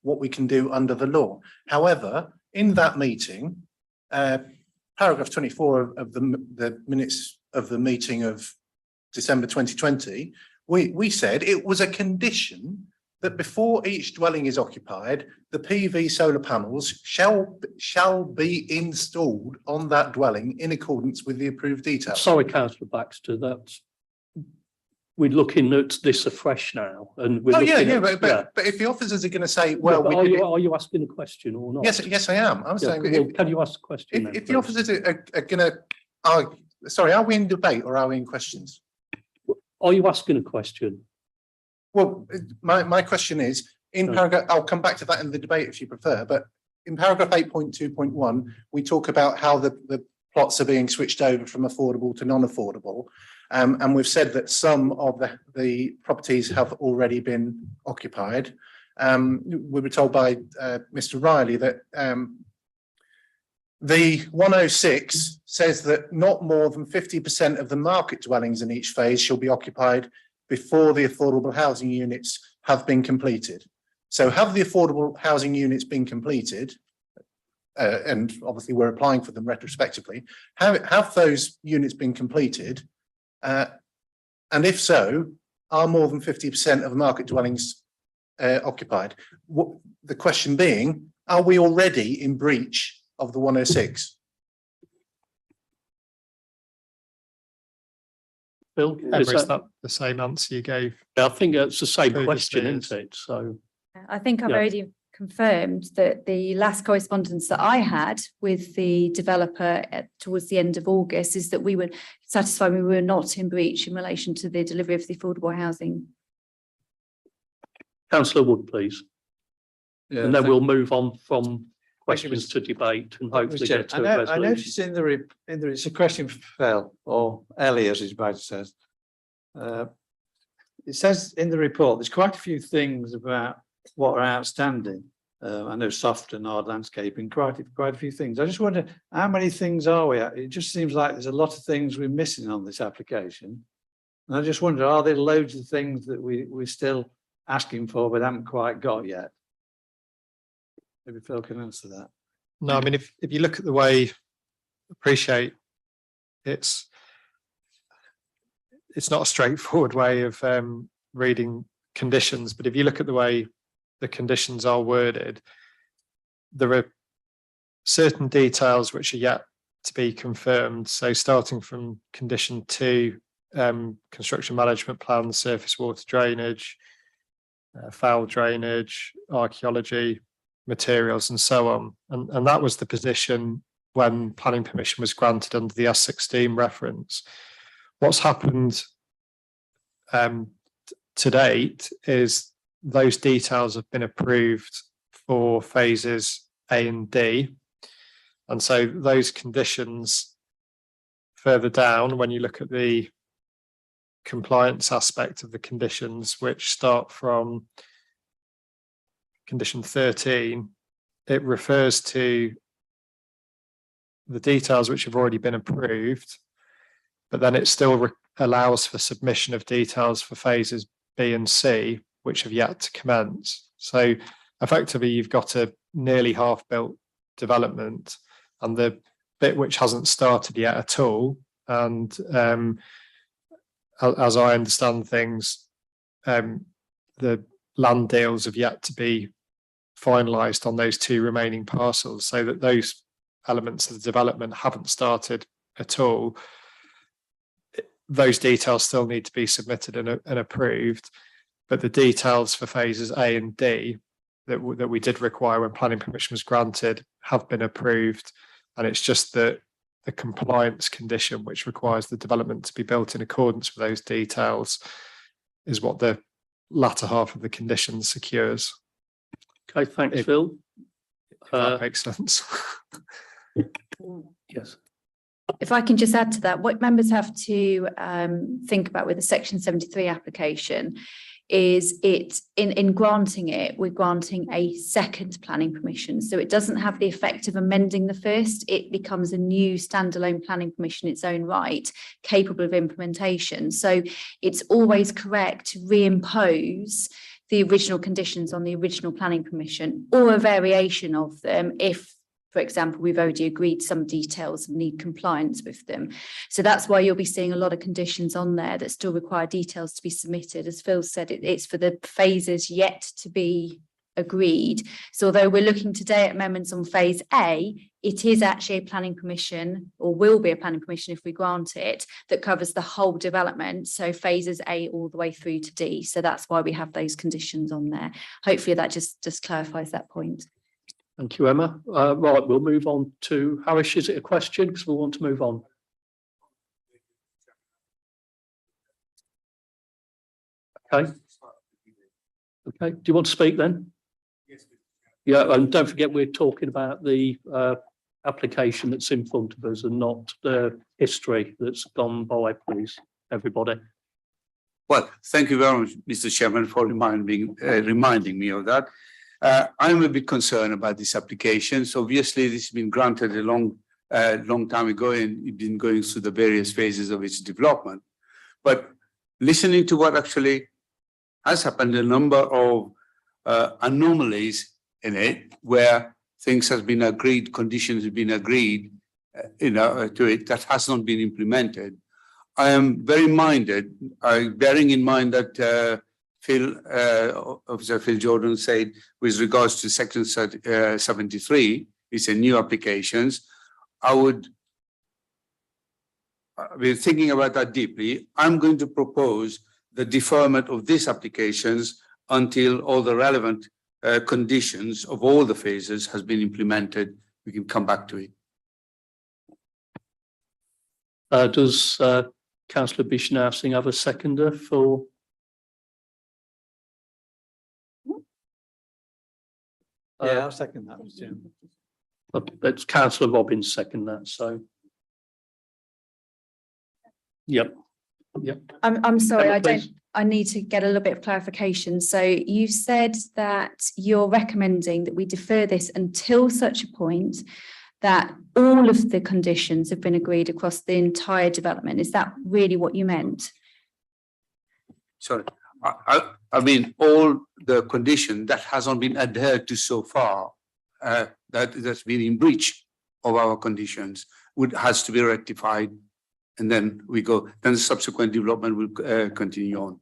what we can do under the law. However, in that meeting, paragraph 24 of the minutes of the meeting of December 2020, we said it was a condition that before each dwelling is occupied, the PV solar panels shall be installed on that dwelling in accordance with the approved details. Sorry, Councillor Baxter, we're looking at this afresh now, and we're but if the officers are going to say, well, are you asking a question or not? Yes, I am. I'm saying, can you ask a question? If the officers are going to argue, sorry, are we in debate or are we in questions? Are you asking a question? Well, my question is, in paragraph, I'll come back to that in the debate if you prefer, but in paragraph 8.2.1, we talk about how the plots are being switched over from affordable to non-affordable. And we've said that some of the properties have already been occupied. We were told by Mr. Riley that the 106 says that not more than 50% of the market dwellings in each phase shall be occupied before the affordable housing units have been completed. So have the affordable housing units been completed? And obviously we're applying for them retrospectively. Have those units been completed? And if so, are more than 50% of market dwellings occupied? The question being, are we already in breach of the 106? Bill, is that the same answer you gave? I think it's the same question, isn't it? So I think I've already confirmed that the last correspondence that I had with the developer towards the end of August is that we were satisfied we were not in breach in relation to the delivery of the affordable housing. Councillor Wood, please. Yeah, and then we'll move on from questions to debate and hopefully get to a resolution. I noticed in the it's a question for Phil or Ellie, as his badge says. It says in the report there's quite a few things about what are outstanding. I know soft and hard landscaping, quite a few things. I just wonder how many things are we at? It just seems like there's a lot of things we're missing on this application. And I just wonder, are there loads of things that we're still asking for but haven't quite got yet? Maybe Phil can answer that. No, I mean, if you look at the way, appreciate it's not a straightforward way of reading conditions, but if you look at the way the conditions are worded, there are certain details which are yet to be confirmed. So starting from condition 2, construction management plan, surface water drainage, foul drainage, archaeology, materials and so on. And that was the position when planning permission was granted under the S16 reference. What's happened to date is those details have been approved for phases A and D. And so those conditions further down, when you look at the compliance aspect of the conditions, which start from condition 13, it refers to the details which have already been approved, but then it still allows for submission of details for phases B and C, which have yet to commence. So effectively, you've got a nearly half-built development, and the bit which hasn't started yet at all. And as I understand things, the land deals have yet to be finalised on those 2 remaining parcels, so that those elements of the development haven't started at all. Those details still need to be submitted and approved, but the details for phases A and D that we did require when planning permission was granted have been approved, and it's just that the compliance condition, which requires the development to be built in accordance with those details, is what the latter half of the condition secures. Okay, thanks, Phil. If that makes sense. Yes. If I can just add to that, what members have to think about with the Section 73 application is in granting it, we're granting a second planning permission. So it doesn't have the effect of amending the first, it becomes a new standalone planning permission in its own right, capable of implementation. So it's always correct to reimpose the original conditions on the original planning permission or a variation of them if, for example, we've already agreed some details and need compliance with them. So that's why you'll be seeing a lot of conditions on there that still require details to be submitted. As Phil said, it's for the phases yet to be agreed. So although we're looking today at amendments on phase A, it is actually a planning permission, or will be a planning permission if we grant it, that covers the whole development. So phases A all the way through to D. So that's why we have those conditions on there. Hopefully that just clarifies that point. Thank you, Emma. Right, we'll move on to Harish. Is it a question? Because we want to move on. Okay. Okay. Do you want to speak then? Yeah, and don't forget we're talking about the application that's in front of us and not the history that's gone by, please, everybody. Well, thank you very much, Mr. Chairman, for reminding me of that. I'm a bit concerned about this application. So obviously this has been granted a long time ago and it's been going through the various phases of its development. But listening to what actually has happened, a number of anomalies in it where things have been agreed, conditions have been agreed, to it that has not been implemented. I am very minded, bearing in mind that Officer Phil Jordan said with regards to section 73, it's a new applications. I would be thinking about that deeply. I'm going to propose the deferment of these applications until all the relevant conditions of all the phases has been implemented. We can come back to it. Does Councillor Bishnowsing have a seconder for? Yeah, I'll second that, Mr. Chairman. It's Councillor Robbins second that, so. Yep. Yep. I'm sorry, Emma, I need to get a little bit of clarification. So you said that you're recommending that we defer this until such a point that all of the conditions have been agreed across the entire development. Is that really what you meant? Sorry, I mean, all the condition that hasn't been adhered to so far, that's been in breach of our conditions, has to be rectified. And then then the subsequent development will continue on.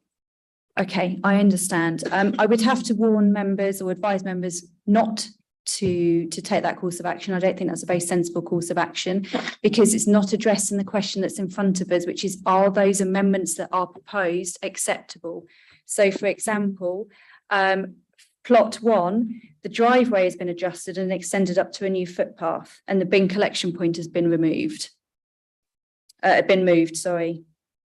Okay, I understand. I would have to warn members or advise members not to take that course of action. I don't think that's a very sensible course of action because it's not addressing the question that's in front of us, which is, are those amendments that are proposed acceptable? So, for example, plot 1, the driveway has been adjusted and extended up to a new footpath and the bin collection point has been moved, sorry.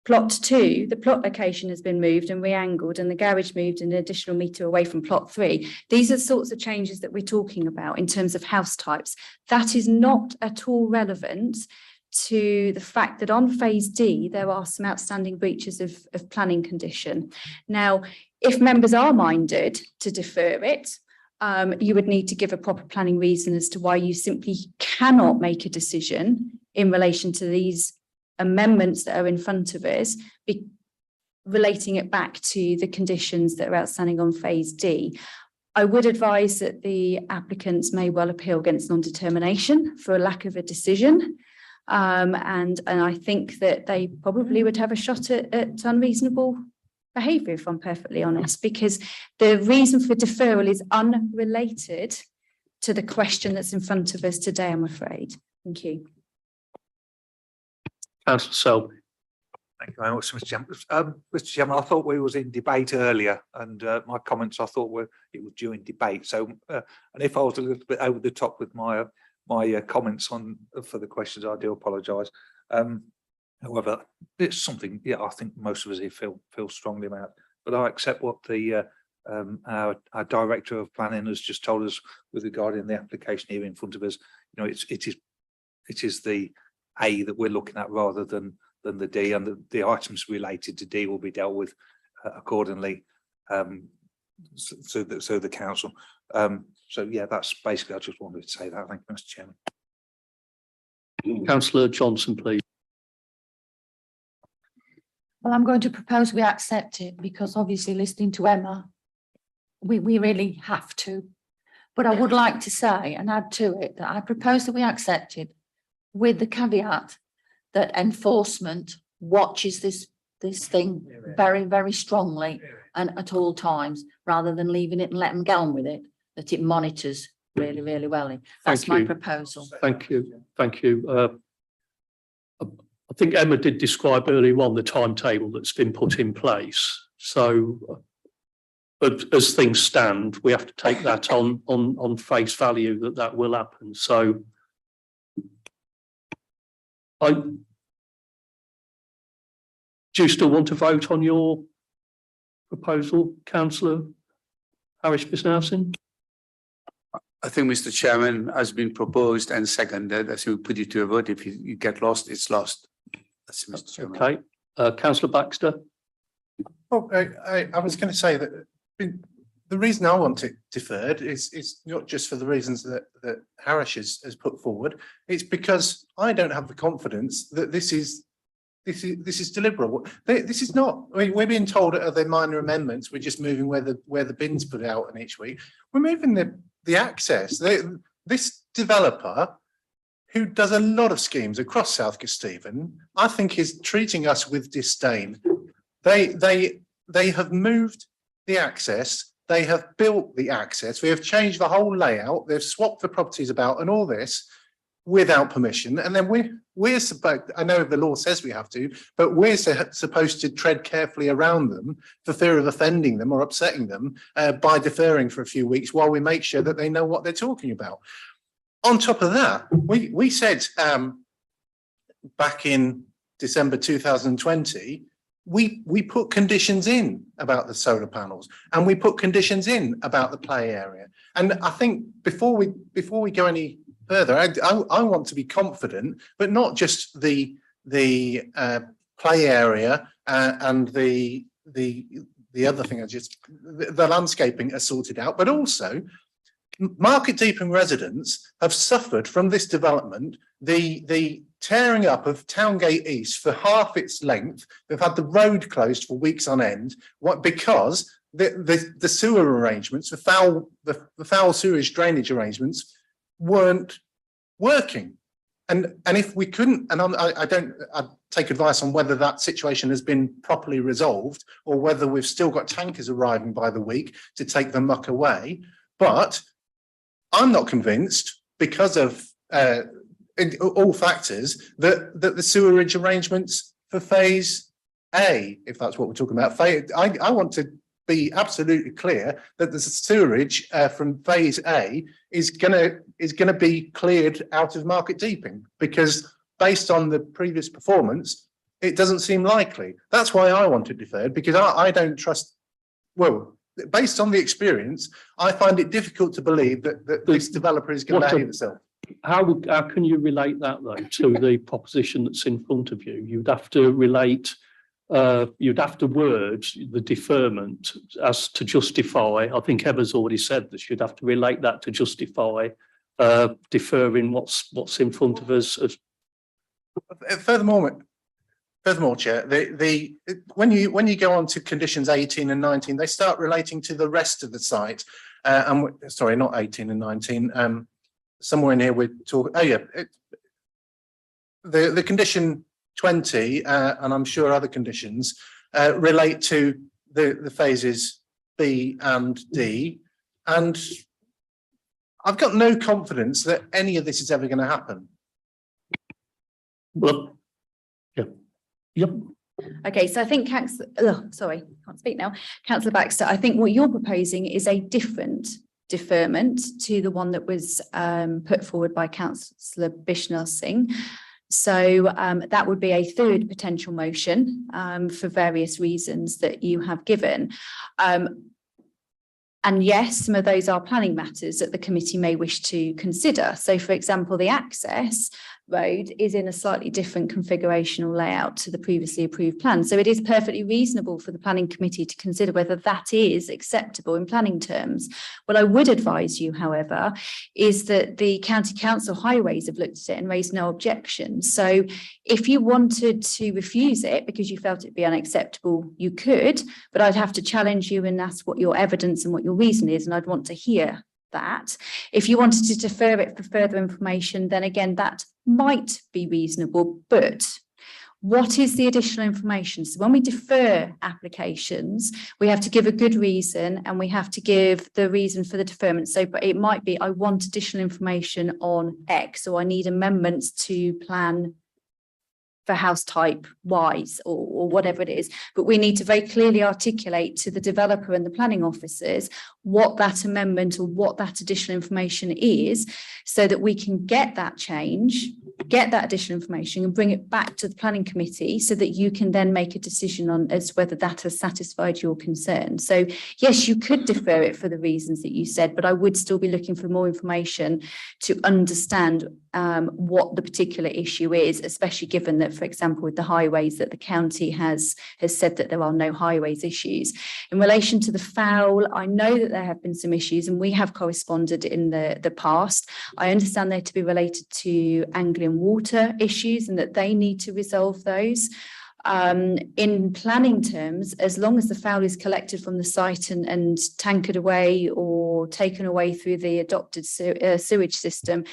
Plot 2, the plot location has been moved and re-angled and the garage moved an additional metre away from plot 3. These are the sorts of changes that we're talking about in terms of house types. That is not at all relevant to the fact that on phase D, there are some outstanding breaches of planning condition. Now, if members are minded to defer it, you would need to give a proper planning reason as to why you simply cannot make a decision in relation to these amendments that are in front of us, relating it back to the conditions that are outstanding on phase D. I would advise that the applicants may well appeal against non-determination for a lack of a decision. And I think that they probably would have a shot at unreasonable behaviour, if I'm perfectly honest, because the reason for deferral is unrelated to the question that's in front of us today, I'm afraid. Thank you. Councillor Selby. Thank you very much, Mr. Chairman. Mr. Chairman, I thought we was in debate earlier, and my comments I thought it was during debate. So, and if I was a little bit over the top with my comments for the questions, I do apologise. However, it's something, yeah, I think most of us here feel strongly about. But I accept what our director of planning has just told us with regarding the application here in front of us. You know, it is the A that we're looking at rather than the D, and the items related to D will be dealt with accordingly. So the council. So yeah, that's basically. I just wanted to say that. Thank you, Mr. Chairman. Councillor Johnson, please. Well, I'm going to propose we accept it because obviously listening to Emma, we really have to. But I would like to say and add to it that I propose that we accept it with the caveat that enforcement watches this thing very, very strongly and at all times, rather than leaving it and let them get on with it, that it monitors really, really well. That's Thank my you. proposal. Thank you. Thank you. I think Emma did describe earlier on the timetable that's been put in place. So as things stand, we have to take that on face value that will happen. So do you still want to vote on your proposal, Councillor Harris-Bisnowson? I think, Mr. Chairman, has been proposed and seconded. As we put it to a vote, if you get lost, it's lost. That's it, Mr. Chairman. Okay. Councillor Baxter? Well, I was going to say that the reason I want it deferred is not just for the reasons that Harris has put forward. It's because I don't have the confidence that this is deliberable. This is not. I mean, we're being told are there minor amendments. We're just moving where the bins put out in each week. We're moving the access. This developer, who does a lot of schemes across South Kesteven, I think is treating us with disdain. They have moved the access. They have built the access. We have changed the whole layout. They've swapped the properties about and all this without permission. And then we're supposed, I know the law says we have to, but we're supposed to tread carefully around them for fear of offending them or upsetting them by deferring for a few weeks while we make sure that they know what they're talking about. On top of that, we said back in December 2020, we put conditions in about the solar panels and we put conditions in about the play area. And I think before we go any further, I want to be confident, but not just the play area and the other thing the landscaping are sorted out, but also Market Deeping residents have suffered from this development, the tearing up of Towngate East for half its length. They've had the road closed for weeks on end. because the sewer arrangements, the foul sewage drainage arrangements weren't working. And if we couldn't, and I'd take advice on whether that situation has been properly resolved or whether we've still got tankers arriving by the week to take the muck away. But I'm not convinced, because of all factors, that the sewerage arrangements for phase A, if that's what we're talking about, I want to be absolutely clear that the sewerage from phase A is gonna be cleared out of Market Deeping, because based on the previous performance, it doesn't seem likely. That's why I want it deferred, because I don't trust. Well, based on the experience, I find it difficult to believe that this developer is going to behave itself. How can you relate that though to the proposition that's in front of you? You'd have to relate. You'd have to word the deferment as to justify. I think Emma's already said that you'd have to relate that to justify deferring what's in front of us. Furthermore, Chair, when you go on to conditions 18 and 19, they start relating to the rest of the site. Sorry, not 18 and 19. Somewhere in here we're talking. Oh yeah, the condition 20, and I'm sure other conditions relate to the phases B and D, and I've got no confidence that any of this is ever going to happen. Well, yeah. Yep. Okay, so I think sorry, can't speak now. Councillor Baxter, I think what you're proposing is a different deferment to the one that was put forward by Councillor Bishnell-Singh. So that would be a third potential motion for various reasons that you have given. And yes, some of those are planning matters that the committee may wish to consider. So, for example, the access, road is in a slightly different configuration or layout to the previously approved plan. So it is perfectly reasonable for the planning committee to consider whether that is acceptable in planning terms. What I would advise you, however, is that the county council highways have looked at it and raised no objection. So if you wanted to refuse it because you felt it'd be unacceptable, you could, but I'd have to challenge you and ask what your evidence and what your reason is, and I'd want to hear that. If you wanted to defer it for further information, then again, that might be reasonable, but what is the additional information? So when we defer applications, we have to give a good reason and we have to give the reason for the deferment. So but it might be, I want additional information on X, or I need amendments to plan for house type Y or whatever it is. But we need to very clearly articulate to the developer and the planning officers what that amendment or what that additional information is, so that we can get that change, get that additional information and bring it back to the planning committee so that you can then make a decision on as to whether that has satisfied your concern. So yes, you could defer it for the reasons that you said, but I would still be looking for more information to understand what the particular issue is, especially given that, for example, with the highways, that the county has said that there are no highways issues. In relation to the foul, I know that there have been some issues and we have corresponded in the past. I understand they're to be related to Anglian water issues and that they need to resolve those. In planning terms, as long as the foul is collected from the site and tankered away or taken away through the adopted sewage system,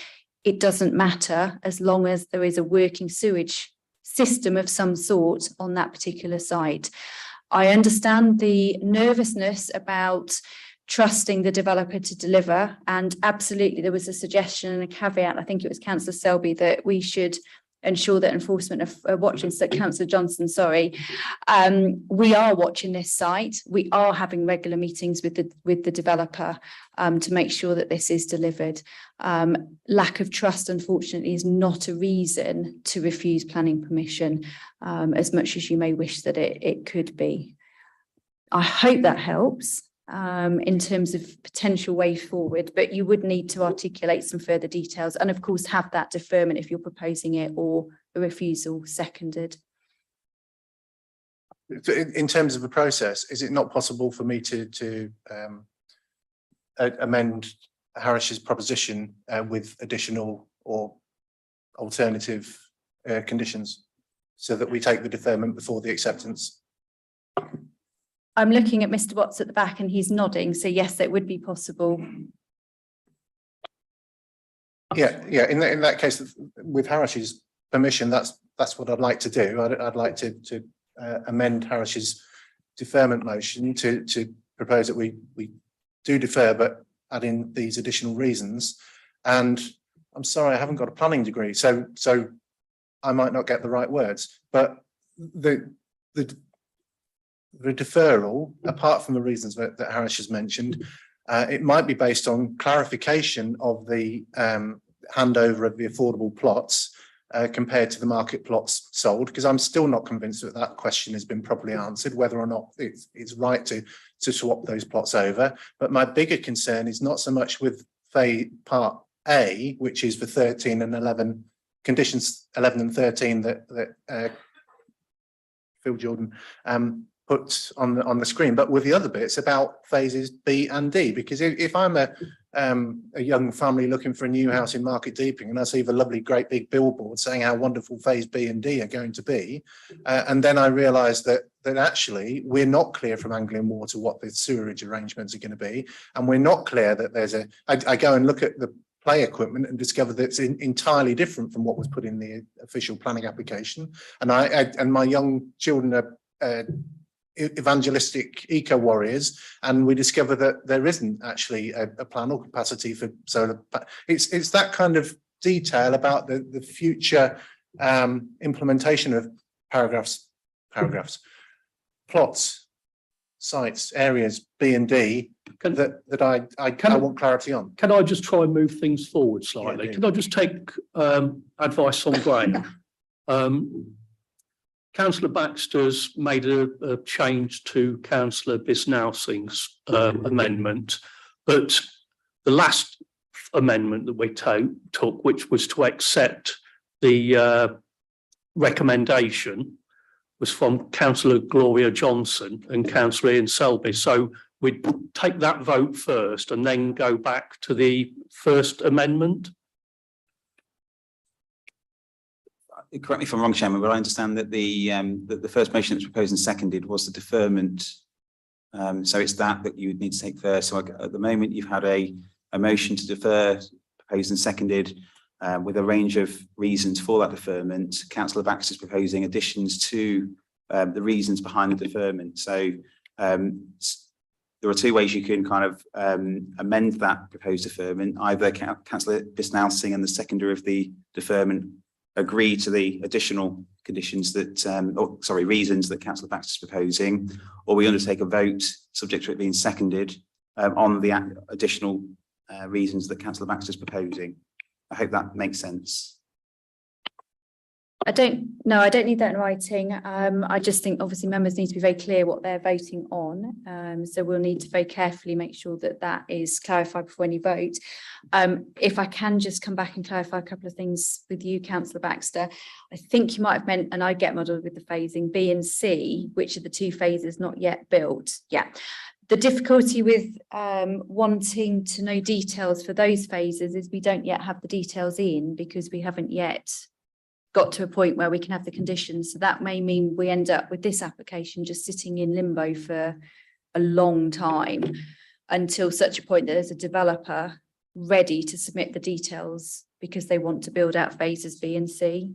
it doesn't matter as long as there is a working sewage system of some sort on that particular site. I understand the nervousness about trusting the developer to deliver, and absolutely there was a suggestion and a caveat, I think it was Councillor Selby, that we should ensure that enforcement of watching, so Councillor Johnson, sorry. We are watching this site. We are having regular meetings with the developer to make sure that this is delivered. Lack of trust, unfortunately, is not a reason to refuse planning permission, as much as you may wish that it could be. I hope that helps in terms of potential way forward, but you would need to articulate some further details and of course have that deferment if you're proposing it or a refusal seconded. In terms of the process, is it not possible for me to amend Harris's proposition with additional or alternative conditions so that we take the deferment before the acceptance? I'm looking at Mr. Watts at the back and he's nodding, so yes, it would be possible. Yeah. In that case, with Harris's permission, that's what I'd like to do. I'd like to amend Harris's deferment motion to propose that we do defer, but add in these additional reasons. And I'm sorry, I haven't got a planning degree, so I might not get the right words, but the deferral, apart from the reasons that Harris has mentioned, it might be based on clarification of the handover of the affordable plots compared to the market plots sold, because I'm still not convinced that that question has been properly answered, whether or not it's right to swap those plots over. But my bigger concern is not so much with part A, which is for 13 and 11, conditions 11 and 13 that Phil Jordan put on the screen, but with the other bits about phases B and D, because if I'm a young family looking for a new house in Market Deeping and I see the lovely great big billboard saying how wonderful phase B and D are going to be, and then I realise that actually we're not clear from Anglian Water what the sewerage arrangements are going to be, and we're not clear that there's I go and look at the play equipment and discover that it's entirely different from what was put in the official planning application, and my young children are evangelistic eco warriors, and we discover that there isn't actually a plan or capacity for solar. It's that kind of detail about the future implementation of paragraphs, plots, sites, areas B and D that I want clarity on. Can I just try and move things forward slightly? Can I just take advice from Graham? Councillor Baxter's made a change to Councillor Bisnausing's amendment, but the last amendment that we took, which was to accept the recommendation was from Councillor Gloria Johnson and Councillor Ian Selby. So we'd take that vote first and then go back to the first amendment. Correct me if I'm wrong, Chairman, but I understand that the first motion that's proposed and seconded was the deferment. So it's that you would need to take first. So at the moment, you've had a motion to defer proposed and seconded with a range of reasons for that deferment. Councillor Baxter is proposing additions to the reasons behind the deferment. So there are two ways you can kind of amend that proposed deferment. Either Councillor Bisnalsing and the seconder of the deferment agree to the additional conditions that, reasons that Councillor Baxter is proposing, or we undertake a vote subject to it being seconded on the additional reasons that Councillor Baxter is proposing. I hope that makes sense. I don't need that in writing. I just think obviously members need to be very clear what they're voting on. So we'll need to very carefully make sure that that is clarified before any vote. If I can just come back and clarify a couple of things with you, Councillor Baxter. I think you might have meant, and I get muddled with the phasing, B and C, which are the two phases not yet built. Yeah. The difficulty with wanting to know details for those phases is we don't yet have the details in because we haven't yet got to a point where we can have the conditions. So that may mean we end up with this application just sitting in limbo for a long time until such a point that there's a developer ready to submit the details because they want to build out phases B and C.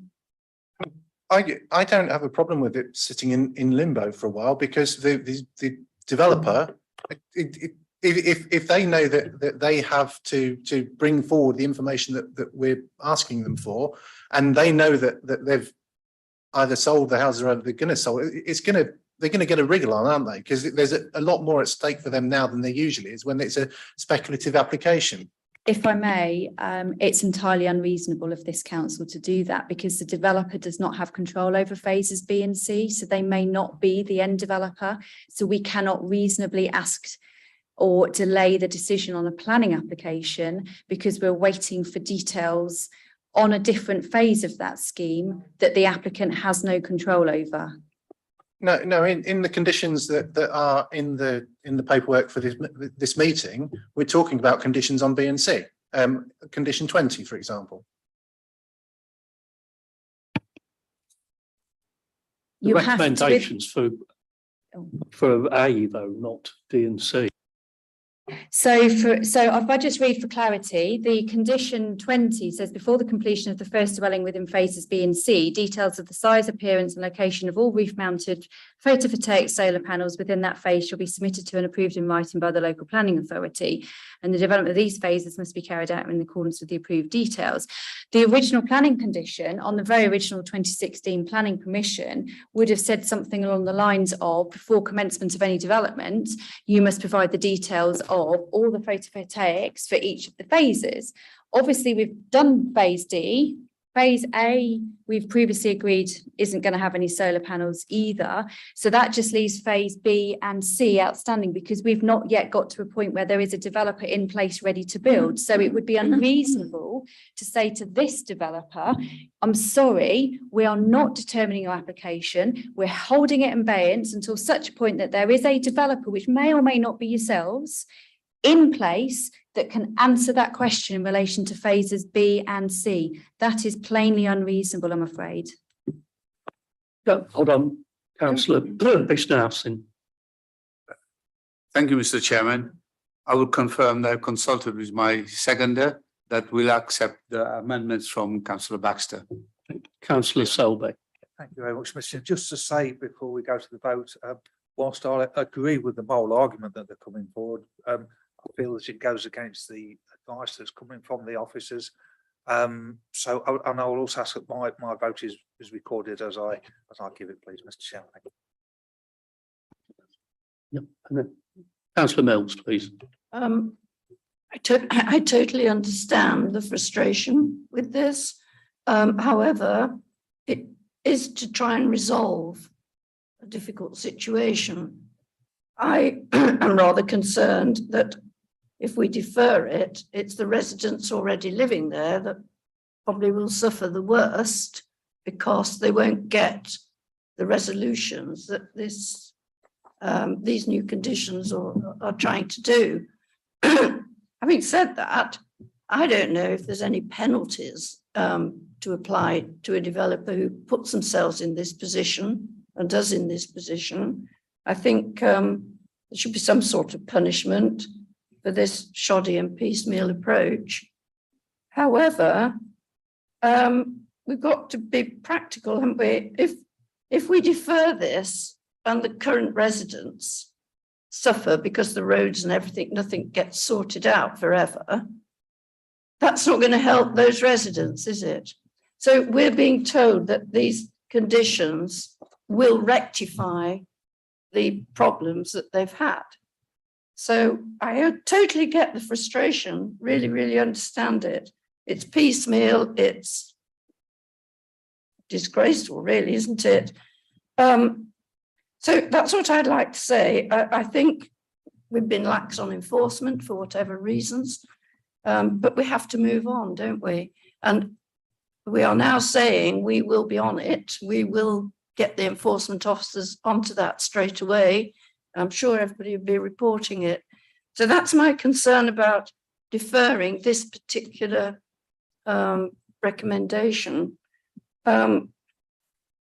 I don't have a problem with it sitting in limbo for a while because the developer, if they know that they have to bring forward the information that we're asking them for, and they know that they've either sold the house or they're going to sell it, they're going to get a wriggle on, aren't they? Because there's a lot more at stake for them now than there usually is when it's a speculative application. If I may, it's entirely unreasonable of this council to do that because the developer does not have control over phases B and C, so they may not be the end developer. So we cannot reasonably ask or delay the decision on a planning application because we're waiting for details on a different phase of that scheme that the applicant has no control over. No, in the conditions that are in the paperwork for this meeting, we're talking about conditions on B and C. Condition 20, for example. The recommendations for A though, not D and C. So if I just read for clarity, the condition 20 says before the completion of the first dwelling within phases B and C, details of the size, appearance and location of all roof mounted photovoltaic solar panels within that phase shall be submitted to and approved in writing by the local planning authority. And the development of these phases must be carried out in accordance with the approved details. The original planning condition on the very original 2016 planning permission would have said something along the lines of before commencement of any development, you must provide the details of all the photovoltaics for each of the phases. Obviously, we've done phase D. Phase A, we've previously agreed isn't going to have any solar panels either. So that just leaves phase B and C outstanding because we've not yet got to a point where there is a developer in place ready to build. So it would be unreasonable to say to this developer, I'm sorry, we are not determining your application. We're holding it in abeyance until such a point that there is a developer, which may or may not be yourselves, in place that can answer that question in relation to phases B and C. That is plainly unreasonable, I'm afraid. Hold on, Councillor Bisnalsing. Thank you, Mr. Chairman. I will confirm that I consulted with my seconder that will accept the amendments from Councillor Baxter. Councillor Selby. Thank you very much, Mr. Chair. Just to say before we go to the vote, whilst I agree with the moral argument that they're coming forward, I feel that it goes against the advice that's coming from the officers. So I will also ask that my vote is recorded as I give it, please, Mr. Chairman. Yep. And then Councillor Mills, please. I totally understand the frustration with this. However, it is to try and resolve a difficult situation. I am rather concerned that if we defer it, it's the residents already living there that probably will suffer the worst because they won't get the resolutions that these new conditions are trying to do. Having said that, I don't know if there's any penalties to apply to a developer who puts themselves in this position and does in this position. I think there should be some sort of punishment for this shoddy and piecemeal approach. However, we've got to be practical, haven't we? If we defer this and the current residents suffer because the roads and everything, nothing gets sorted out forever, that's not going to help those residents, is it? So we're being told that these conditions will rectify the problems that they've had. So I totally get the frustration, really, really understand it. It's piecemeal, it's disgraceful, really, isn't it? So that's what I'd like to say. I think we've been lax on enforcement for whatever reasons, but we have to move on, don't we? And we are now saying we will be on it. We will get the enforcement officers onto that straight away. I'm sure everybody will be reporting it. So that's my concern about deferring this particular recommendation. And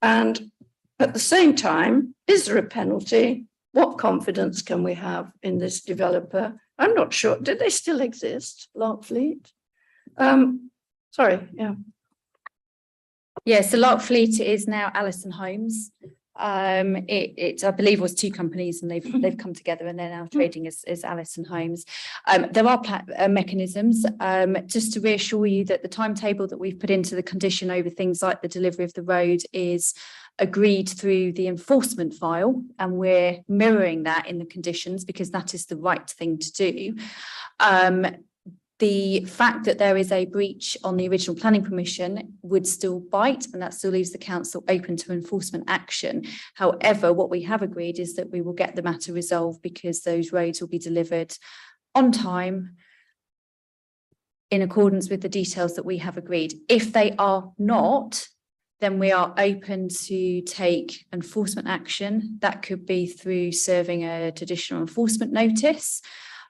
at the same time, is there a penalty? What confidence can we have in this developer? I'm not sure. Do they still exist, Larkfleet? Sorry, yeah. Yeah, so Larkfleet is now Allison Homes. It I believe was two companies, and they've come together and they're now trading as Allison Homes. There are mechanisms just to reassure you that the timetable that we've put into the condition over things like the delivery of the road is agreed through the enforcement file, and we're mirroring that in the conditions because that is the right thing to do. The fact that there is a breach on the original planning permission would still bite, and that still leaves the council open to enforcement action. However, what we have agreed is that we will get the matter resolved because those roads will be delivered on time in accordance with the details that we have agreed. If they are not, then we are open to take enforcement action. That could be through serving a traditional enforcement notice.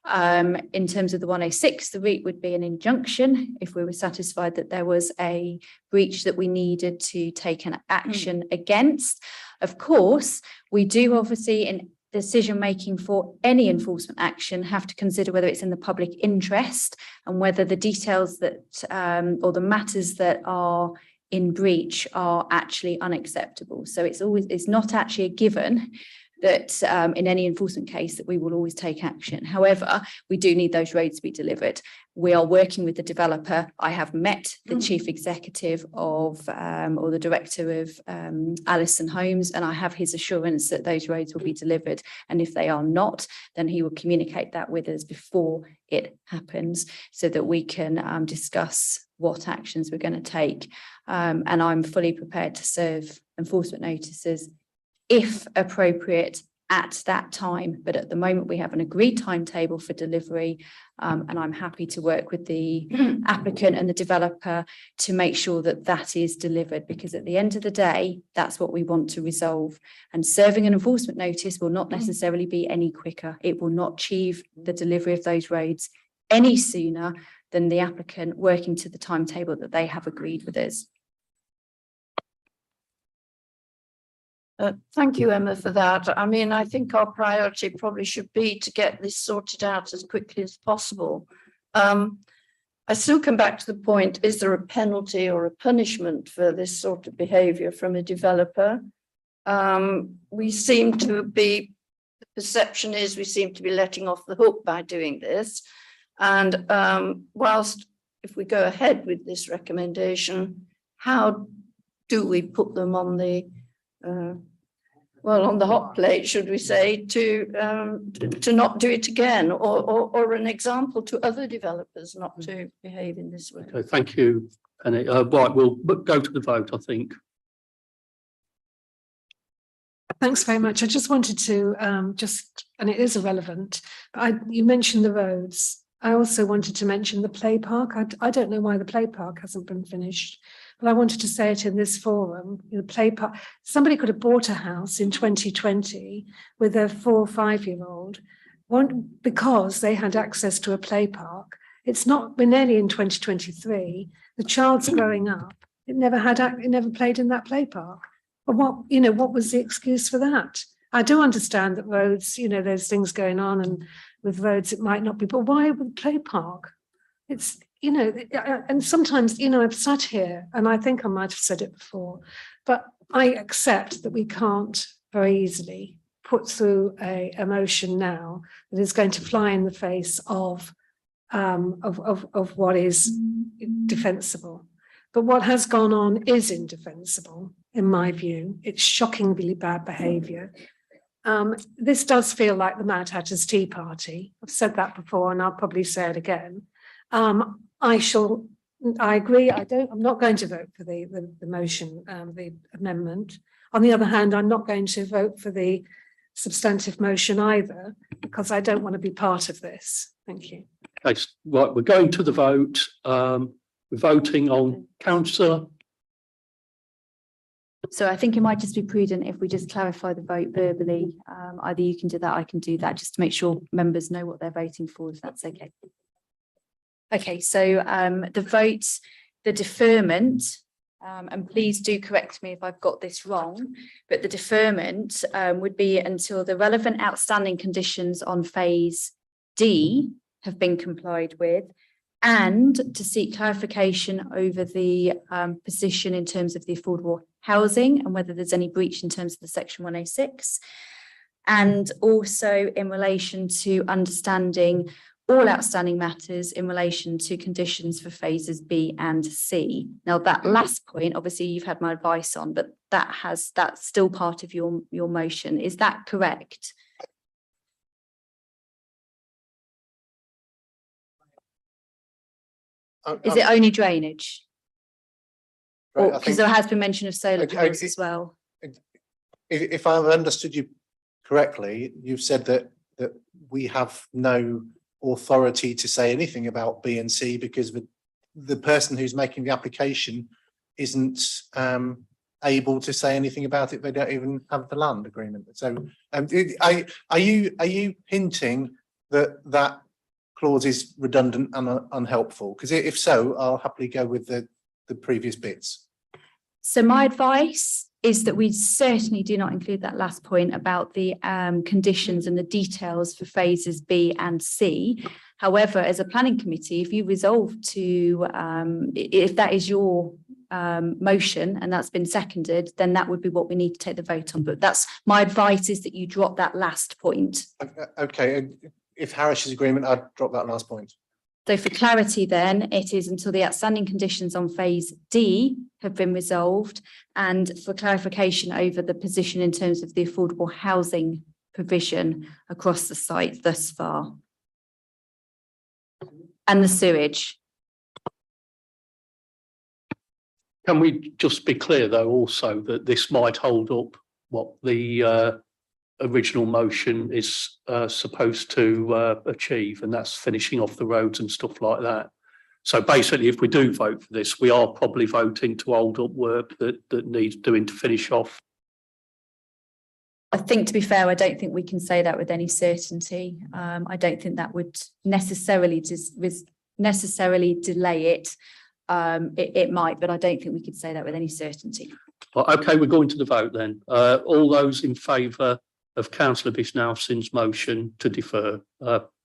In terms of the 106, the route would be an injunction if we were satisfied that there was a breach that we needed to take an action against. Of course, we do obviously in decision making for any enforcement action have to consider whether it's in the public interest and whether the details that or the matters that are in breach are actually unacceptable. So it's not actually a given that in any enforcement case that we will always take action. However, we do need those roads to be delivered. We are working with the developer. I have met the chief executive of or the director of Allison Homes, and I have his assurance that those roads will be delivered. And if they are not, then he will communicate that with us before it happens so that we can discuss what actions we're going to take. And I'm fully prepared to serve enforcement notices if appropriate at that time. But at the moment, we have an agreed timetable for delivery, and I'm happy to work with the applicant and the developer to make sure that that is delivered, because at the end of the day, that's what we want to resolve. And serving an enforcement notice will not necessarily be any quicker. It will not achieve the delivery of those roads any sooner than the applicant working to the timetable that they have agreed with us. Thank you, Emma, for that. I mean, I think our priority probably should be to get this sorted out as quickly as possible. I still come back to the point, is there a penalty or a punishment for this sort of behaviour from a developer? We seem to be, the perception is we seem to be letting off the hook by doing this. And whilst if we go ahead with this recommendation, how do we put them on the on the hot plate, should we say, to not do it again, or an example to other developers not to behave in this way? Okay, thank you, Penny. Right, we'll go to the vote, I think. Thanks very much. I just wanted to and it is irrelevant, but you mentioned the roads. I also wanted to mention the play park. I don't know why the play park hasn't been finished, but I wanted to say it in this forum. The play park, somebody could have bought a house in 2020 with a 4 or 5 year old, because they had access to a play park. It's not, we're nearly in 2023. The child's growing up. It never played in that play park. But what was the excuse for that? I do understand that roads, there's things going on, and with roads it might not be, but why with play park? It's, and sometimes, I've sat here and I think I might have said it before, but I accept that we can't very easily put through a motion now that is going to fly in the face of what is defensible. But what has gone on is indefensible, in my view. It's shockingly bad behaviour. This does feel like the Mad Hatter's Tea Party. I've said that before, and I'll probably say it again. I agree. I'm not going to vote for the motion, the amendment. On the other hand, I'm not going to vote for the substantive motion either, because I don't want to be part of this. Thank you. Okay, right, we're going to the vote. We're voting on councillor. So I think it might just be prudent if we just clarify the vote verbally. Either you can do that, I can do that, just to make sure members know what they're voting for, if that's okay. Okay, so the vote, the deferment, and please do correct me if I've got this wrong, but the deferment would be until the relevant outstanding conditions on phase D have been complied with, and to seek clarification over the position in terms of the affordable housing and whether there's any breach in terms of the section 106, and also in relation to understanding all outstanding matters in relation to conditions for phases B and C. Now that last point, obviously you've had my advice on, but that's still part of your motion. Is that correct? Is it only drainage? Right, Because there has been mention of solar panels as well. If I've understood you correctly, you've said that we have no authority to say anything about B and C because the person who's making the application isn't able to say anything about it. They don't even have the land agreement. So are you hinting that clause is redundant and unhelpful? Because if so, I'll happily go with the previous bits. So my advice is that we certainly do not include that last point about the conditions and the details for phases B and C. However, as a planning committee, if you resolve to, if that is your motion and that's been seconded, then that would be what we need to take the vote on. But that's my advice, is that you drop that last point. Okay, if Harris's agreement, I'd drop that last point. So for clarity then, it is until the outstanding conditions on phase D have been resolved, and for clarification over the position in terms of the affordable housing provision across the site thus far. And the sewage. Can we just be clear though also that this might hold up what the original motion is supposed to achieve, and that's finishing off the roads and stuff like that. So basically, if we do vote for this, we are probably voting to hold up work that needs doing to finish off. I think, to be fair, I don't think we can say that with any certainty. I don't think that would necessarily delay it. It might, but I don't think we could say that with any certainty. Well, okay, we're going to the vote then. All those in favour of Councillor Bishnowson's motion to defer,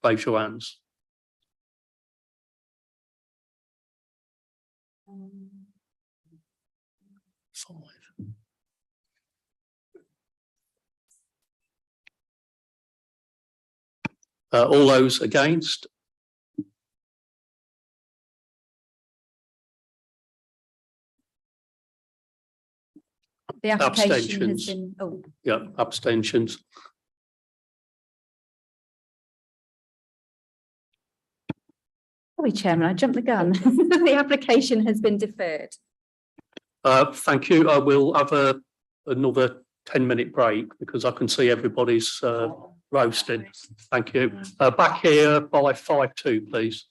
raise your hands. All those against? The application has Abstentions. been, oh, Yeah, abstentions. sorry, Chairman, I jumped the gun. The application has been deferred. Thank you. I will have another 10-minute break because I can see everybody's roasting. Thank you. Back here by 5-2, please.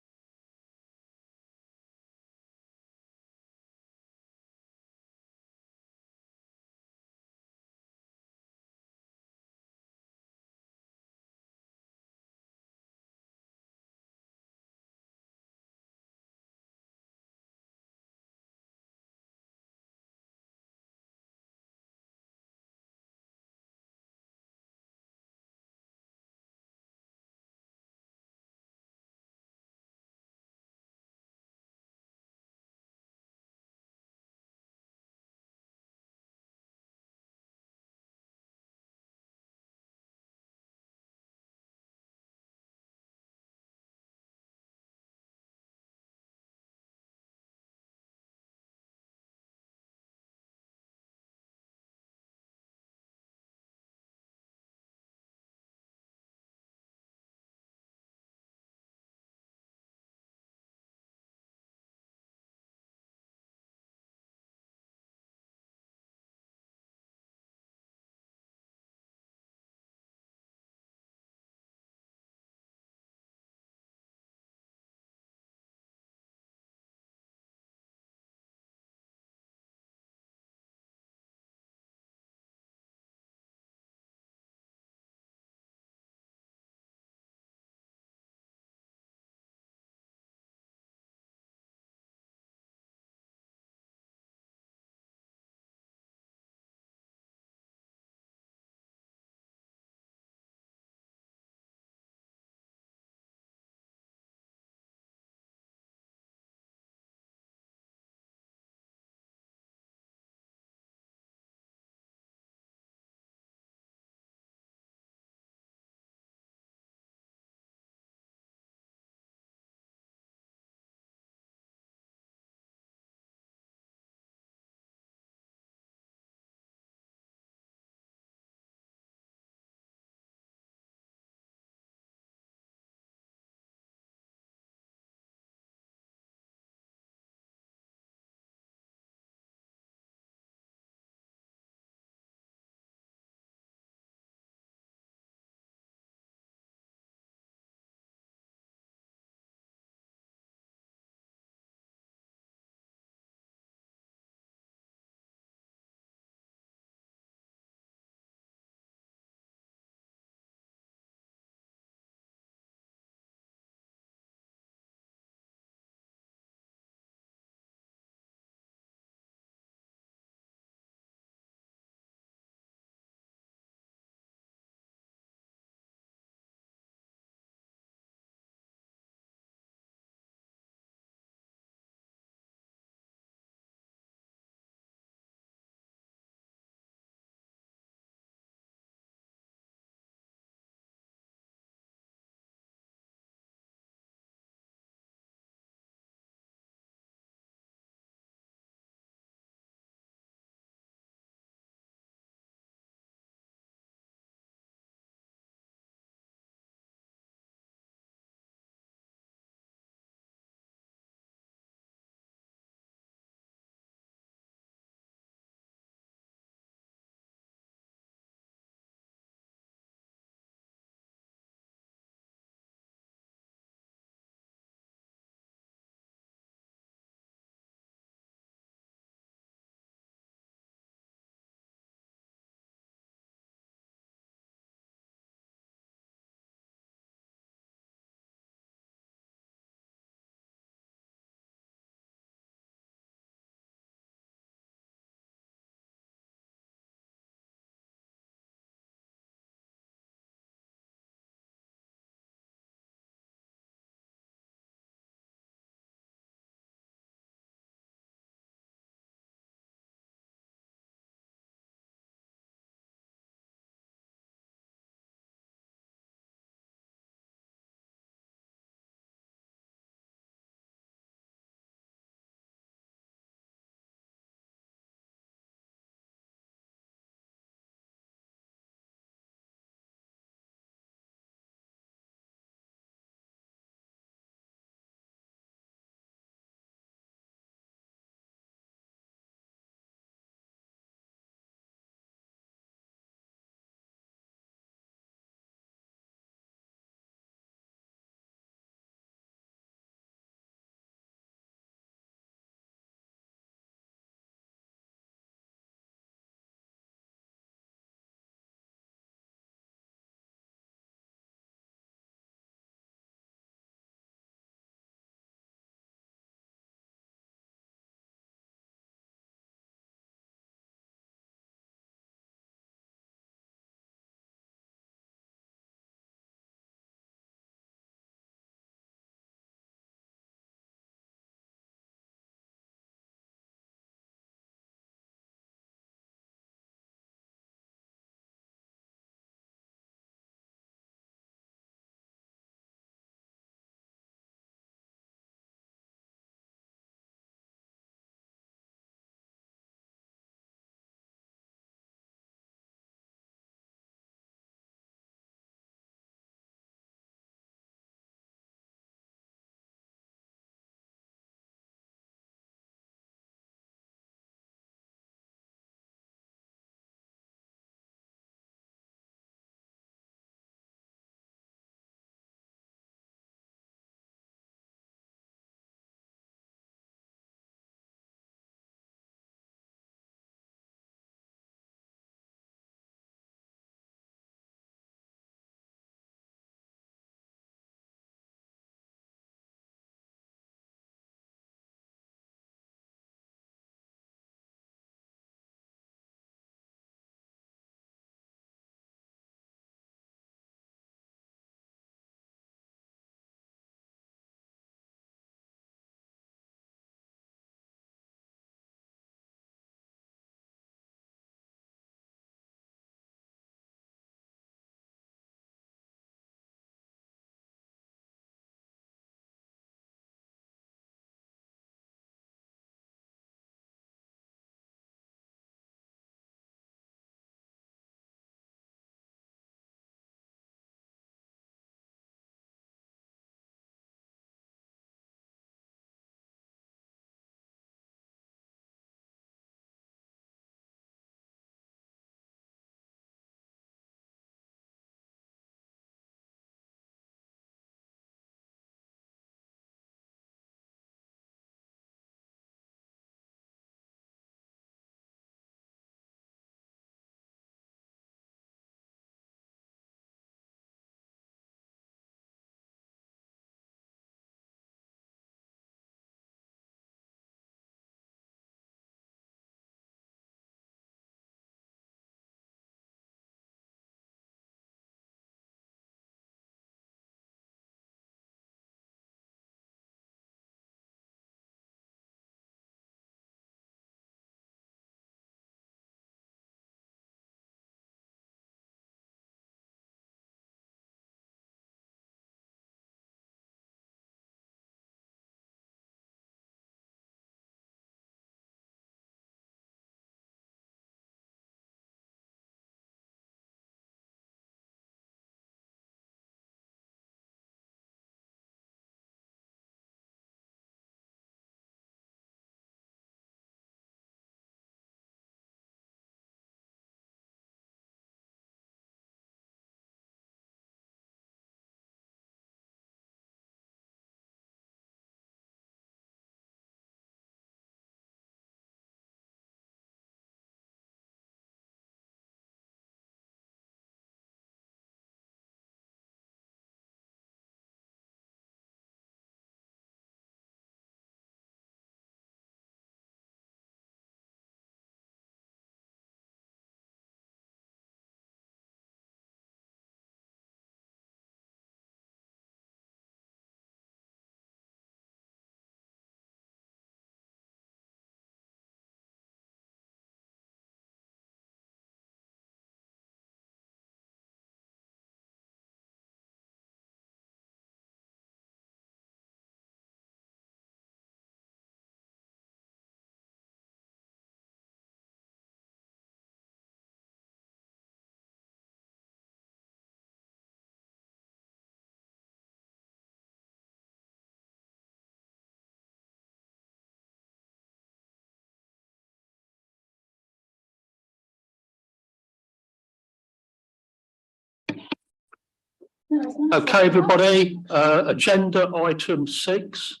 Okay, everybody, agenda item 6,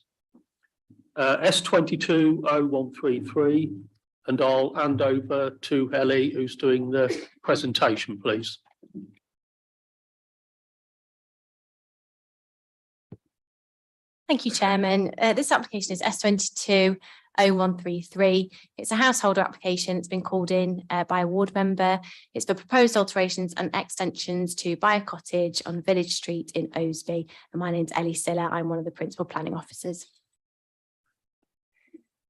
S220133, and I'll hand over to Ellie, who's doing the presentation, please. Thank you, Chairman. This application is S220133. It's a householder application. It's been called in by a ward member. It's for proposed alterations and extensions to buy a cottage on Village Street in Osby. And my name's Ellie Siller. I'm one of the principal planning officers.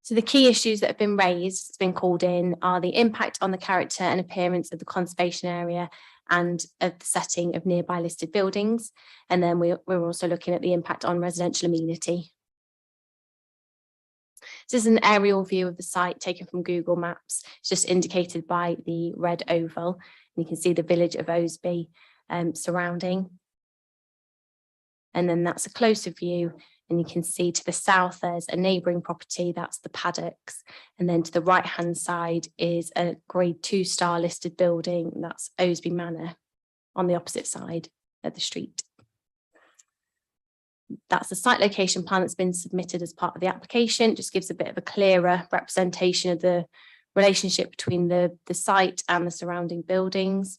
So the key issues that have been raised, it's been called in, are the impact on the character and appearance of the conservation area and of the setting of nearby listed buildings. And then we're also looking at the impact on residential amenity. This is an aerial view of the site taken from Google Maps. It's just indicated by the red oval. And you can see the village of Osby surrounding. And then that's a closer view. And you can see to the south, there's a neighbouring property, that's the Paddocks. And then to the right-hand side is a grade 2-star listed building, that's Osby Manor on the opposite side of the street. That's the site location plan that's been submitted as part of the application. It just gives a bit of a clearer representation of the relationship between the site and the surrounding buildings.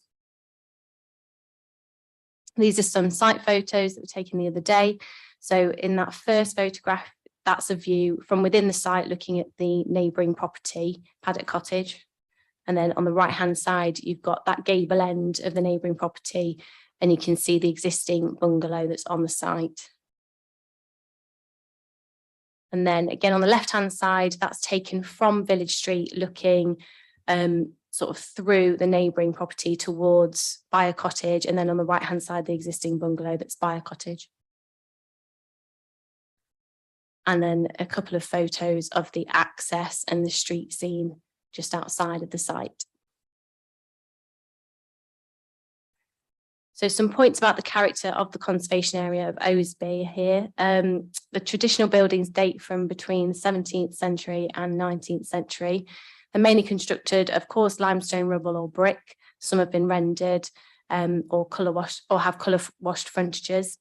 These are some site photos that were taken the other day. So in that first photograph, that's a view from within the site looking at the neighbouring property, Paddock Cottage. And then on the right-hand side, you've got that gable end of the neighbouring property, and you can see the existing bungalow that's on the site. And then again, on the left-hand side, that's taken from Village Street looking sort of through the neighbouring property towards Buyer Cottage. And then on the right-hand side, the existing bungalow that's Buyer Cottage. And then a couple of photos of the access and the street scene just outside of the site. So some points about the character of the conservation area of Osby here. The traditional buildings date from between the 17th century and 19th century. They're mainly constructed, of course, limestone, rubble or brick. Some have been rendered or colour washed or have colour washed frontages.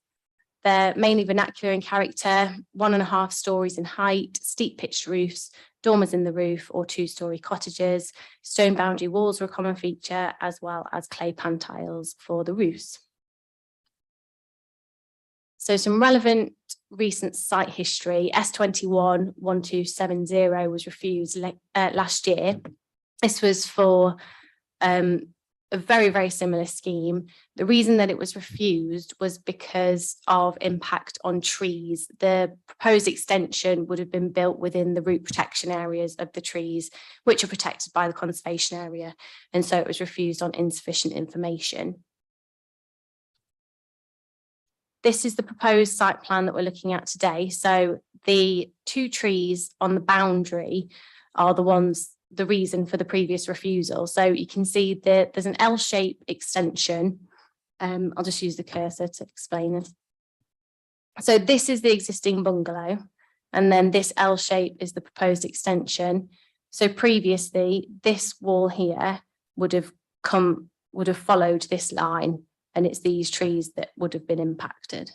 They're mainly vernacular in character, 1.5 stories in height, steep pitched roofs, dormers in the roof or 2-story cottages. Stone boundary walls are a common feature, as well as clay pan tiles for the roofs. So some relevant recent site history. S21-1270 was refused last year. This was for a very, very similar scheme. The reason that it was refused was because of impact on trees. The proposed extension would have been built within the root protection areas of the trees, which are protected by the conservation area. And so it was refused on insufficient information. This is the proposed site plan that we're looking at today. So the 2 trees on the boundary are the reason for the previous refusal. So you can see that there's an L-shaped extension. I'll just use the cursor to explain it. So this is the existing bungalow, and then this L shape is the proposed extension. So previously, this wall here would have followed this line, and it's these trees that would have been impacted.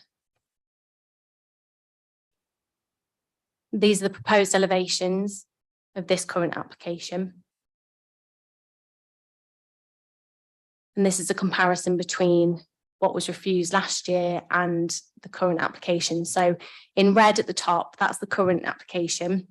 These are the proposed elevations of this current application. And this is a comparison between what was refused last year and the current application. So in red at the top, that's the current application.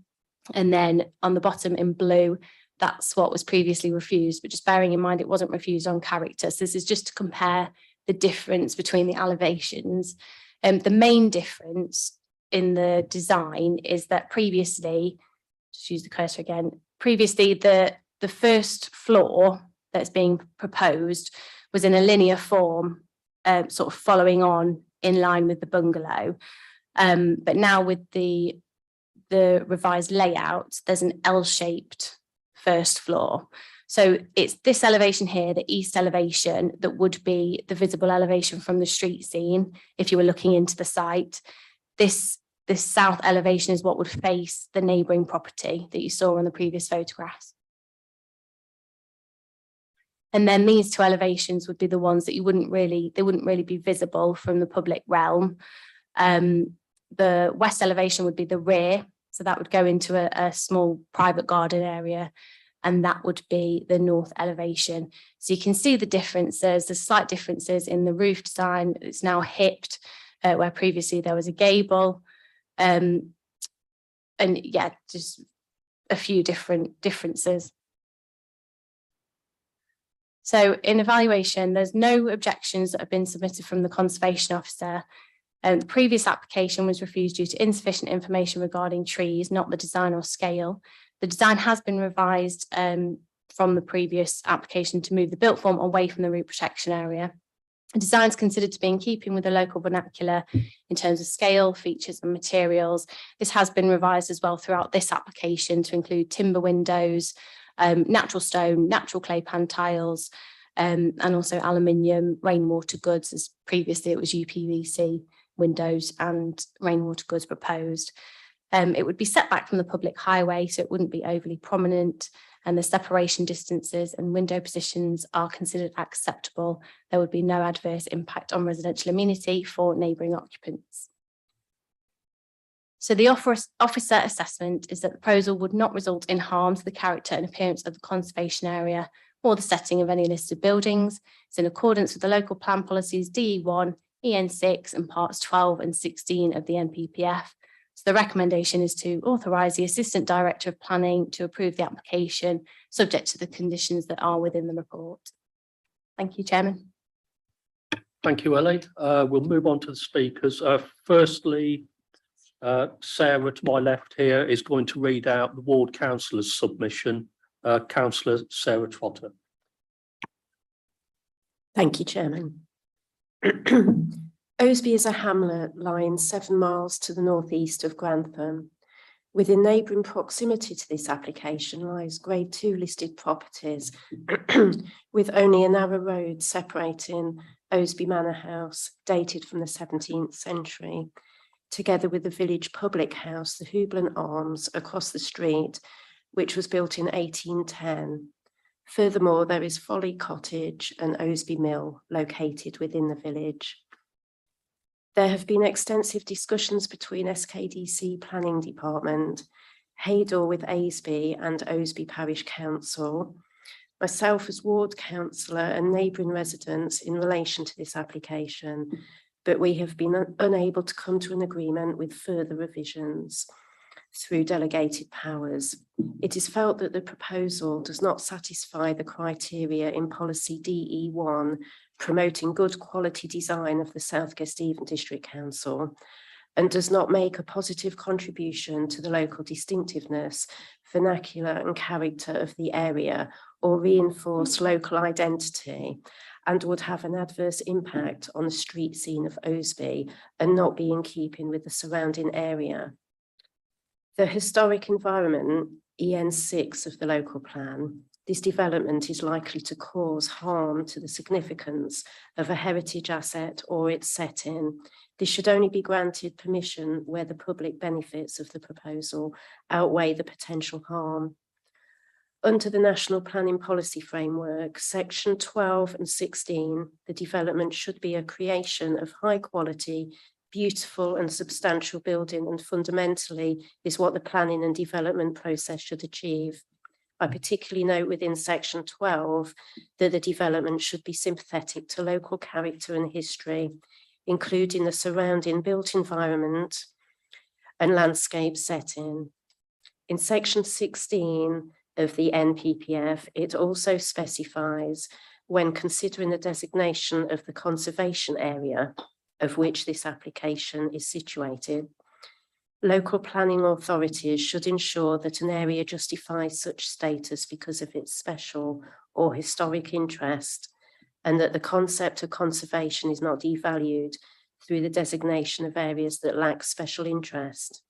And then on the bottom in blue, that's what was previously refused, but just bearing in mind it wasn't refused on character. So this is just to compare the difference between the elevations. The main difference in the design is that previously, just use the cursor again, previously the first floor that's being proposed was in a linear form, sort of following on in line with the bungalow. But now with the revised layout, there's an L-shaped first floor. So it's this elevation here, the east elevation, that would be the visible elevation from the street scene if you were looking into the site. This south elevation is what would face the neighbouring property that you saw on the previous photographs. And then these two elevations would be the ones that they wouldn't really be visible from the public realm. The west elevation would be the rear, so that would go into a small private garden area, and that would be the north elevation. So you can see the differences, the slight differences in the roof design. It's now hipped, where previously there was a gable. And yeah, just a few different differences. So in evaluation, there's no objections that have been submitted from the Conservation Officer. The previous application was refused due to insufficient information regarding trees, not the design or scale. The design has been revised from the previous application to move the built form away from the root protection area. The design is considered to be in keeping with the local vernacular in terms of scale, features and materials. This has been revised as well throughout this application to include timber windows, natural stone, natural clay pan tiles, and also aluminium rainwater goods, as previously it was UPVC windows and rainwater goods proposed. It would be set back from the public highway, so it wouldn't be overly prominent, and the separation distances and window positions are considered acceptable. There would be no adverse impact on residential amenity for neighbouring occupants. So the officer assessment is that the proposal would not result in harm to the character and appearance of the conservation area or the setting of any listed buildings. It's in accordance with the local plan policies DE1, EN6 and parts 12 and 16 of the NPPF. So the recommendation is to authorise the Assistant Director of Planning to approve the application subject to the conditions that are within the report. Thank you, Chairman. Thank you, Ellie. We'll move on to the speakers. Firstly, Sarah to my left here is going to read out the Ward Councillor's submission. Councillor Sarah Trotter. Thank you, Chairman. Osby is a hamlet lying 7 miles to the northeast of Grantham. Within neighbouring proximity to this application lies Grade 2 listed properties with only a narrow road separating Osby Manor House, dated from the 17th century, together with the village public house, the Houblin Arms, across the street, which was built in 1810. Furthermore, there is Folly Cottage and Osby Mill located within the village. There have been extensive discussions between SKDC Planning Department, Haydor with Asby and Osby Parish Council, myself as Ward Councillor and neighbouring residents in relation to this application, but we have been unable to come to an agreement with further revisions through delegated powers. It is felt that the proposal does not satisfy the criteria in policy DE1, promoting good quality design of the South Kesteven District Council, and does not make a positive contribution to the local distinctiveness, vernacular and character of the area, or reinforce local identity, and would have an adverse impact on the street scene of Osby and not be in keeping with the surrounding area. The historic environment, EN6 of the local plan, this development is likely to cause harm to the significance of a heritage asset or its setting. This should only be granted permission where the public benefits of the proposal outweigh the potential harm. Under the National Planning Policy Framework, Section 12 and 16, the development should be a creation of high quality, beautiful and substantial building, and fundamentally is what the planning and development process should achieve. I particularly note within Section 12 that the development should be sympathetic to local character and history, including the surrounding built environment and landscape setting. In Section 16 of the NPPF, it also specifies, when considering the designation of the conservation area of which this application is situated, local planning authorities should ensure that an area justifies such status because of its special or historic interest, and that the concept of conservation is not devalued through the designation of areas that lack special interest.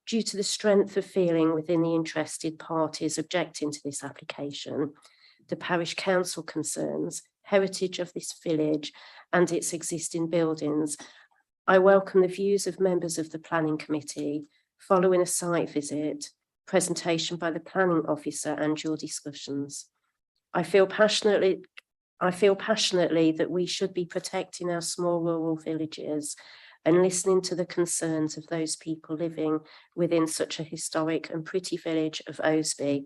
Due to the strength of feeling within the interested parties objecting to this application, the parish council concerns, heritage of this village and its existing buildings, I welcome the views of members of the planning committee following a site visit, presentation by the planning officer and your discussions. I feel passionately that we should be protecting our small rural villages and listening to the concerns of those people living within such a historic and pretty village of Osby.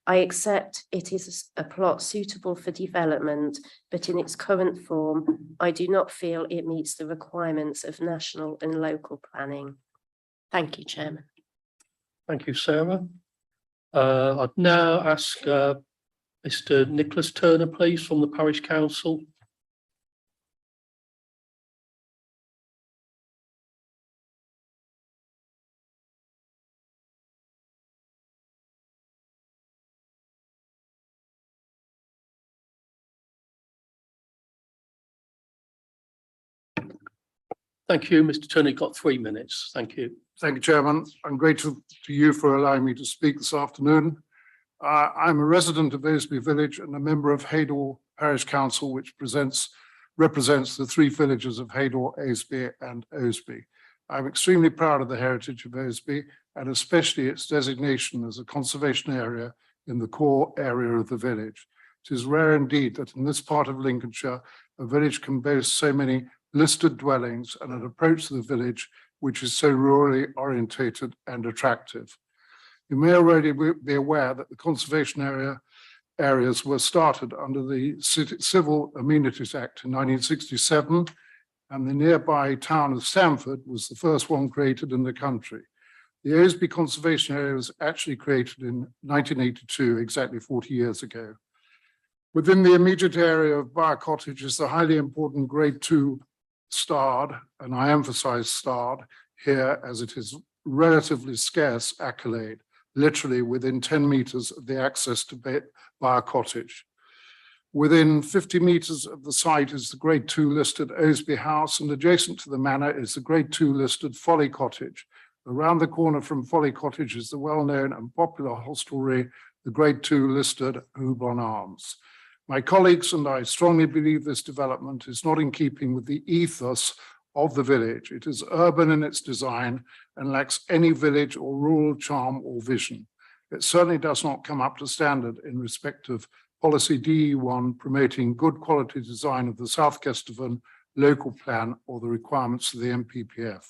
I accept it is a plot suitable for development, but in its current form, I do not feel it meets the requirements of national and local planning. Thank you, Chairman. Thank you, Sarah. I'd now ask Mr. Nicholas Turner, please, from the Parish Council. Thank you, Mr. Turner. You've got 3 minutes. Thank you. Thank you, Chairman. I'm grateful to you for allowing me to speak this afternoon. I'm a resident of Osby Village and a member of Haydor Parish Council, which represents the 3 villages of Haydor, Osby and Osby. I'm extremely proud of the heritage of Osby and especially its designation as a conservation area in the core area of the village. It is rare indeed that in this part of Lincolnshire, a village can boast so many listed dwellings and an approach to the village which is so rurally orientated and attractive. You may already be aware that the conservation areas were started under the Civil Amenities Act in 1967, and the nearby town of Stamford was the first one created in the country. The Osby Conservation Area was actually created in 1982, exactly 40 years ago. Within the immediate area of Bar Cottage is the highly important Grade 2 starred, and I emphasize starred here as it is relatively scarce accolade, literally within 10 meters of the access to Bar Cottage. Within 50 meters of the site is the Grade 2 listed Osby House, and adjacent to the manor is the Grade 2 listed Folly Cottage. Around the corner from Folly Cottage is the well-known and popular hostelry, the Grade 2 listed Houblon Arms. My colleagues and I strongly believe this development is not in keeping with the ethos of the village. It is urban in its design and lacks any village or rural charm or vision. It certainly does not come up to standard in respect of policy DE1 promoting good quality design of the South Kesteven local plan or the requirements of the MPPF.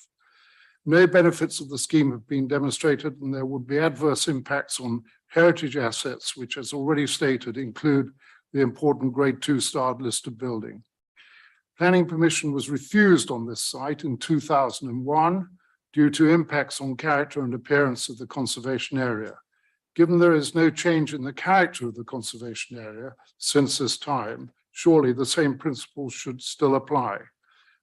No benefits of the scheme have been demonstrated, and there would be adverse impacts on heritage assets, which, as already stated, include the important Grade 2 starred listed building. Planning permission was refused on this site in 2001 due to impacts on character and appearance of the conservation area. Given there is no change in the character of the conservation area since this time, surely the same principles should still apply.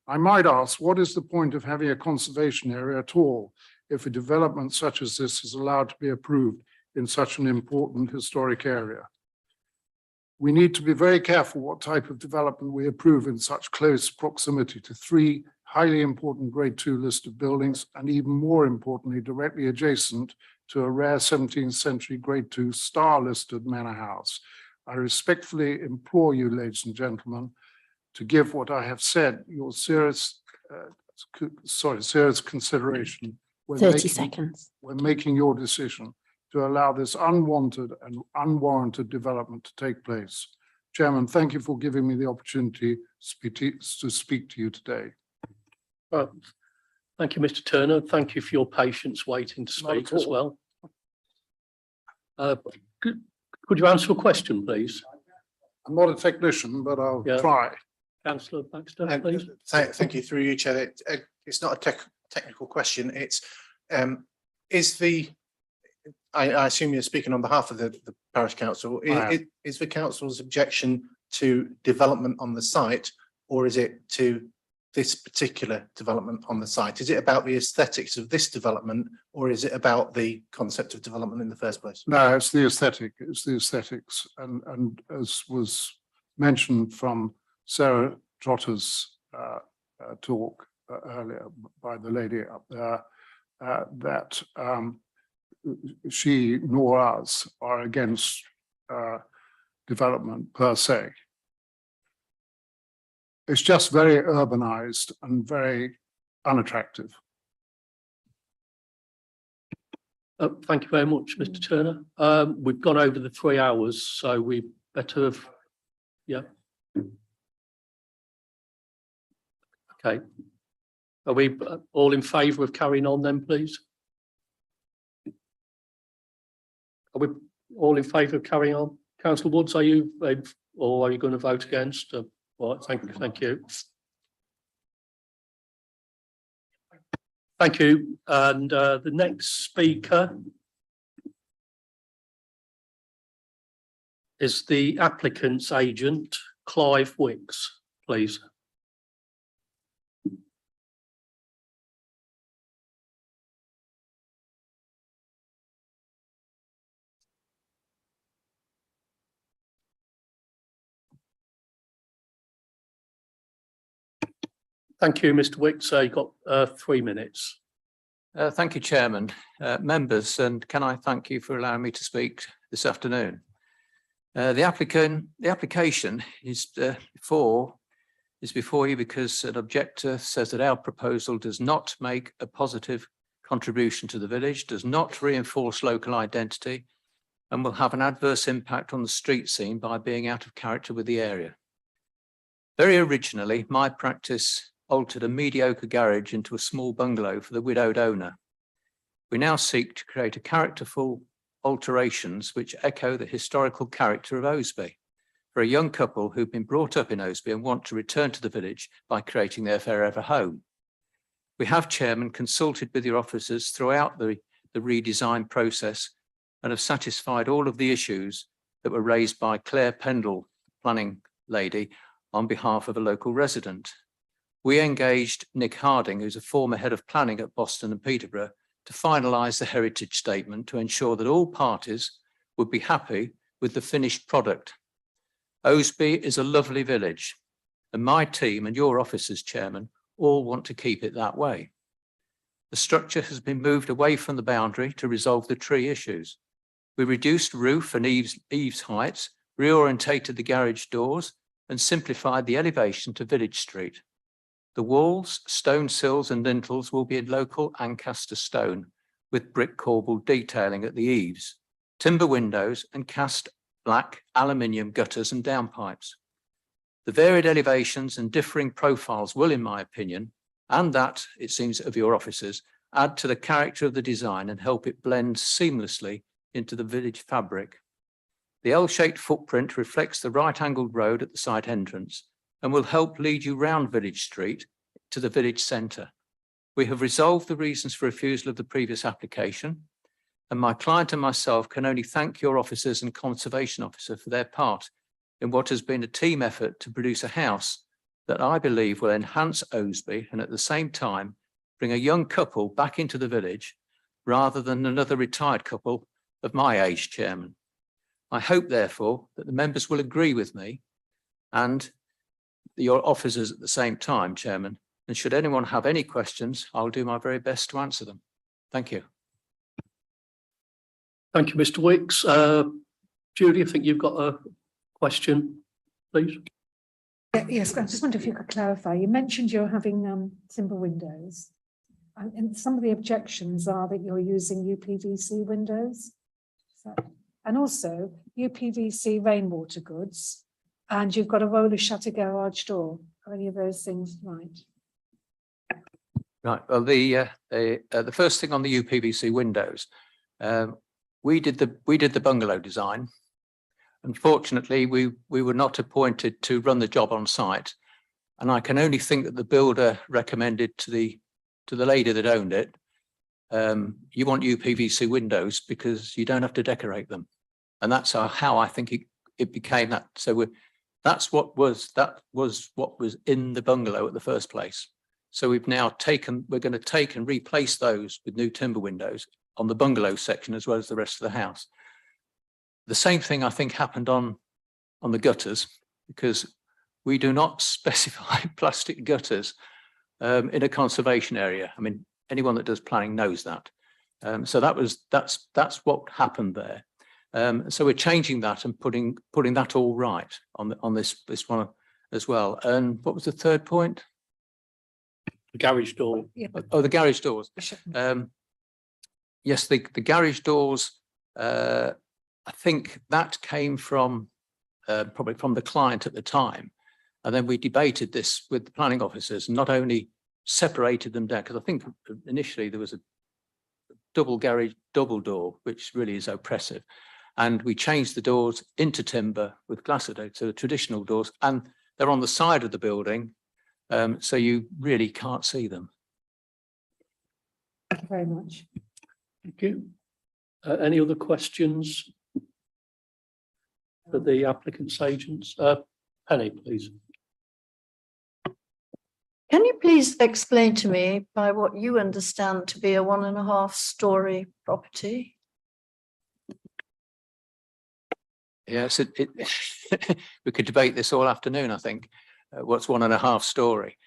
I might ask, what is the point of having a conservation area at all if a development such as this is allowed to be approved in such an important historic area? We need to be very careful what type of development we approve in such close proximity to 3 highly important Grade 2 listed buildings, and even more importantly, directly adjacent to a rare 17th century Grade 2 star listed manor house. I respectfully implore you, ladies and gentlemen, to give what I have said your serious consideration when 30 seconds. When making your decision to allow this unwanted and unwarranted development to take place. Chairman, thank you for giving me the opportunity to speak to you today. Thank you, Mr. Turner. Thank you for your patience waiting to speak as well. Could you answer a question, please? I'm not a technician, but I'll try. Councillor Baxter, please. Thank you, through you, Chair. It's not a technical question. It's I assume you're speaking on behalf of the Parish Council. Is the council's objection to development on the site, or is it to this particular development on the site? Is it about the aesthetics of this development, or is it about the concept of development in the first place? No, it's the aesthetic. It's the aesthetics, and as was mentioned from Sarah Trotter's talk earlier by the lady up there, that she nor us are against development per se. It's just very urbanized and very unattractive. Thank you very much, Mr. Turner. We've gone over the 3 hours, so we better have, yeah. Okay. Are we all in favour of carrying on then, please? Are we all in favour of carrying on? Councillor Woods, are you, or are you going to vote against? Right, thank you. Thank you. And the next speaker is the applicant's agent, Clive Wicks, please. Thank you, Mr. Wicks. You've got 3 minutes. Thank you, Chairman. Members, and can I thank you for allowing me to speak this afternoon? The application is before you because an objector says that our proposal does not make a positive contribution to the village, does not reinforce local identity, and will have an adverse impact on the street scene by being out of character with the area. Very originally, my practice altered a mediocre garage into a small bungalow for the widowed owner. We now seek to create a characterful alterations which echo the historical character of Osby for a young couple who've been brought up in Osby and want to return to the village by creating their forever home. We have, Chairman, consulted with your officers throughout the redesign process and have satisfied all of the issues that were raised by Claire Pendle, planning lady, on behalf of a local resident. We engaged Nick Harding, who's a former head of planning at Boston and Peterborough, to finalise the heritage statement to ensure that all parties would be happy with the finished product. Osby is a lovely village, and my team and your officers, Chairman, all want to keep it that way. The structure has been moved away from the boundary to resolve the tree issues. We reduced roof and eaves heights, reorientated the garage doors, and simplified the elevation to Village Street. The walls, stone sills and lintels will be in local Ancaster stone with brick corbelled detailing at the eaves, timber windows and cast black aluminium gutters and downpipes. The varied elevations and differing profiles will, in my opinion, and that, it seems, of your officers, add to the character of the design and help it blend seamlessly into the village fabric. The L-shaped footprint reflects the right-angled road at the side entrance and will help lead you round Village Street to the village centre. We have resolved the reasons for refusal of the previous application, and my client and myself can only thank your officers and conservation officer for their part in what has been a team effort to produce a house that I believe will enhance Osby and at the same time bring a young couple back into the village rather than another retired couple of my age, Chairman. I hope, therefore, that the members will agree with me and your officers at the same time, Chairman, and should anyone have any questions, I'll do my very best to answer them. Thank you. Thank you, Mr. Wicks. Judy, I think you've got a question, please. Yes, I just wonder if you could clarify. You mentioned you're having timber windows, and some of the objections are that you're using UPVC windows, and also UPVC rainwater goods, and you've got a roller shutter garage door. Are any of those things right? Right. Well, the first thing on the UPVC windows, we did the bungalow design. Unfortunately, we were not appointed to run the job on site, and I can only think that the builder recommended to the lady that owned it, you want UPVC windows because you don't have to decorate them, and that's how I think it became that. So that's what was in the bungalow at the first place. So we're going to take and replace those with new timber windows on the bungalow section as well as the rest of the house. The same thing I think happened on the gutters, because we do not specify plastic gutters in a conservation area. I mean, anyone that does planning knows that. So that's what happened there. So we're changing that and putting that all right on this one as well. And what was the third point? The garage door. Yeah. Oh, the garage doors. Yes, the garage doors. I think that came from probably from the client at the time. And then we debated this with the planning officers, and not only separated them down, because I think initially there was a double garage, double door, which really is oppressive. And we changed the doors into timber with glass, so the traditional doors, and they're on the side of the building, so you really can't see them. Thank you very much. Thank you. Any other questions for the applicant's agents? Penny, please. Can you please explain to me by what you understand to be a 1.5 story property? Yes, we could debate this all afternoon, I think. What's 1.5 story?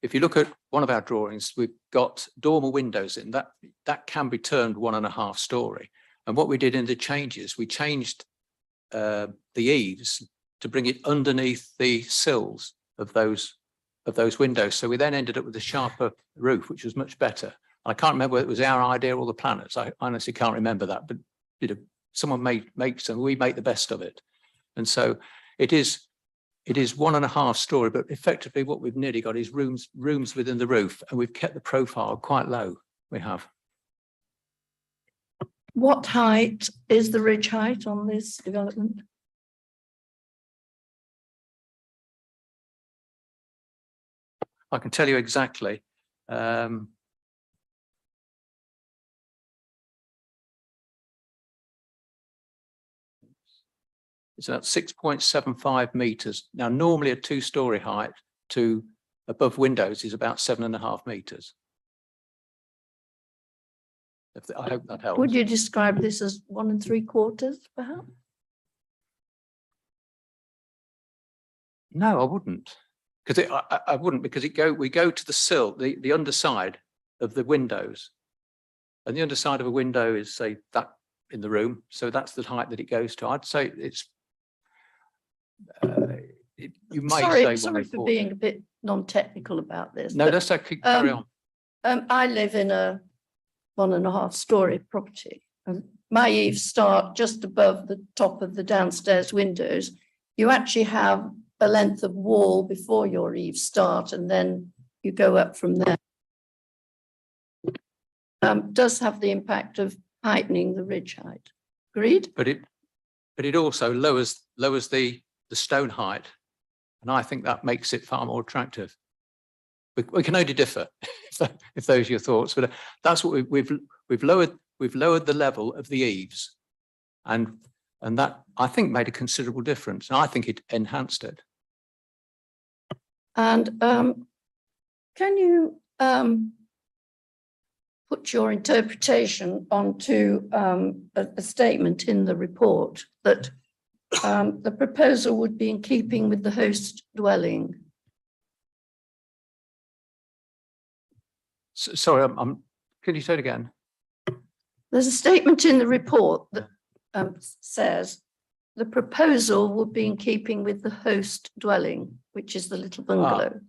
If you look at one of our drawings, we've got dormer windows in that can be termed 1.5 story. And what we did in the changes, we changed the eaves to bring it underneath the sills of those windows. So we then ended up with a sharper roof, which was much better. I can't remember whether it was our idea or the planners. I honestly can't remember that, but someone makes and we make the best of it. And so it is 1.5 story, but effectively what we've nearly got is rooms within the roof, and we've kept the profile quite low. We have. What height is the ridge height on this development? I can tell you exactly. It's about 6.75 meters. Now, normally a 2-story height to above windows is about 7.5 meters. I hope that helps. Would you describe this as 1 3/4, perhaps? No, I wouldn't. Because I wouldn't, because we go to the sill, the underside of the windows. And the underside of a window is, say, that in the room. So that's the height that it goes to. I'd say it's you might Sorry for being a bit non-technical about this. No, that's okay. Carry on. I live in a 1.5 story property. My eaves start just above the top of the downstairs windows. You actually have a length of wall before your eaves start, and then you go up from there. Does have the impact of heightening the ridge height. Agreed? But it also lowers the stone height, and I think that makes it far more attractive. We can only differ if those are your thoughts, but that's what we've lowered the level of the eaves, and that I think made a considerable difference. And I think it enhanced it. And can you put your interpretation onto a statement in the report that the proposal would be in keeping with the host dwelling? Sorry, can you say it again? There's a statement in the report that says the proposal would be in keeping with the host dwelling, which is the little bungalow.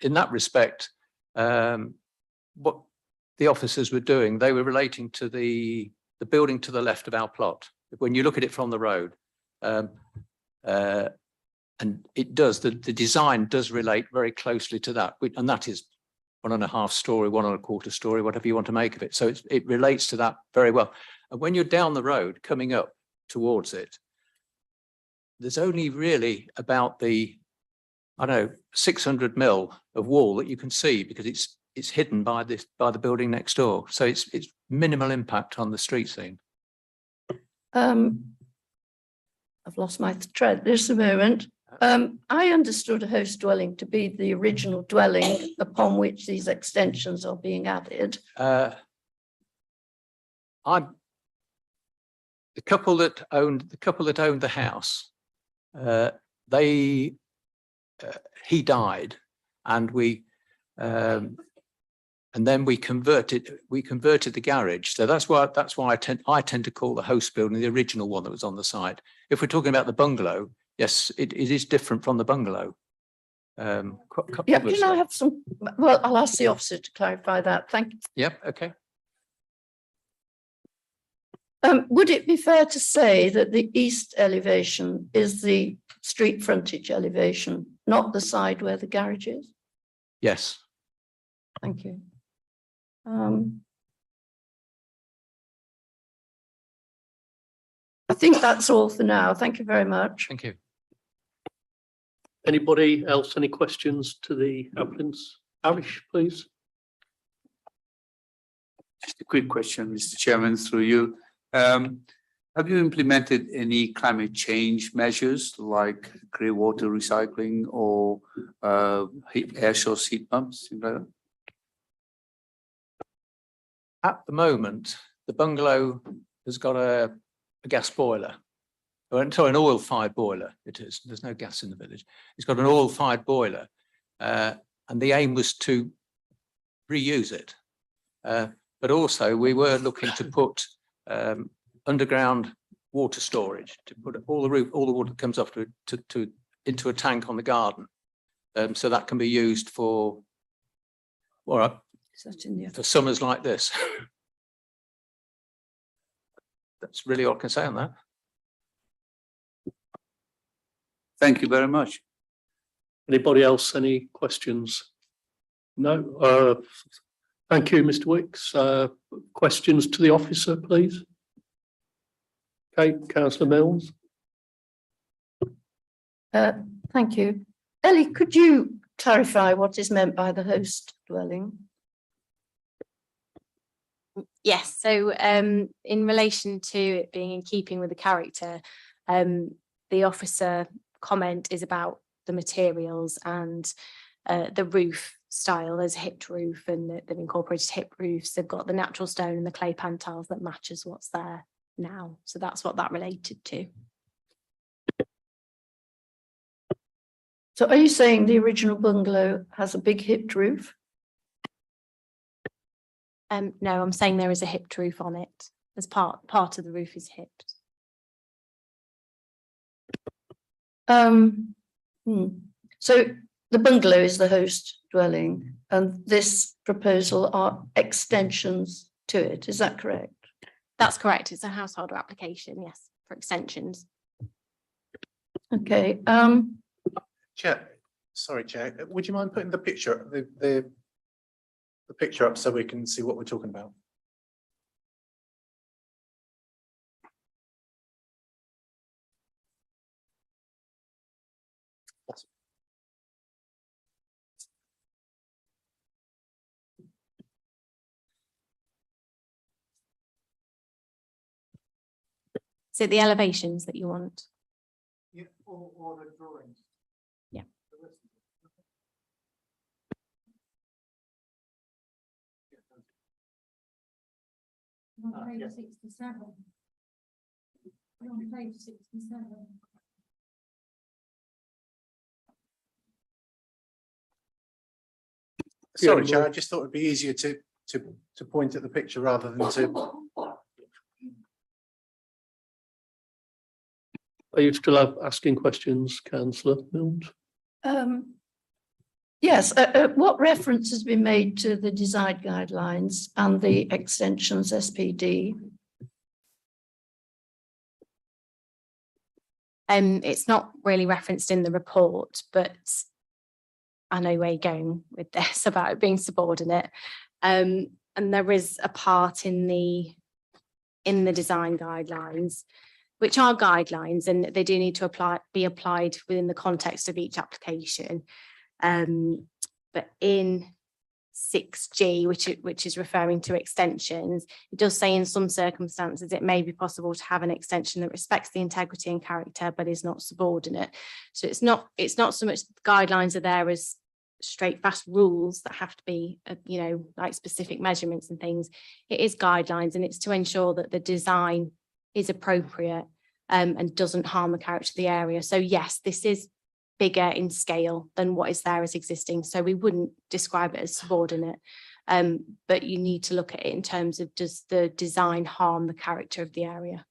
In that respect, what the officers were doing, they were relating to the building to the left of our plot. When you look at it from the road, and it does, the design does relate very closely to that, and that is 1.5 story, 1.25 story, whatever you want to make of it. So it relates to that very well. And when you're down the road coming up towards it, there's only really about 600 mil of wall that you can see, because it's hidden by the building next door. So it's minimal impact on the street scene. I've lost my thread just a moment. I understood a host dwelling to be the original dwelling upon which these extensions are being added. The couple that owned the house, he died, and then we converted the garage. So that's why I tend to call the host building the original one that was on the site. If we're talking about the bungalow, yes, it is different from the bungalow. Can I have some? Well, I'll ask the officer to clarify that. Thank you. Yep. Okay. Would it be fair to say that the east elevation is the street frontage elevation, not the side where the garage is? Yes. Thank you. I think that's all for now. Thank you very much. Thank you. Anybody else, any questions to the applicants? Arish, please. Just a quick question, Mr. Chairman, through you. Have you implemented any climate change measures like grey water recycling or air source heat pumps, things like that? At the moment, the bungalow has got a gas boiler. Sorry, an oil-fired boiler it is. There's no gas in the village. It's got an oil-fired boiler. And the aim was to reuse it. But also we were looking to put underground water storage, to put all the water that comes off into a tank on the garden. So that can be used for, for summers like this. That's really all I can say on that. Thank you very much. Anybody else, any questions? No? Thank you, Mr. Wicks. Questions to the officer, please? Okay, Councillor Mills. Thank you. Ellie, could you clarify what is meant by the host dwelling? Yes, so in relation to it being in keeping with the character, the officer comment is about the materials and the roof style. There's a hipped roof and they've incorporated hip roofs. They've got the natural stone and the clay pan tiles that matches what's there now. So that's what that related to. So are you saying the original bungalow has a big hipped roof? No, I'm saying there is a hipped roof on it. As part of the roof is hipped. So the bungalow is the host dwelling and this proposal are extensions to it, is that correct? That's correct. It's a householder application, yes, for extensions. Okay. Chair, sorry, Chair, would you mind putting the picture, the picture up so we can see what we're talking about? So the elevations that you want? Yeah, or the drawings. Yeah. On page 67. On page 67. Sorry, Chair, I just thought it'd be easier to point at the picture rather than to. Are you still asking questions, Councillor Mills? Yes, what reference has been made to the design guidelines and the extensions SPD? It's not really referenced in the report, but I know where you're going with this about it being subordinate. And there is a part in the design guidelines, which are guidelines, and they do need to be applied within the context of each application. But in 6G, which is referring to extensions, it does say in some circumstances it may be possible to have an extension that respects the integrity and character but is not subordinate. So it's not so much guidelines are there as straight fast rules that have to be like specific measurements and things. It is guidelines, and it's to ensure that the design is appropriate and doesn't harm the character of the area. So yes, this is bigger in scale than what is there as existing. So we wouldn't describe it as subordinate, but you need to look at it in terms of, does the design harm the character of the area?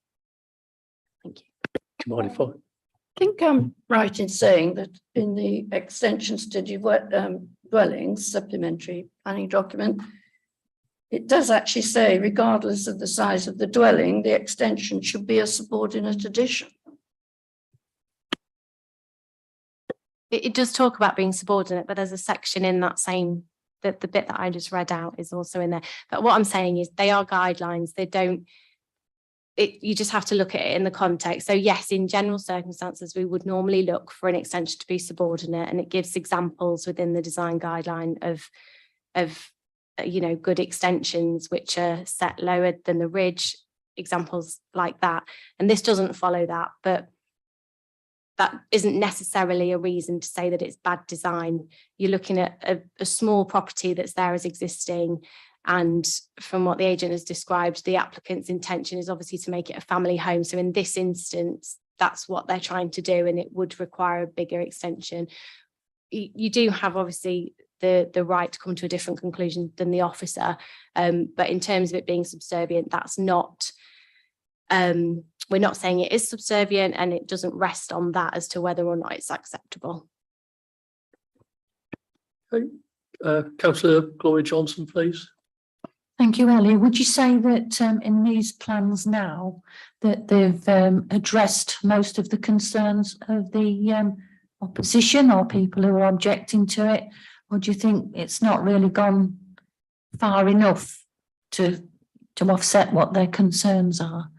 Thank you. Mind if I think I'm right in saying that in the extension study dwellings supplementary planning document, it does actually say, regardless of the size of the dwelling, the extension should be a subordinate addition. It does talk about being subordinate, but there's a section in that same, that the bit that I just read out is also in there. But what I'm saying is they are guidelines. They don't, you just have to look at it in the context. So yes, in general circumstances, we would normally look for an extension to be subordinate, and it gives examples within the design guideline of you know, good extensions which are set lower than the ridge, examples like that. And this doesn't follow that, but that isn't necessarily a reason to say that it's bad design. You're looking at a small property that's there as existing. And from what the agent has described, the applicant's intention is obviously to make it a family home. So in this instance, that's what they're trying to do, and it would require a bigger extension. You do have obviously the right to come to a different conclusion than the officer. But in terms of it being subservient, that's not, we're not saying it is subservient, and it doesn't rest on that as to whether or not it's acceptable. Okay. Councillor Gloria Johnson, please. Thank you, Ellie. Would you say that in these plans now that they've addressed most of the concerns of the opposition or people who are objecting to it? Or do you think it's not really gone far enough to offset what their concerns are?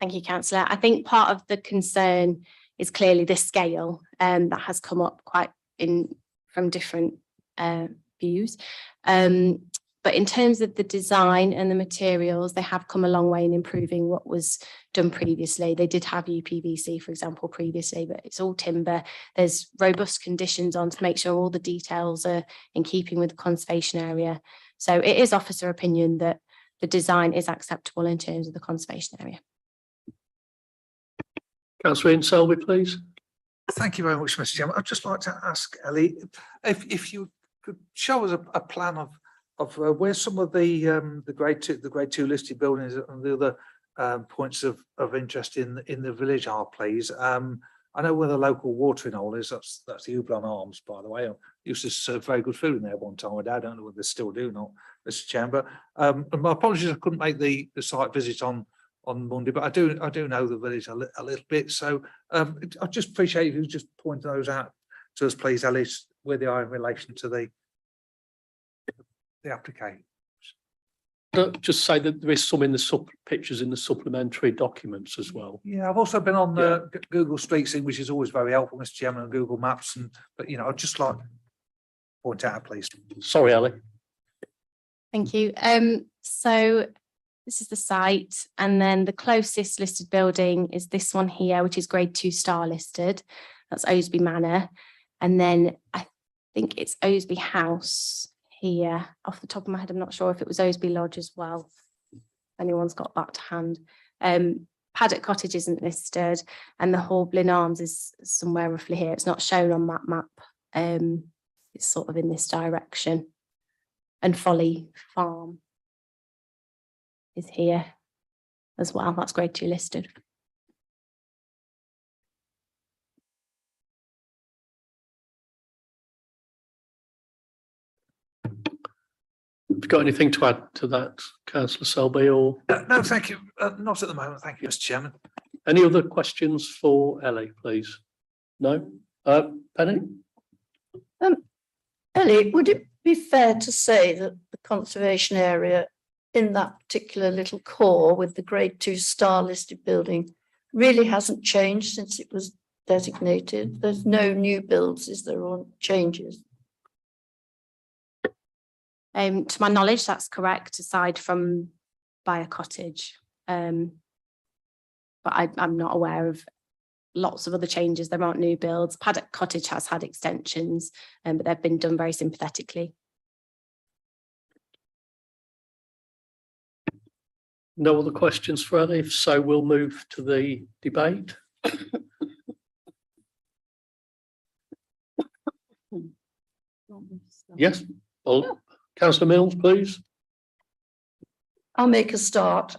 Thank you, Councillor. I think part of the concern is clearly the scale that has come up quite from different views. But in terms of the design and the materials, they have come a long way in improving what was done previously. They did have UPVC, for example, previously, but it's all timber. There's robust conditions on to make sure all the details are in keeping with the conservation area. So it is officer opinion that the design is acceptable in terms of the conservation area. Councillor Ian Selby, please. Thank you very much, Mr. Chairman. I'd just like to ask Ellie if you could show us a plan of where some of the grade two listed buildings and the other points of interest in the village are, please. I know where the local watering hole is. That's the Ublon Arms, by the way. I used to serve very good food in there one time. I don't know whether they still do or not, Mr. Chairman. But and my apologies, I couldn't make the site visit on Monday, but I do know the village a little bit. So I just appreciate if you just point those out to us, please, Alice, where they are in relation to the application. Just say that there is some in the pictures in the supplementary documents as well. Yeah, I've also been on the Google Streets, which is always very helpful, Mr. Chairman, and Google Maps. But you know, I'd just like to point out, please. Sorry, Ellie. Thank you. So this is the site, and then the closest listed building is this one here, which is grade 2 star listed. That's Osby Manor, and then I think it's Osby House here. Off the top of my head, I'm not sure if it was Osby Lodge as well. If anyone's got that to hand. Paddock Cottage isn't listed, and the Horblin Arms is somewhere roughly here. It's not shown on that map. It's sort of in this direction, and Folly Farm is here as well. That's grade 2 listed. Have you got anything to add to that, Councillor Selby? Or no, thank you. Not at the moment. Thank you, Mr. Chairman. any other questions for Ellie, please? No? Penny? Ellie, would it be fair to say that the conservation area in that particular little core with the grade 2 star listed building really hasn't changed since it was designated? There's no new builds, is there, or changes? To my knowledge, that's correct, aside from by a cottage. But I'm not aware of lots of other changes. There aren't new builds. Paddock Cottage has had extensions, but they've been done very sympathetically. No other questions for Ellie? If so, we'll move to the debate. Yes, well, Councillor Mills, please. I'll make a start.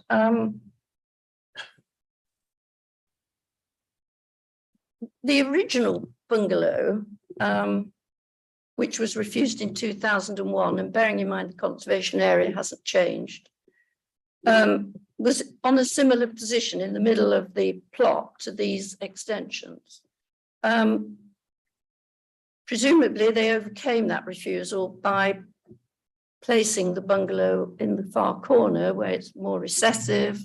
The original bungalow which was refused in 2001, and bearing in mind the conservation area hasn't changed, was on a similar position in the middle of the plot to these extensions. Presumably they overcame that refusal by placing the bungalow in the far corner where it's more recessive,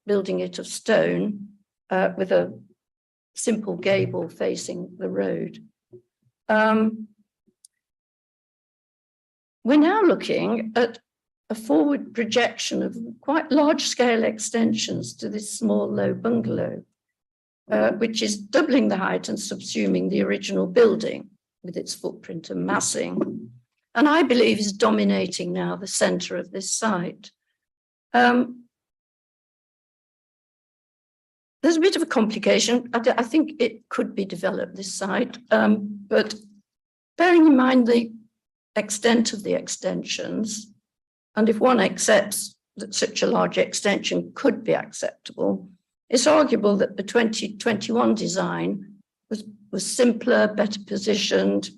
building it of stone with a simple gable facing the road. We're now looking at a forward projection of quite large scale extensions to this small low bungalow, which is doubling the height and subsuming the original building with its footprint and massing, and I believe is dominating now the centre of this site. There's a bit of a complication. I think it could be developed, this site, but bearing in mind the extent of the extensions, and if one accepts that such a large extension could be acceptable, it's arguable that the 2021 design was simpler, better positioned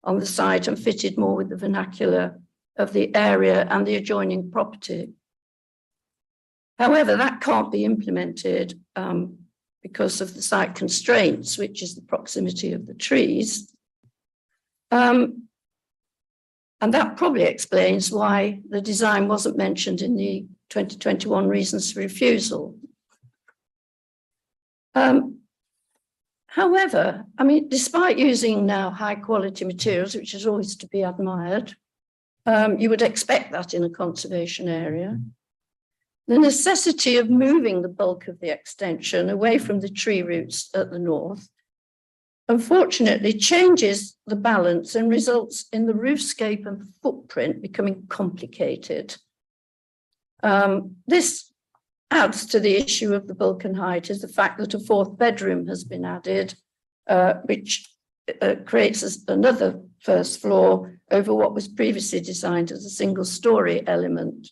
on the site and fitted more with the vernacular of the area and the adjoining property. However, that can't be implemented because of the site constraints, which is the proximity of the trees. And that probably explains why the design wasn't mentioned in the 2021 reasons for refusal. However, I mean, despite using now high quality materials, which is always to be admired, you would expect that in a conservation area. The necessity of moving the bulk of the extension away from the tree roots at the north, unfortunately, changes the balance and results in the roofscape and footprint becoming complicated. This adds to the issue of the bulk and height is the fact that a fourth bedroom has been added, which creates another first floor over what was previously designed as a single story element.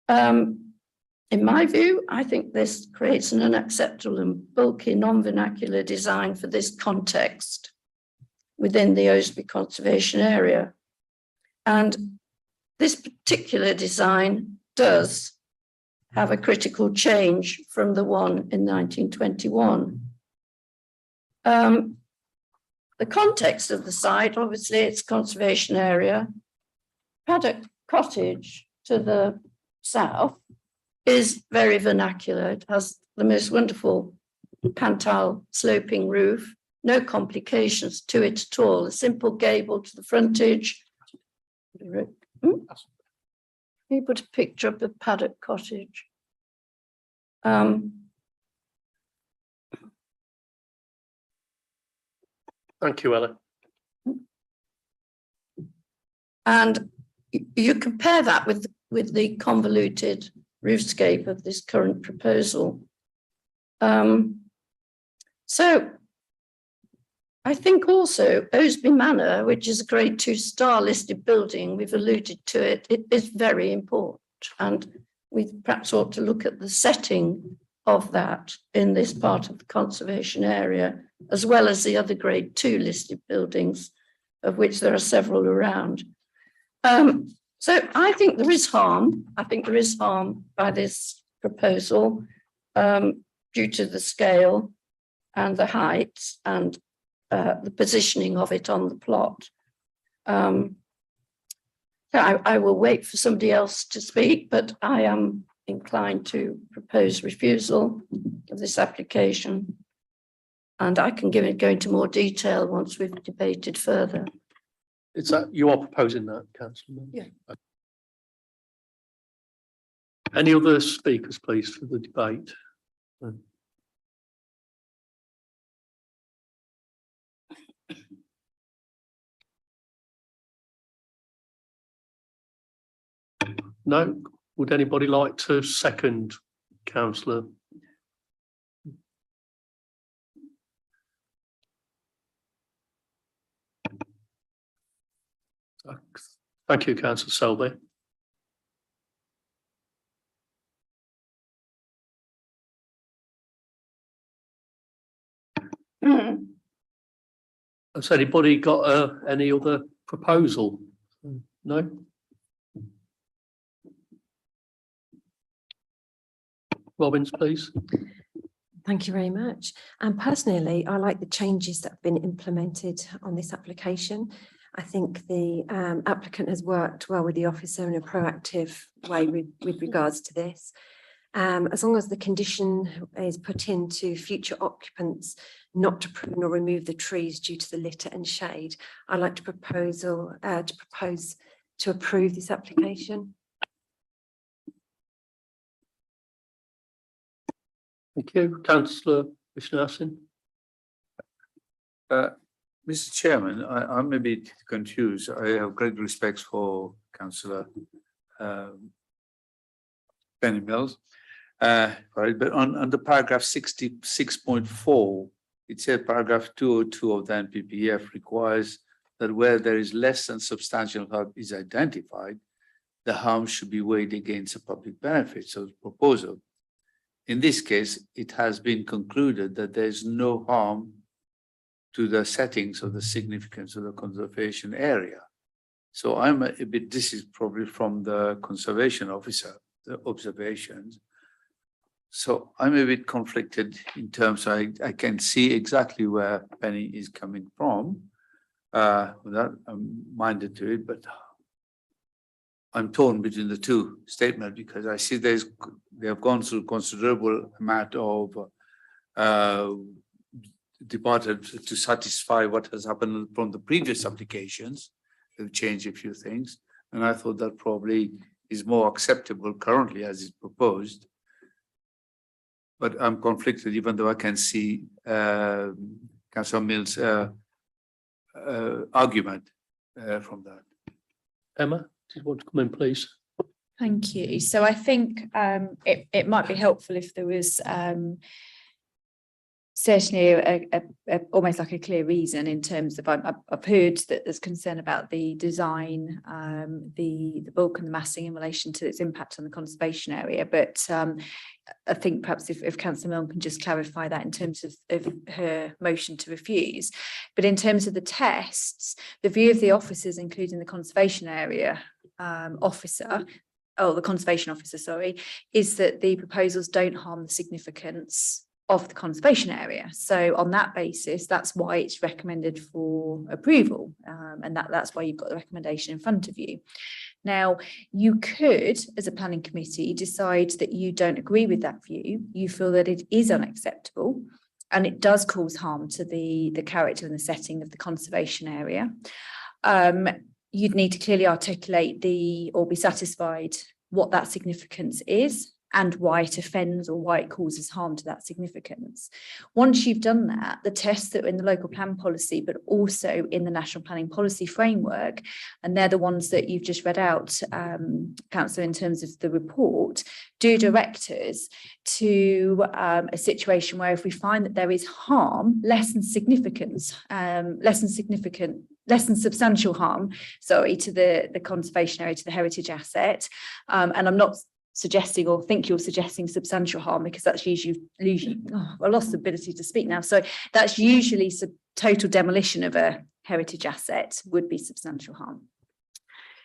In my view, I think this creates an unacceptable and bulky non-vernacular design for this context within the Osby Conservation Area. And this particular design does have a critical change from the one in 1921. The context of the site, obviously it's conservation area. Paddock Cottage to the south is very vernacular. It has the most wonderful pantile sloping roof, no complications to it at all. A simple gable to the frontage. Can you put a picture of the Paddock Cottage? Thank you, Ella. And you compare that with the convoluted roofscape of this current proposal. So I think also Osby Manor, which is a grade 2 star listed building, we've alluded to it, it is very important. And we perhaps ought to look at the setting of that in this part of the conservation area, as well as the other grade 2 listed buildings, of which there are several around. So I think there is harm. I think there is harm by this proposal due to the scale and the height and the positioning of it on the plot. So I will wait for somebody else to speak, but I am inclined to propose refusal of this application. And I can go into more detail once we've debated further. Is that, you are proposing that, Councillor? Yeah. Any other speakers, please, for the debate? No? Would anybody like to second, Councillor? Thank you, Councillor Selby. Has anybody got any other proposal? No? Robbins, please. Thank you very much. And personally, I like the changes that have been implemented on this application. I think the applicant has worked well with the officer in a proactive way with regards to this. As long as the condition is put into future occupants not to prune or remove the trees due to the litter and shade, I'd like to propose to approve this application. Thank you. Councillor Vishnasin. Mr. Chairman, I'm a bit confused. I have great respect for Councillor Penny Mills. Right, but on the paragraph 66.4, it said paragraph 202 of the NPPF requires that where there is less than substantial harm is identified, the harm should be weighed against the public benefits of the proposal. In this case, it has been concluded that there is no harm to the settings of the significance of the conservation area. So I'm a bit, this is probably from the conservation officer, the observations. So I'm a bit conflicted in terms, I can see exactly where Penny is coming from. Without I'm minded to it, but I'm torn between the two statements because I see they have gone through considerable amount of departed to satisfy what has happened from the previous applications. They've changed a few things, and I thought that probably is more acceptable currently as is proposed. But I'm conflicted, even though I can see Councillor Mills' argument from that. Emma, do you want to come in, please? Thank you. So I think it might be helpful if there was certainly almost like a clear reason in terms of I've heard that there's concern about the design, the bulk and the massing in relation to its impact on the conservation area, but I think perhaps if Councillor Milne can just clarify that in terms of her motion to refuse. But in terms of the tests, the view of the officers, including the conservation area officer, the conservation officer, sorry, is that the proposals don't harm the significance of the conservation area. So on that basis, that's why it's recommended for approval, and that's why you've got the recommendation in front of you. Now, you could, as a planning committee, decide that you don't agree with that view. You feel that it is unacceptable and it does cause harm to the character and the setting of the conservation area. You'd need to clearly articulate or be satisfied what that significance is and why it offends or why it causes harm to that significance. Once you've done that, the tests that are in the local plan policy, but also in the national planning policy framework, and they're the ones that you've just read out, Councillor, in terms of the report, do direct us to a situation where if we find that there is harm, less than substantial harm, sorry, to the conservation area, to the heritage asset, and I'm not suggesting or think you're suggesting substantial harm because that's usually I lost the ability to speak now. So that's usually total demolition of a heritage asset would be substantial harm.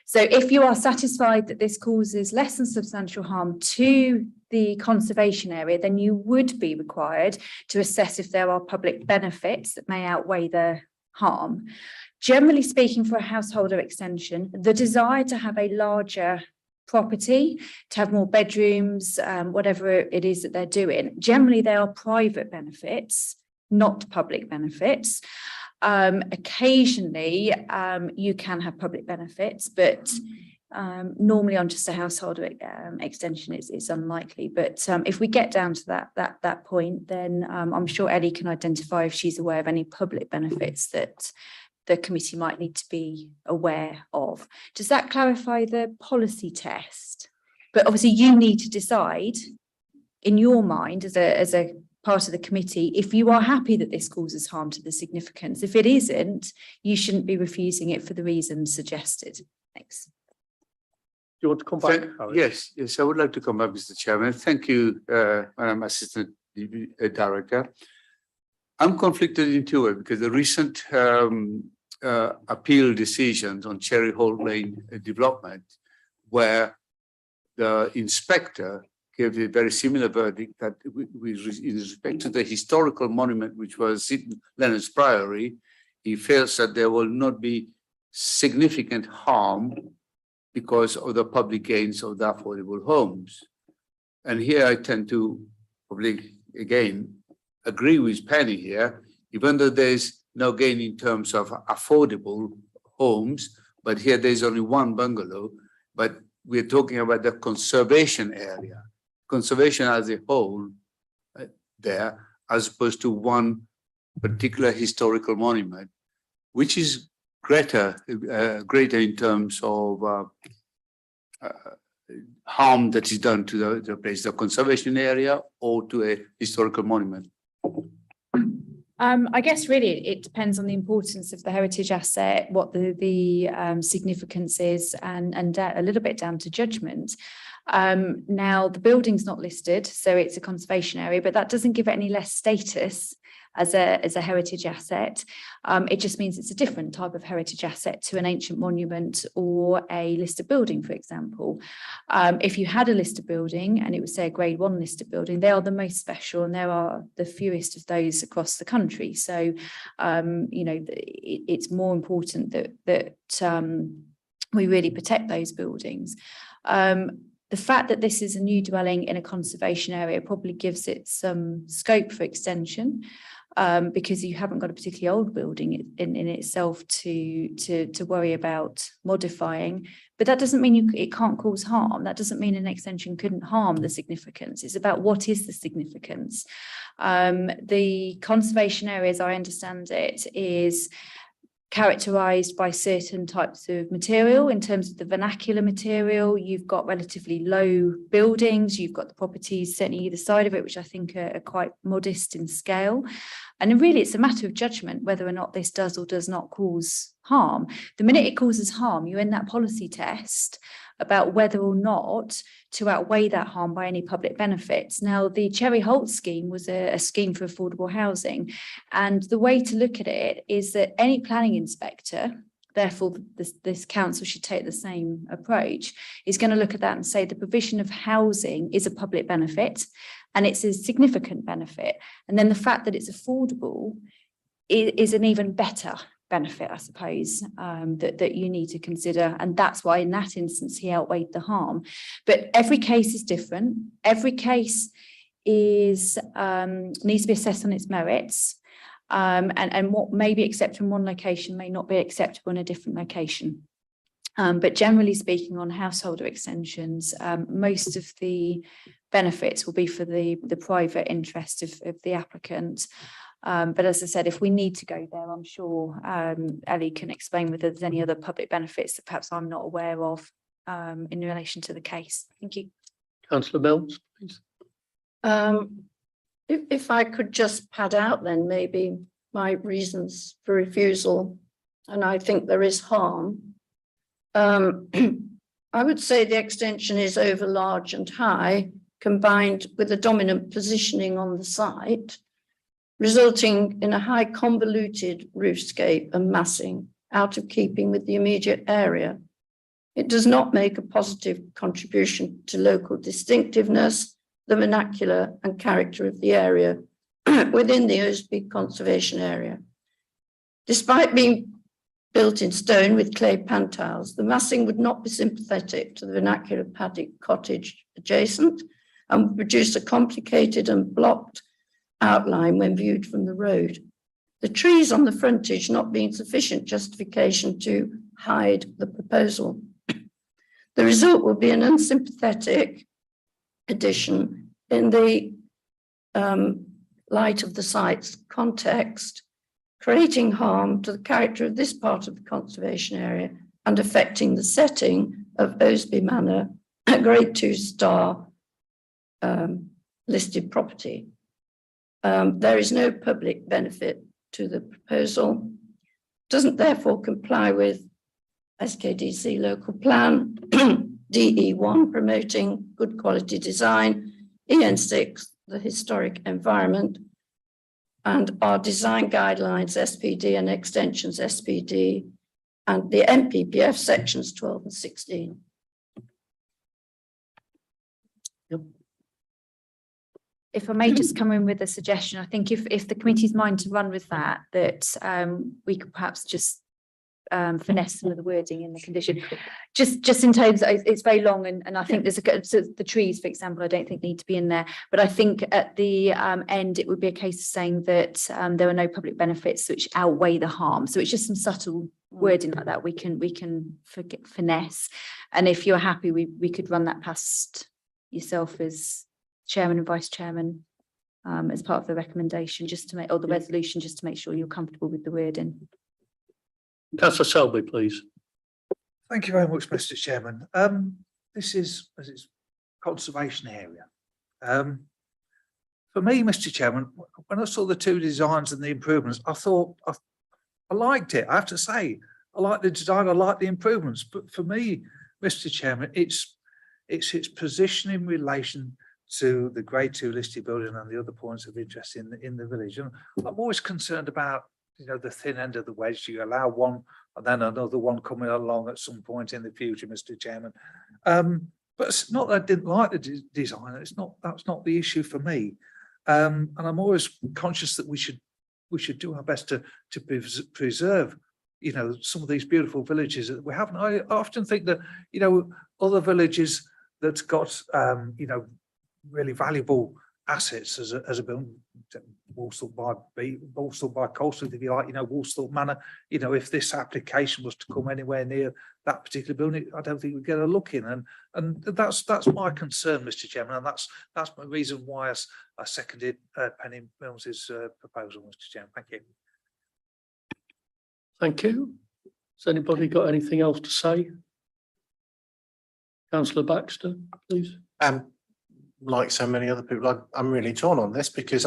So if you are satisfied that this causes less than substantial harm to the conservation area, then you would be required to assess if there are public benefits that may outweigh the harm. Generally speaking, for a householder extension, the desire to have a larger property, to have more bedrooms, whatever it is that they're doing, generally they are private benefits, not public benefits. Occasionally you can have public benefits, but normally on just a householder extension it's unlikely. But if we get down to that point, then I'm sure Ellie can identify if she's aware of any public benefits that the committee might need to be aware of. Does that clarify the policy test? But obviously you need to decide in your mind as a part of the committee if you are happy that this causes harm to the significance. If it isn't, you shouldn't be refusing it for the reasons suggested. Thanks. Do you want to come back? Yes, I would like to come back, Mr. Chairman. Thank you, Madam Assistant Director. I'm conflicted in two ways because the recent appeal decisions on Cherry Hall Lane development, where the inspector gave a very similar verdict that with respect to the historical monument, which was Leonard's Priory, he feels that there will not be significant harm because of the public gains of the affordable homes. And here I tend to probably, again, agree with Penny here, even though there's no gain in terms of affordable homes, but here there's only one bungalow, but we're talking about the conservation area, conservation as a whole there, as opposed to one particular historical monument, which is greater in terms of harm that is done to the place, the conservation area or to a historical monument. I guess really it depends on the importance of the heritage asset, what the significance is, and a little bit down to judgment. Now the building's not listed, so it's a conservation area, but that doesn't give it any less status as a heritage asset. It just means it's a different type of heritage asset to an ancient monument or a listed building, for example. If you had a listed building and it was, say, a grade 1 listed building, they are the most special and there are the fewest of those across the country. So, it's more important that we really protect those buildings. The fact that this is a new dwelling in a conservation area probably gives it some scope for extension, because you haven't got a particularly old building in itself to worry about modifying. But that doesn't mean it can't cause harm. That doesn't mean an extension couldn't harm the significance. It's about what is the significance. The conservation area, as I understand it, is characterized by certain types of material. In terms of the vernacular material, you've got relatively low buildings, you've got the properties certainly either side of it, which I think are quite modest in scale. And really it's a matter of judgment whether or not this does or does not cause harm. The minute it causes harm, you're in that policy test about whether or not to outweigh that harm by any public benefits. Now, the Cherry Holt scheme was a scheme for affordable housing. And the way to look at it is that any planning inspector, therefore this council should take the same approach, is going to look at that and say the provision of housing is a public benefit and it's a significant benefit. And then the fact that it's affordable is an even better benefit, I suppose, that you need to consider. And that's why in that instance, he outweighed the harm. But every case is different. Every case needs to be assessed on its merits. And what may be acceptable in one location may not be acceptable in a different location. But generally speaking, on householder extensions, most of the benefits will be for the private interest of the applicant. But as I said, if we need to go there, I'm sure Ellie can explain whether there's any other public benefits that perhaps I'm not aware of in relation to the case. Thank you. Councillor Mills, please. If I could just pad out then maybe my reasons for refusal, and I think there is harm. I would say the extension is over large and high, combined with a dominant positioning on the site, resulting in a high convoluted roofscape and massing out of keeping with the immediate area. It does not make a positive contribution to local distinctiveness, the vernacular and character of the area within the Osby Conservation Area. Despite being built in stone with clay pantiles, the massing would not be sympathetic to the vernacular paddock cottage adjacent and would produce a complicated and blocked outline when viewed from the road. The trees on the frontage not being sufficient justification to hide the proposal. The result will be an unsympathetic addition in the light of the site's context, creating harm to the character of this part of the conservation area and affecting the setting of Osby Manor, a grade 2 star listed property. There is no public benefit to the proposal, doesn't therefore comply with SKDC local plan, DE1 promoting good quality design, EN6 the historic environment, and our design guidelines, SPD, and extensions, SPD, and the MPPF sections 12 and 16. If I may just come in with a suggestion, I think if the committee's mind to run with that, we could perhaps just finesse some of the wording in the condition. Just in terms, it's very long, and I think there's so the trees, for example, I don't think need to be in there. But I think at the end, it would be a case of saying that there are no public benefits which outweigh the harm. So it's just some subtle wording like that we can finesse. And if you're happy, we could run that past yourself as chairman and vice chairman as part of the recommendation, just to make, or the resolution, just to make sure you're comfortable with the wording. Councillor Selby, please. Thank you very much, Mr. Chairman. This is, as it's conservation area. For me, Mr. Chairman, when I saw the two designs and the improvements, I thought I liked it. I have to say, I like the design, I like the improvements. But for me, Mr. Chairman, it's its position in relation to the Grade 2 listed building and the other points of interest in the village. And I'm always concerned about, you know, the thin end of the wedge. You allow one and then another one coming along at some point in the future, Mr. Chairman. But it's not that I didn't like the design. That's not the issue for me. And I'm always conscious that we should do our best to preserve, you know, some of these beautiful villages that we have. And I often think that, you know, other villages that's got, you know, really valuable assets as a building, Woolsthorpe by Colesworth, if you like, you know, Woolsthorpe Manor, you know, if this application was to come anywhere near that particular building, I don't think we'd get a look in. And that's my concern, Mr. Chairman, and that's my reason why I seconded Penny Mills's proposal, Mr. Chairman. Thank you. Thank you. Has anybody got anything else to say? Councillor Baxter, please. Like so many other people, I'm really torn on this because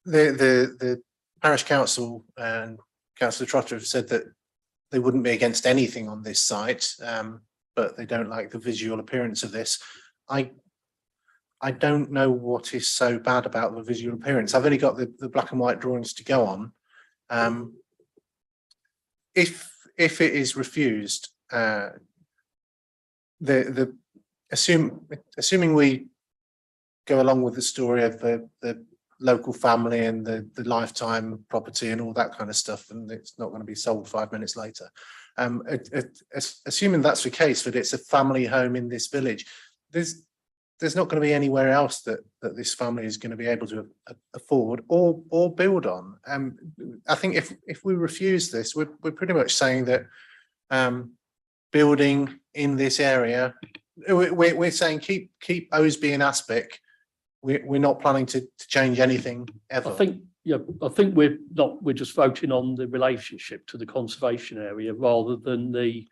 the parish council and Councillor Trotter have said that they wouldn't be against anything on this site, but they don't like the visual appearance of this. I don't know what is so bad about the visual appearance. I've only got the black and white drawings to go on. If it is refused, assuming we go along with the story of the local family and the lifetime property and all that kind of stuff, and it's not going to be sold 5 minutes later. Assuming that's the case, that it's a family home in this village, there's not going to be anywhere else that this family is going to be able to afford or build on. I think if we refuse this, we're pretty much saying that building in this area, we're saying keep Osby and Aspic. We're not planning to change anything ever. I think we're just voting on the relationship to the conservation area rather than the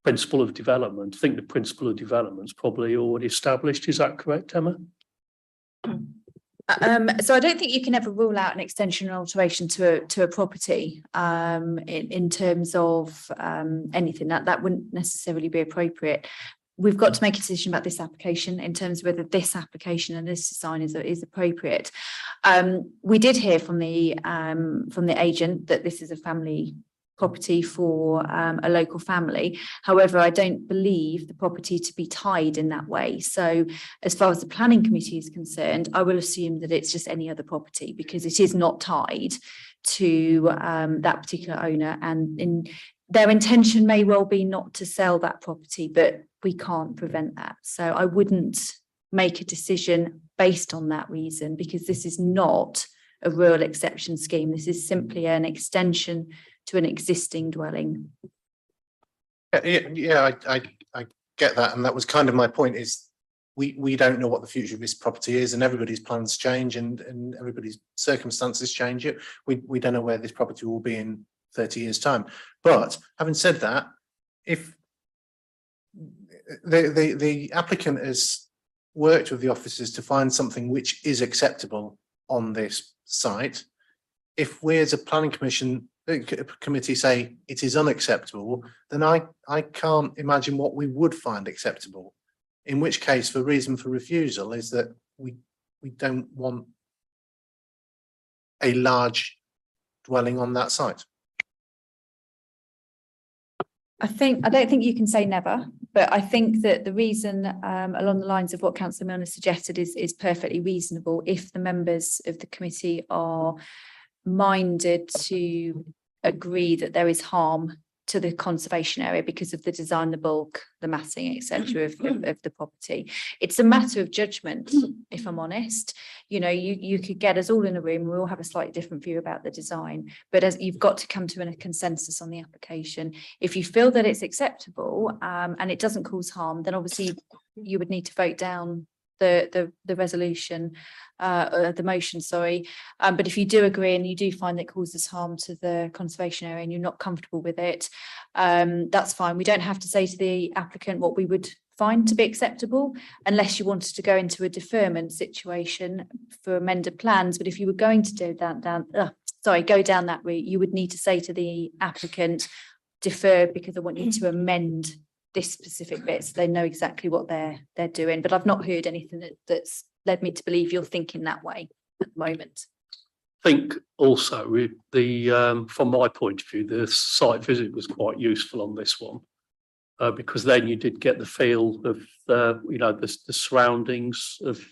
principle of development. I think the principle of development is probably already established. Is that correct, Emma? So I don't think you can ever rule out an extension or alteration to a property in terms of anything that wouldn't necessarily be appropriate. We've got to make a decision about this application in terms of whether this application and this design is appropriate. We did hear from the agent that this is a family property for a local family. However, I don't believe the property to be tied in that way. So as far as the planning committee is concerned, I will assume that it's just any other property because it is not tied to that particular owner, and their intention may well be not to sell that property, but we can't prevent that. So I wouldn't make a decision based on that reason, because this is not a rural exception scheme. This is simply an extension to an existing dwelling. Yeah, I get that, and that was kind of my point. Is we don't know what the future of this property is, and everybody's plans change, and everybody's circumstances change. It we don't know where this property will be in 30 years' time. But having said that, if the applicant has worked with the officers to find something which is acceptable on this site, if we as a planning committee say it is unacceptable, then I can't imagine what we would find acceptable. In which case, the reason for refusal is that we we don't want a large dwelling on that site? I don't think you can say never, but I think that the reason along the lines of what Councillor Milner suggested is perfectly reasonable if the members of the committee are minded to agree that there is harm to the conservation area because of the design, the bulk, the massing, etc. of the property. It's a matter of judgment, if I'm honest. You know, you could get us all in a room, we all have a slightly different view about the design, but as you've got to come to a consensus on the application. If you feel that it's acceptable and it doesn't cause harm, then obviously you would need to vote down the resolution, the motion, sorry. But if you do agree and you do find that it causes harm to the conservation area and you're not comfortable with it, that's fine. We don't have to say to the applicant what we would find to be acceptable unless you wanted to go into a deferment situation for amended plans. But if you were going to do that go down that route, you would need to say to the applicant, defer because I want you to amend this specific bit, so they know exactly what they're doing. But I've not heard anything that's led me to believe you're thinking that way at the moment. I think also with the, from my point of view, the site visit was quite useful on this one because then you did get the feel of, you know, the surroundings of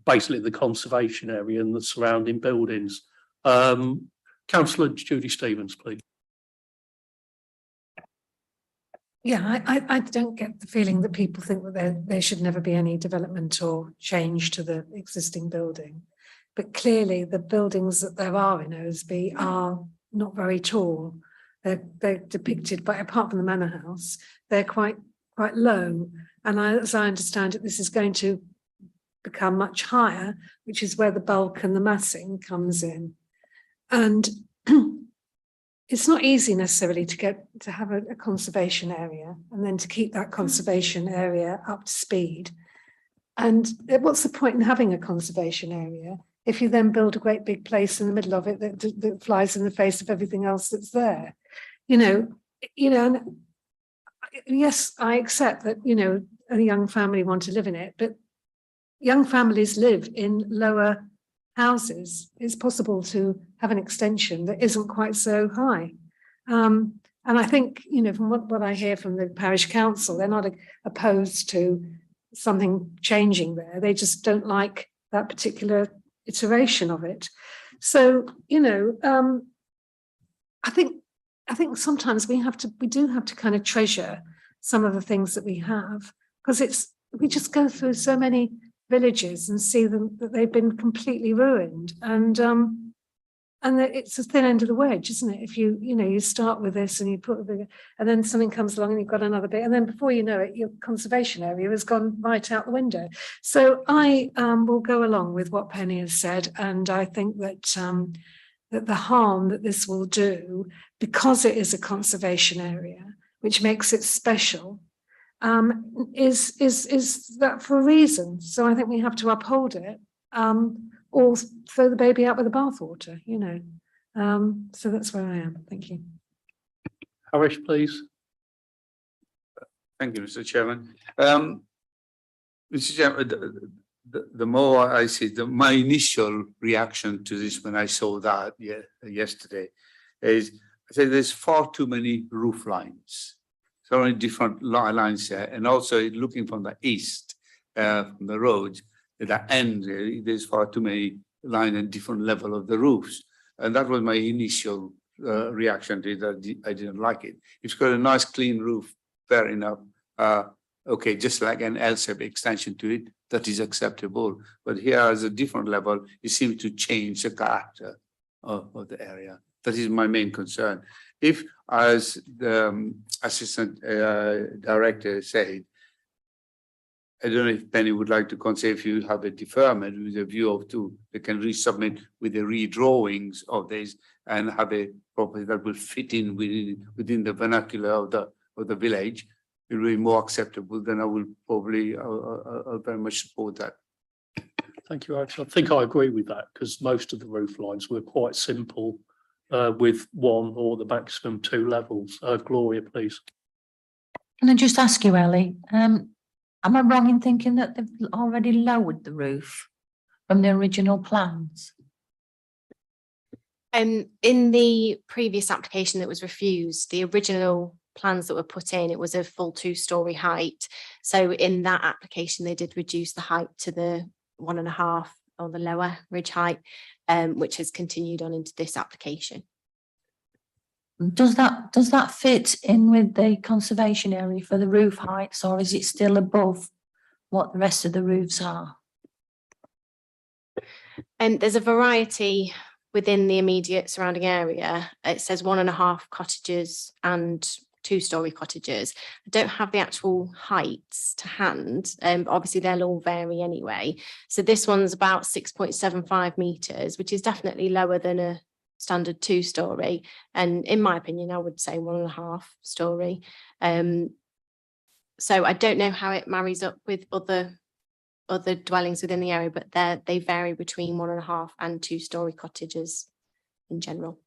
basically the conservation area and the surrounding buildings. Councillor Judy Stevens, please. Yeah, I don't get the feeling that people think that there should never be any development or change to the existing building. But clearly the buildings that there are in Osby are not very tall. They're depicted, but apart from the manor house, they're quite low. And as I understand it, this is going to become much higher, which is where the bulk and the massing comes in. And it's not easy necessarily to have a conservation area and then to keep that conservation area up to speed. And what's the point in having a conservation area if you then build a great big place in the middle of it that flies in the face of everything else that's there? You know, and yes, I accept that, you know, a young family want to live in it, but young families live in lower houses. It's possible to have an extension that isn't quite so high. And I think, you know, from what I hear from the parish council, they're not opposed to something changing there. They just don't like that particular iteration of it. So, you know, I think sometimes we do have to kind of treasure some of the things that we have, because we just go through so many villages and see them that they've been completely ruined, and it's a thin end of the wedge, isn't it? If you start with this and you put and then something comes along and you've got another bit, and then before you know it, your conservation area has gone right out the window. So I will go along with what Penny has said, and I think that that the harm that this will do, because it is a conservation area, which makes it special, is that for a reason. So I think we have to uphold it, or throw the baby out with the bathwater, you know. So that's where I am. Thank you. Harish, please. Thank you, Mr. Chairman. Mr. Chairman, the more I see, my initial reaction to this when I saw that yesterday is, I said there's far too many roof lines. So many different lines there, and also looking from the east, from the road, at the end, there's far too many lines and different level of the roofs. And that was my initial reaction to it. I didn't like it. It's got a nice clean roof, fair enough. Okay, just like an LSEP extension to it, that is acceptable. But here, as a different level, it seems to change the character of the area. That is my main concern. If, as the assistant director said, I don't know if Penny would like to consider if you have a deferment with a view of they can resubmit with the redrawings of this and have a property that will fit in within the vernacular of the village. It will be more acceptable. Then I will probably I'll very much support that. Thank you, Alex. I think I agree with that, because most of the roof lines were quite simple, with one or the maximum 2 levels. Gloria, please. Can I just ask you, Ellie, Am I wrong in thinking that they've already lowered the roof from the original plans? In the previous application that was refused, the original plans that were put in, it was a full 2-story height. So in that application, they did reduce the height to the 1.5 or the lower ridge height, which has continued on into this application. Does that fit in with the conservation area for the roof heights, or is it still above what the rest of the roofs are? And there's a variety within the immediate surrounding area. It says 1.5 cottages and 2-story cottages. I don't have the actual heights to hand. Obviously they'll all vary anyway. So this one's about 6.75 meters, which is definitely lower than a standard 2-story. And in my opinion, I would say 1.5 story. So I don't know how it marries up with other dwellings within the area, but they vary between 1.5 and 2-story cottages in general.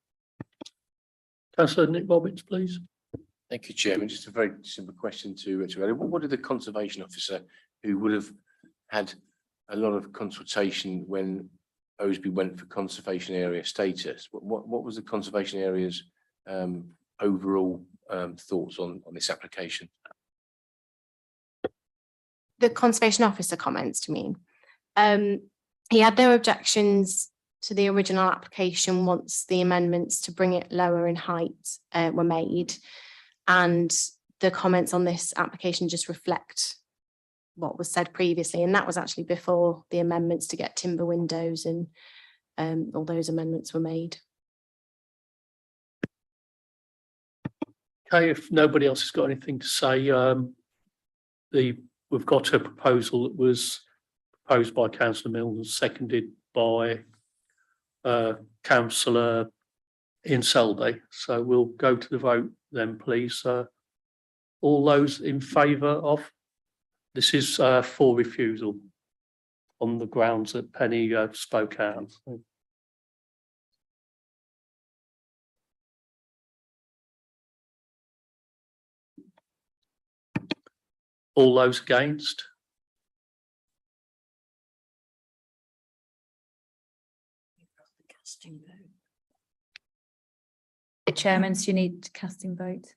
Councillor Nick Roberts, please. Thank you, Chairman. Just a very simple question to Ellie. What did the conservation officer, who would have had a lot of consultation when Osby went for conservation area status, what was the conservation area's overall thoughts on this application? The conservation officer comments, to mean. He had no objections to the original application once the amendments to bring it lower in height were made. And the comments on this application just reflect what was said previously. And that was actually before the amendments to get timber windows and all those amendments were made. Okay, if nobody else has got anything to say, we've got a proposal that was proposed by Councillor Mills, seconded by Councillor Ian Selby. So we'll go to the vote then, please. All those in favour of? This is for refusal on the grounds that Penny spoke out. All those against? Chairman, so you need casting vote.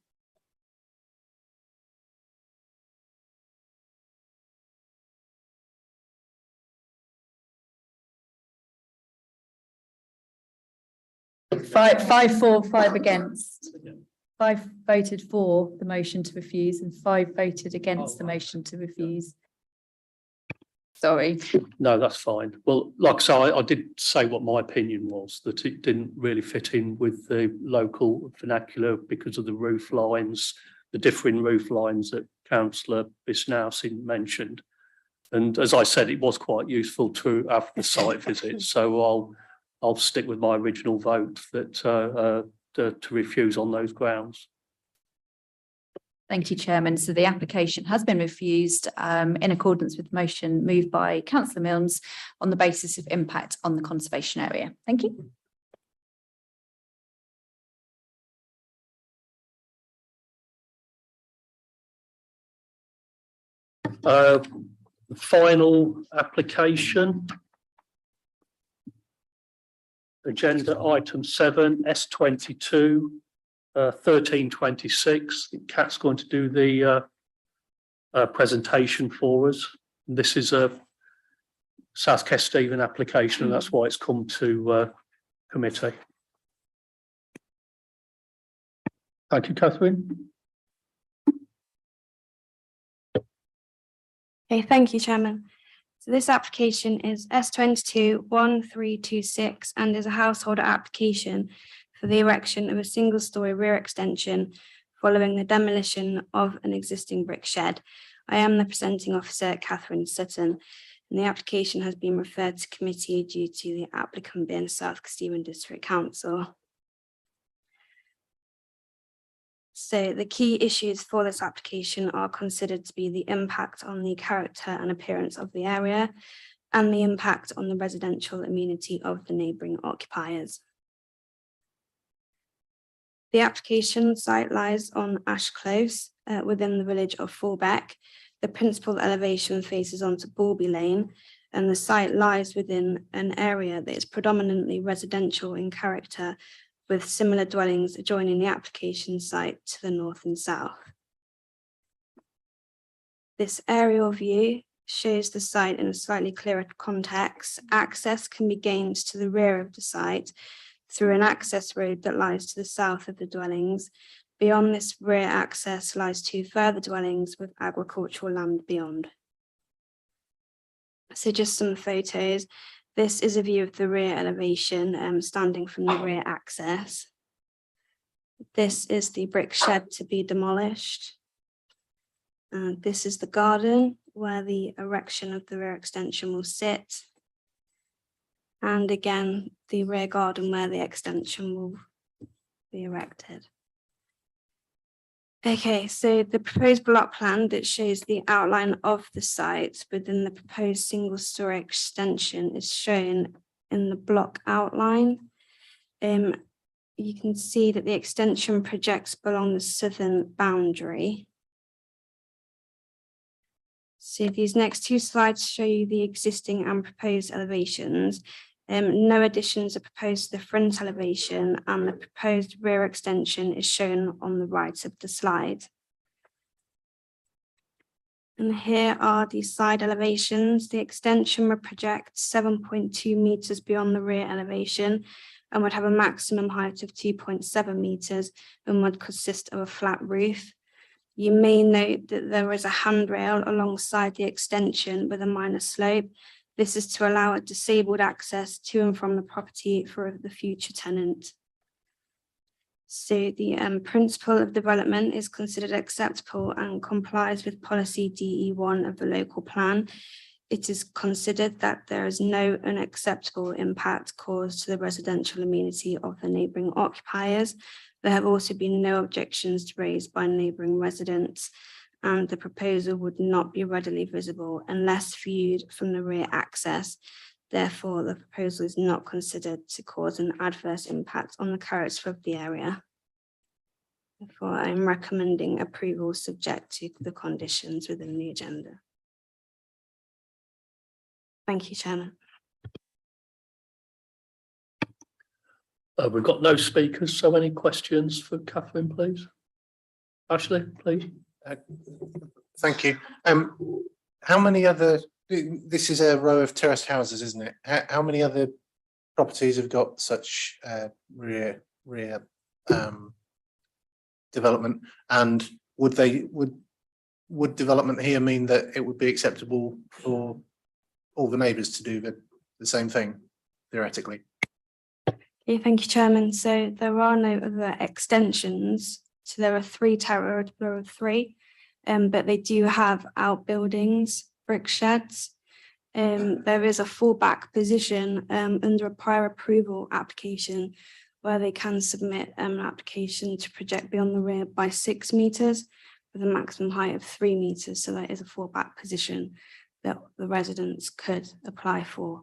Five for, 5 against. 5 voted for the motion to refuse and 5 voted against the motion to refuse. Sorry. No, that's fine. Well, like I say, I did say what my opinion was, that it didn't really fit in with the local vernacular because of the roof lines, the differing roof lines that Councillor Bisnowsin mentioned. And as I said, it was quite useful to have the site visit. So I'll stick with my original vote that to refuse on those grounds. Thank you, Chairman. So the application has been refused in accordance with the motion moved by Councillor Milnes on the basis of impact on the conservation area. Thank you. The final application. Agenda item 7, S22, 1326. Kat's going to do the presentation for us. This is a South Kesteven application, and that's why it's come to committee. Thank you, Catherine. Okay, thank you, Chairman. So this application is S22-1326 and is a householder application for the erection of a single-storey rear extension following the demolition of an existing brick shed. I am the presenting officer, Catherine Sutton, and the application has been referred to committee due to the applicant being South Kesteven District Council. So the key issues for this application are considered to be the impact on the character and appearance of the area and the impact on the residential amenity of the neighbouring occupiers. The application site lies on Ash Close within the village of Fulbeck, The principal elevation faces onto Balby Lane, and the site lies within an area that is predominantly residential in character, with similar dwellings adjoining the application site to the north and south. This aerial view shows the site in a slightly clearer context. Access can be gained to the rear of the site through an access road that lies to the south of the dwellings. Beyond this rear access lies 2 further dwellings with agricultural land beyond. So just some photos. This is a view of the rear elevation, standing from the rear access. This is the brick shed to be demolished. And this is the garden where the erection of the rear extension will sit. And again, the rear garden where the extension will be erected. Okay, so the proposed block plan that shows the outline of the site within the proposed single-story extension is shown in the block outline. You can see that the extension projects along the southern boundary. So these next 2 slides show you the existing and proposed elevations. No additions are proposed to the front elevation, and the proposed rear extension is shown on the right of the slide. And here are the side elevations. The extension would project 7.2 meters beyond the rear elevation and would have a maximum height of 2.7 meters and would consist of a flat roof. You may note that there is a handrail alongside the extension with a minor slope. This is to allow a disabled access to and from the property for the future tenant. So the principle of development is considered acceptable and complies with policy DE1 of the local plan. It is considered that there is no unacceptable impact caused to the residential amenity of the neighbouring occupiers. There have also been no objections raised by neighbouring residents, and the proposal would not be readily visible unless viewed from the rear access. Therefore, the proposal is not considered to cause an adverse impact on the character of the area. Therefore, I'm recommending approval subject to the conditions within the agenda. Thank you, Chairman. We've got no speakers, so any questions for Catherine, please? Ashley, please. Thank you. How many other, this is a row of terraced houses, isn't it? How many other properties have got such rear development? And would development here mean that it would be acceptable for all the neighbours to do the same thing, theoretically? Okay, thank you, Chairman. So there are no other extensions. So there are 3 towers, there are 3, but they do have outbuildings, brick sheds. There is a fallback position under a prior approval application where they can submit an application to project beyond the rear by 6 meters with a maximum height of 3 meters. So that is a fallback position that the residents could apply for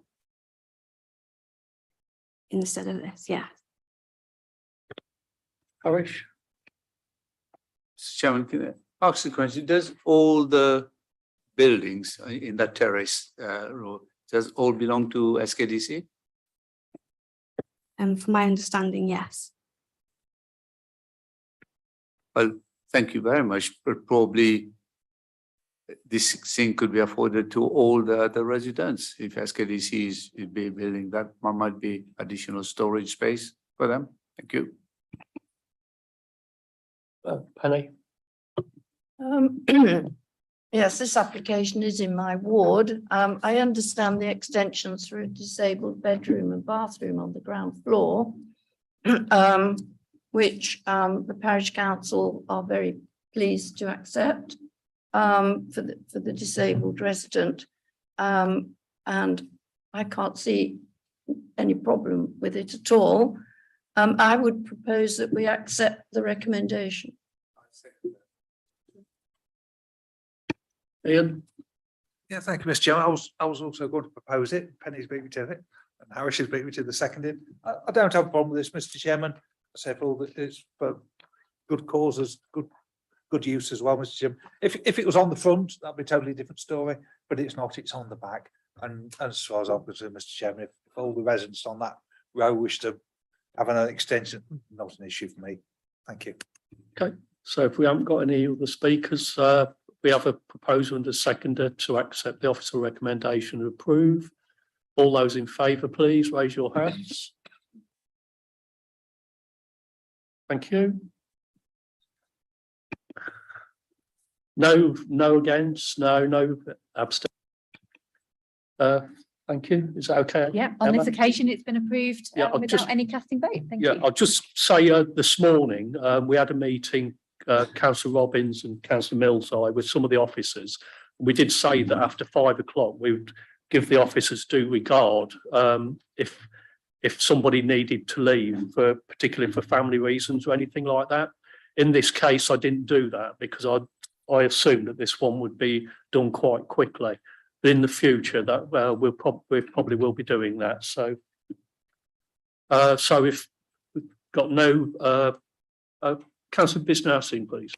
instead of this, yeah. Harish? Chairman, can I ask the question? Does all the buildings in that terrace road, does all belong to SKDC? From my understanding, yes. Well, thank you very much, but probably this thing could be afforded to all the other residents. If SKDC is building that, might be additional storage space for them. Thank you. Penny? Yes, this application is in my ward. I understand the extensions for a disabled bedroom and bathroom on the ground floor, which the parish council are very pleased to accept for the disabled resident. And I can't see any problem with it at all. I would propose that we accept the recommendation. Ian? Yeah, thank you, Mr. Chairman. I was also going to propose it. Penny's beat me to it, and Harish has beat me to the seconding. I don't have a problem with this, Mr. Chairman. I say for all that it's for good causes, good good use as well, Mr. Chairman. If it was on the front, that'd be a totally different story, but it's not, it's on the back. And as far as I'm concerned, Mr. Chairman, if all the residents on that row wish to have an extension, not an issue for me. Thank you. Okay, so if we haven't got any other speakers, we have a proposal and a seconder to accept the officer recommendation and approve. All those in favour, please raise your hands. Thank you. No against, no abstain. Thank you. Is that okay? Yeah, on Emma? this occasion, it's been approved Yeah, I'll without just- any casting vote. Thank Yeah, you. I'll just say this morning, we had a meeting, Councillor Robbins and Councillor Mills, I, with some of the officers. We did say that after 5 o'clock, we would give the officers due regard if somebody needed to leave, particularly for family reasons or anything like that. In this case, I didn't do that because I assumed that this one would be done quite quickly. But in the future, that we probably will be doing that. So if we've got no Councillor Bisnowsing, please.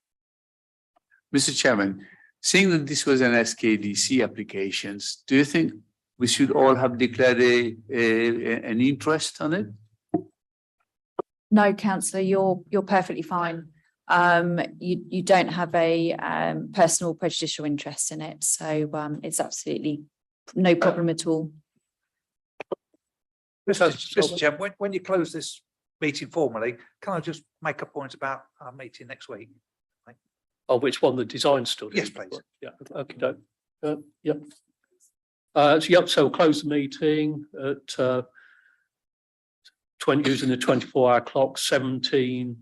Mr. Chairman, seeing that this was an SKDC applications, do you think we should all have declared an interest on it? No, councillor, you're perfectly fine. You don't have a personal prejudicial interest in it, so it's absolutely no problem at all. Mr. Chairman, when you close this meeting formally, can I just make a point about our meeting next week? Oh, which one? The design study? Yes, please. Yeah, okay. Yep. So we'll close the meeting at using the 24-hour clock, 17